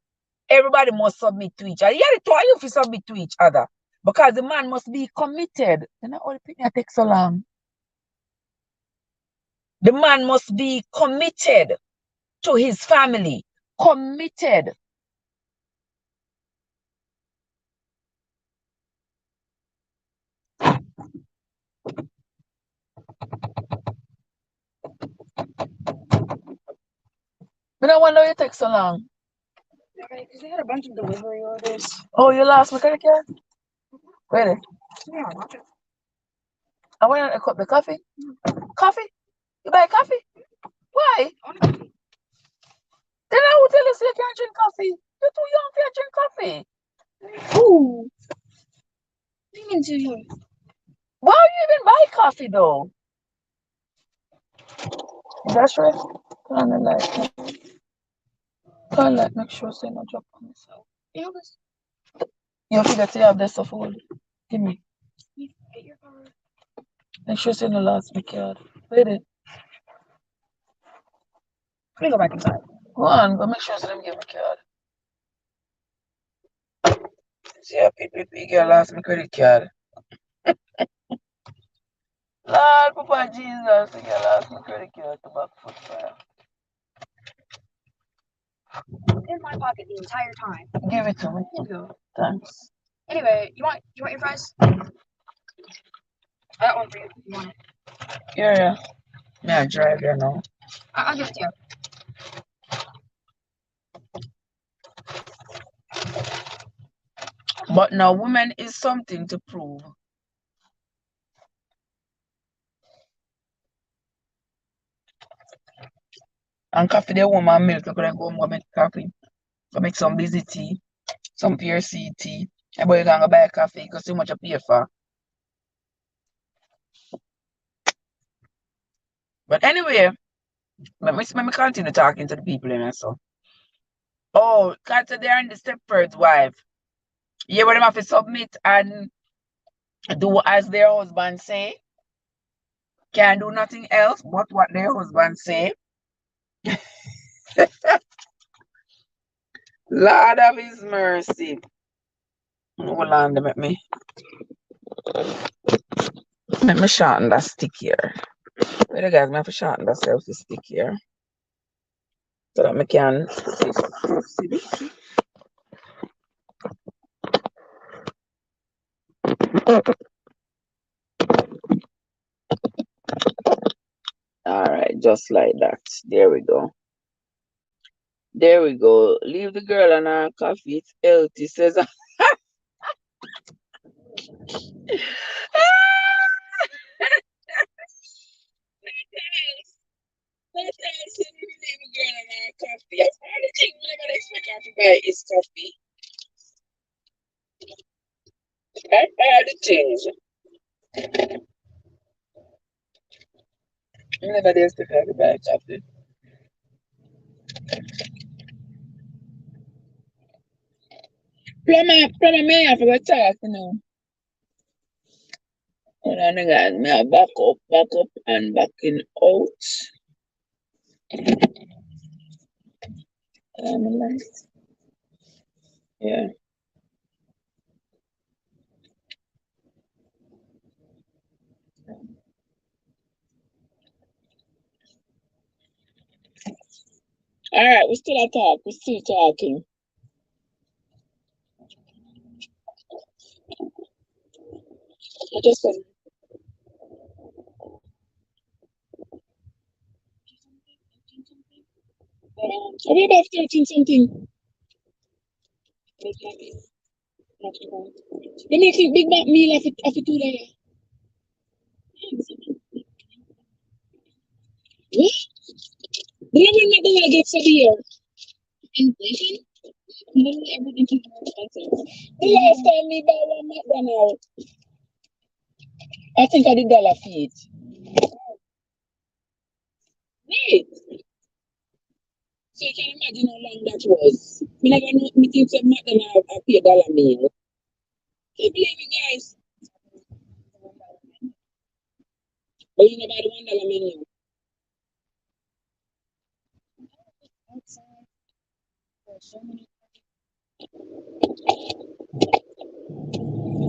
everybody must submit to each other. Yeah, the two of you have to submit to each other because the man must be committed. You know, all the people take so long. The man must be committed to his family. Committed. But I wonder why it takes so long. Okay, because they had a bunch of delivery orders. Oh, you lost my credit card? Really? Yeah, watch it. I want a cup of coffee. Coffee? You buy coffee? Why? I want a coffee. Then I will tell you, so you can't drink coffee. You're too young for you to drink coffee. Ooh. What do you mean too young? Why would you even buy coffee though? That's right. Turn on the light. Turn light, make sure so no drop on yourself. You know this? You forget to have this stuff hold. Give me. You get your power. Make sure so no last my card. Wait it. Let me go back inside. Go on, but make sure so them give me card. See how people get last my credit card. Lord, Papa Jesus, you get last my credit card to back foot fire. In my pocket the entire time. Give it to me. Here you go. Thanks. Anyway, you want your fries? I got one for you. You want it? Yeah. Me I drive here now. I'll give it to you. But now woman is something to prove. And coffee the woman milk, you could go home and make coffee. Go make some busy tea, some pure seed tea. And boy you can go buy coffee because too much you pay for. But anyway, let me continue talking to the people in so. Oh, because they're in the Stepford's wife. Yeah, what them have to submit and do as their husband say. Can't do nothing else but what their husband say. Lord of his mercy. Hold on, let me shorten that stick here. Wait, guys, I have to shorten that selfie stick here. So that I can see. Alright, just like that. There we go. There we go. Leave the girl on her coffee. It's healthy, says. Leave the girl on her coffee. That's all the thing we're gonna expect her to buy is coffee. That's all the things. Never did expect her to buy coffee. Plumber, me have to talk, you know. Hold on, guys. Me I back up, and backing out. Yeah. All right, we still talk. We're still talking. I just said. Are we about 13 something? They make a big back meal after 2 days. What? The number not the one gets severe. Inflation? Literally everything is more expensive. The last time me buy one McDonald's, I think I did dollar feet. Wait. So you can imagine how long that was. Me never know me think say McDonald's I pay dollar meal. Can you believe it, guys? But you know buy the $1 menu.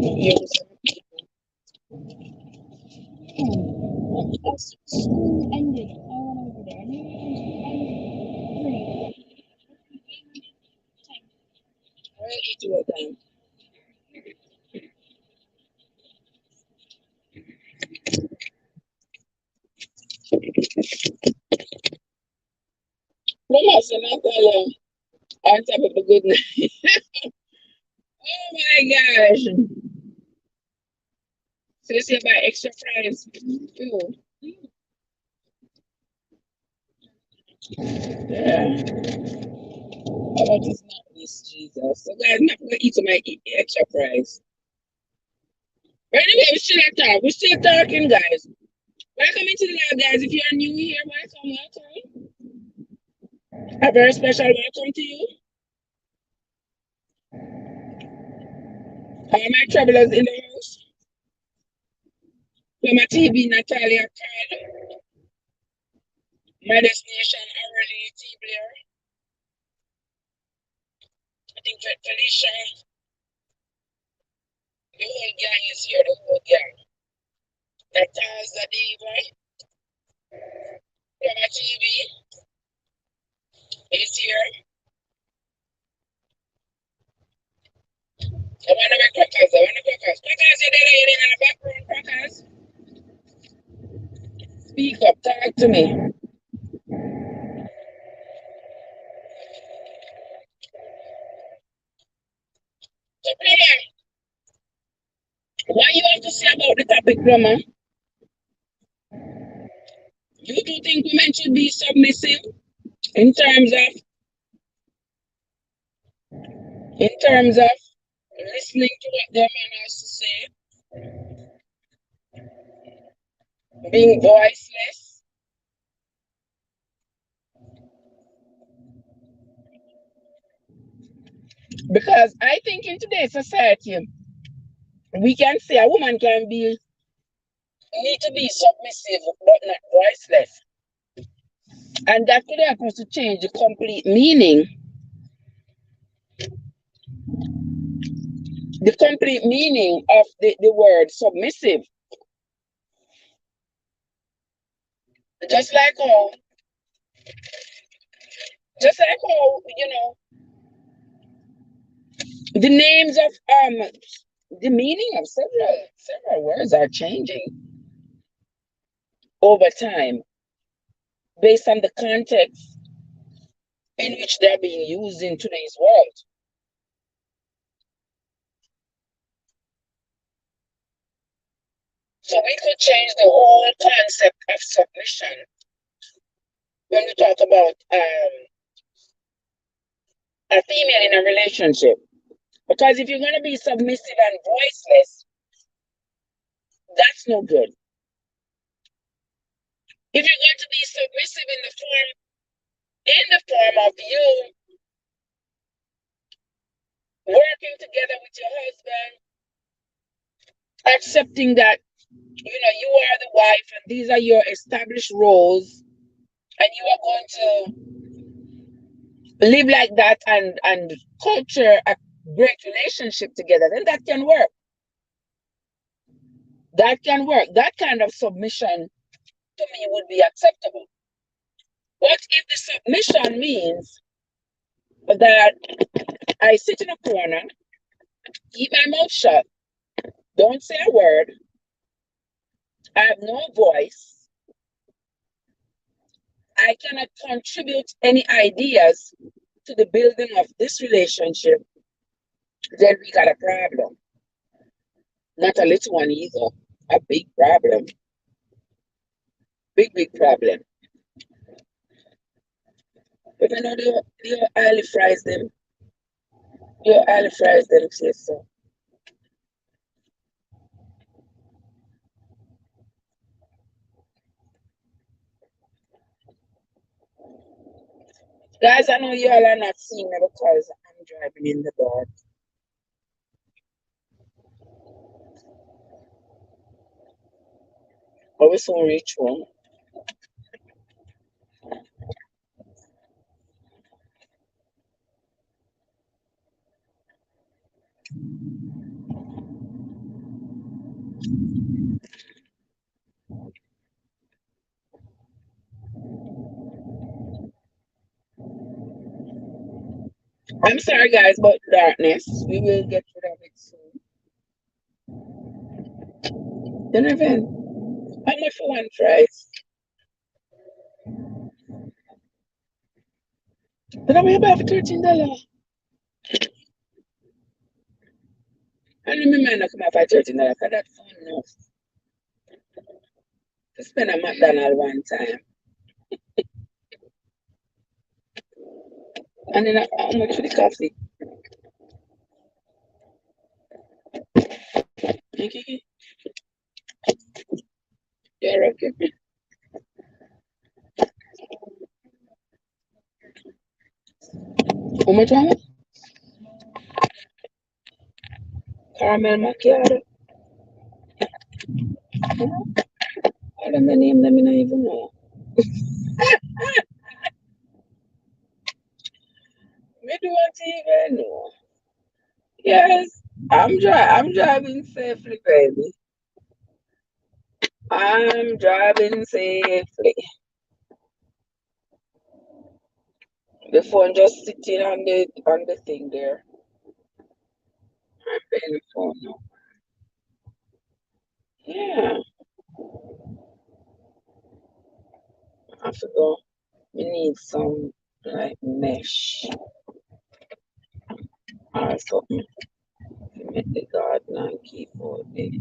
Yes. School ended. I went over there. I eat your time. Mama said not tell him on top of the good night. Oh my gosh. So you say buy extra fries. Ew. Yeah. How about this not this Jesus? So guys, I'm not gonna eat my extra fries. But anyway, we're still talking, guys. Welcome into the live, guys. If you're new here, welcome. A very special welcome to you. All my travelers in the house. From TV, Natalia Carl. My destination, Aurelie T. Blair. I think Felicia. The whole gang is here, the whole gang. That's the diva. From TV is here. I want to crackers. Crackers, you're there, you're in the background, crackers. Speak up, talk to me. So, Grandma, what you have to say about the topic, Grandma? You do think women should be submissive in terms of listening to what their man has to say, being voiceless? Because I think in today's society, we can say a woman need to be submissive but not voiceless. And that could help us to change the complete meaning. The complete meaning of the word submissive. Just like how, the names of the meaning of several words are changing over time based on the context in which they're being used in today's world. So we could change the whole concept of submission when we talk about a female in a relationship. Because if you're going to be submissive and voiceless, that's no good. If you're going to be submissive in the form of you working together with your husband, accepting that you are the wife and these are your established roles, and you are going to live like that and culture a great relationship together, then that can work. That can work. That kind of submission to me would be acceptable. What if the submission means that I sit in a corner, keep my mouth shut, don't say a word, I have no voice, I cannot contribute any ideas to the building of this relationship, then we got a problem. Not a little one either, a big problem. Big problem. But you know, they highly fries them. You highly fries them, say so. Guys, I know you all are not seeing me because I'm driving in the dark. But we soon reach home. I'm sorry, guys, about darkness. We will get rid of it soon. Donovan, how much for one fries? But I'm about for $13. I know my man come off at $13 because that's fun enough. I spent a McDonald's one time. And then how much for the coffee? Okay. Yeah, okay. How much on it? Caramel macchiato. I don't know the name, let me not even know. Me do want to even know. Yes, I'm driving safely, baby. I'm driving safely. The phone just sitting on the thing there. I'm paying the phone now. Yeah, I have to go. We need some like mesh or something to make the garden and keep all the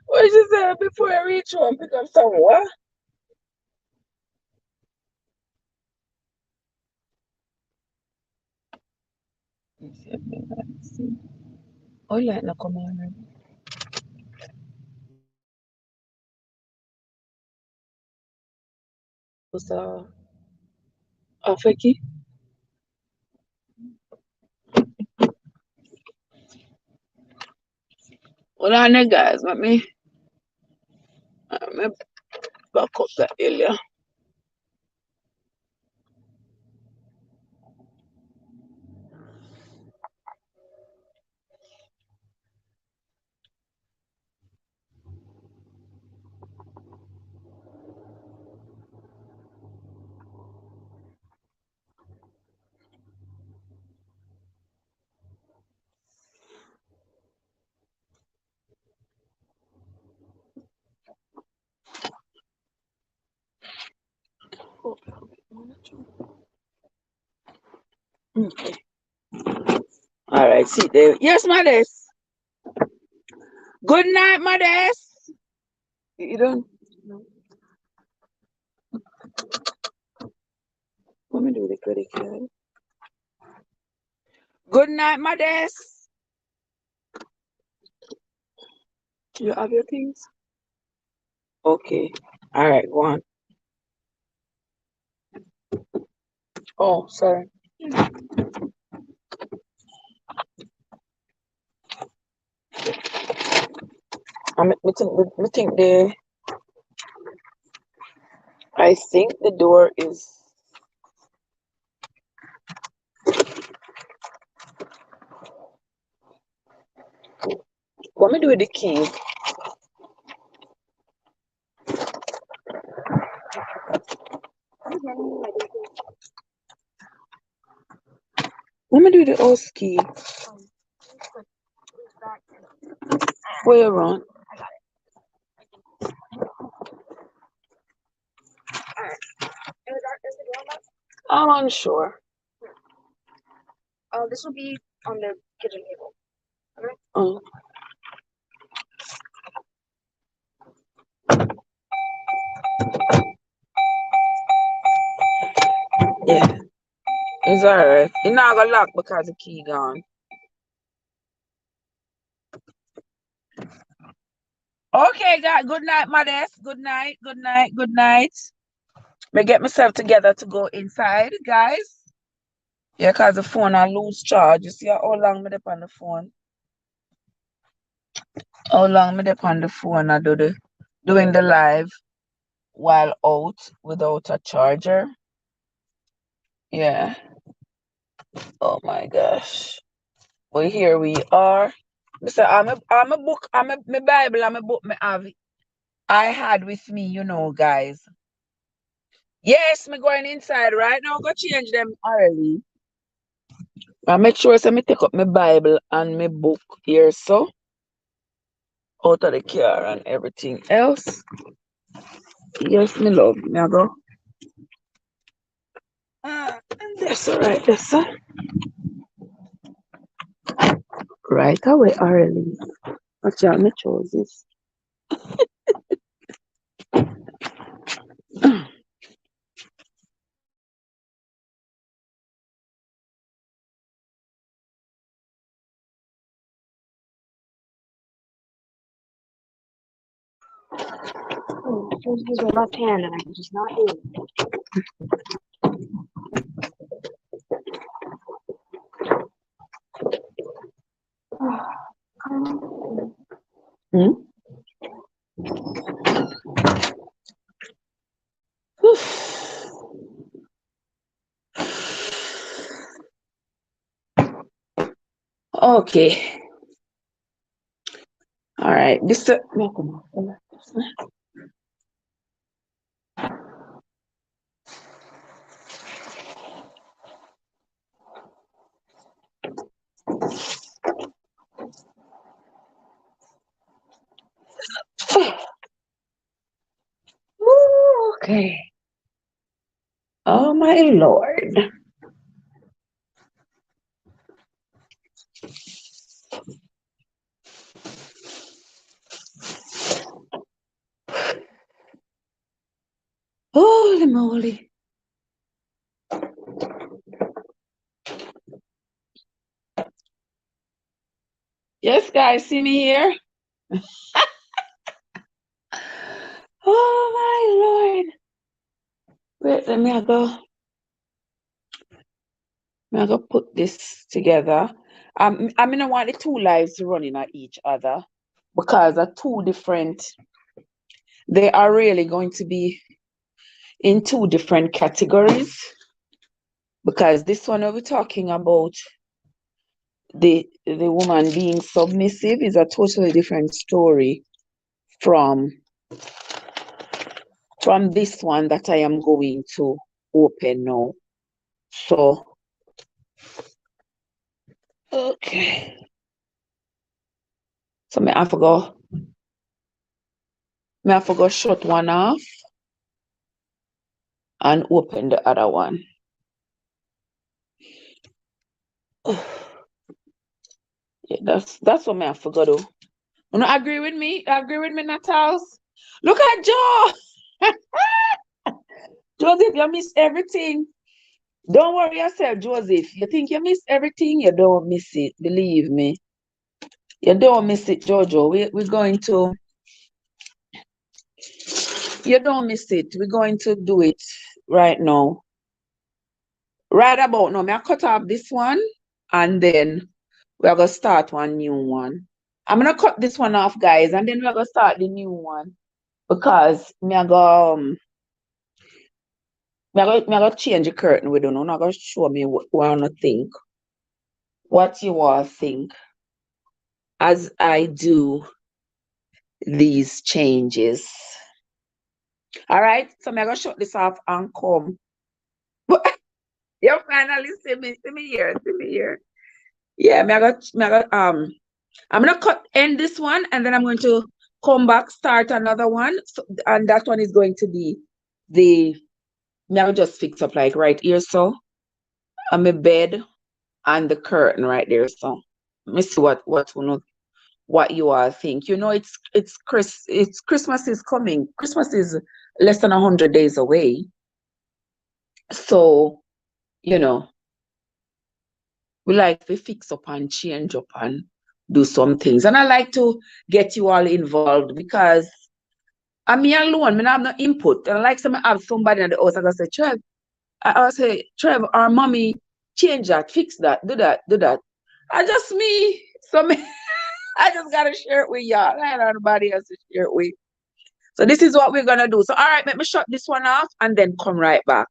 what you say before I reach home pick up some what? Let's see if I can see. Oh, light not come on. So, Afeki. Hold on there, guys. Let me back up that area. Okay. All right, sit there. Yes, Modest. Good night, Modest. You don't. Let me do the credit card. Good night, Modest. You have your things? Okay. All right, go on. Oh, sorry. I think the door is. What me do with the key? What me do with the house key? Where you run? I'm unsure. This will be on the kitchen table. Oh. Yeah, it's alright. It's not gonna lock because the key gone. Okay, guys. Good night, Modest. Good night. Good night. Good night. Me get myself together to go inside, guys. Yeah, cause the phone I lose charge. You see how long me dep on the phone? How long me dep on the phone? I doing the live while out without a charger. Yeah. Oh my gosh. Well, here we are. Mister, I'm a book. My Bible. I'm a book. I had with me, guys. Yes, me going inside right now. Go change them early. I make sure so me take up my Bible and my book here, so. out of the car and everything else. Yes, me love. Me I go. And that's all right, that's all. Right away, early. Watch out, me choices. Oh, just use my left hand and I can just not do it. Hmm? Okay. All right. This no, come on. Okay. Oh my Lord. Holy moly. Yes, guys, see me here? Oh my Lord. Wait, let me go. I'm gonna put this together. I don't want the two lives running at each other because they're two different. They are really going to be in two different categories because this one we're talking about the woman being submissive is a totally different story from this one that I am going to open now. So okay. So I forgot shut one off and open the other one. Yeah, that's what I forgot to. You know, agree with me? Agree with me, Natals? Look at Joe. Joseph, you miss everything. Don't worry yourself, Joseph. You think you miss everything? You don't miss it. Believe me. You don't miss it, Jojo. We're going to. You don't miss it. We're going to do it right now. Right about now. I cut off this one and then we're going to start one new one. I'm going to cut this one off, guys, and then we're going to start the new one because I'm going to change the curtain with you. I'm going to show me what you think. What you all think as I do these changes. All right, so I'm going to shut this off and come. You finally see me here. Yeah, I'm gonna end this one and then I'm going to come back, start another one. So, and that one is going to be I'll just fix up like right here, so on my bed and the curtain right there. So let me see what you all think. You know, it's Christmas is coming. Christmas is less than 100 days away. So, you know, we like to fix up and change up and do some things. And I like to get you all involved because I'm me alone, I have no input. And I like to have somebody in the house. I go say, Trev, I say, Trev, our mommy, change that, fix that, do that, do that. I just me. So me, I just gotta share it with y'all. I don't have nobody else to share it with. So this is what we're gonna do. So all right, let me shut this one off and then come right back.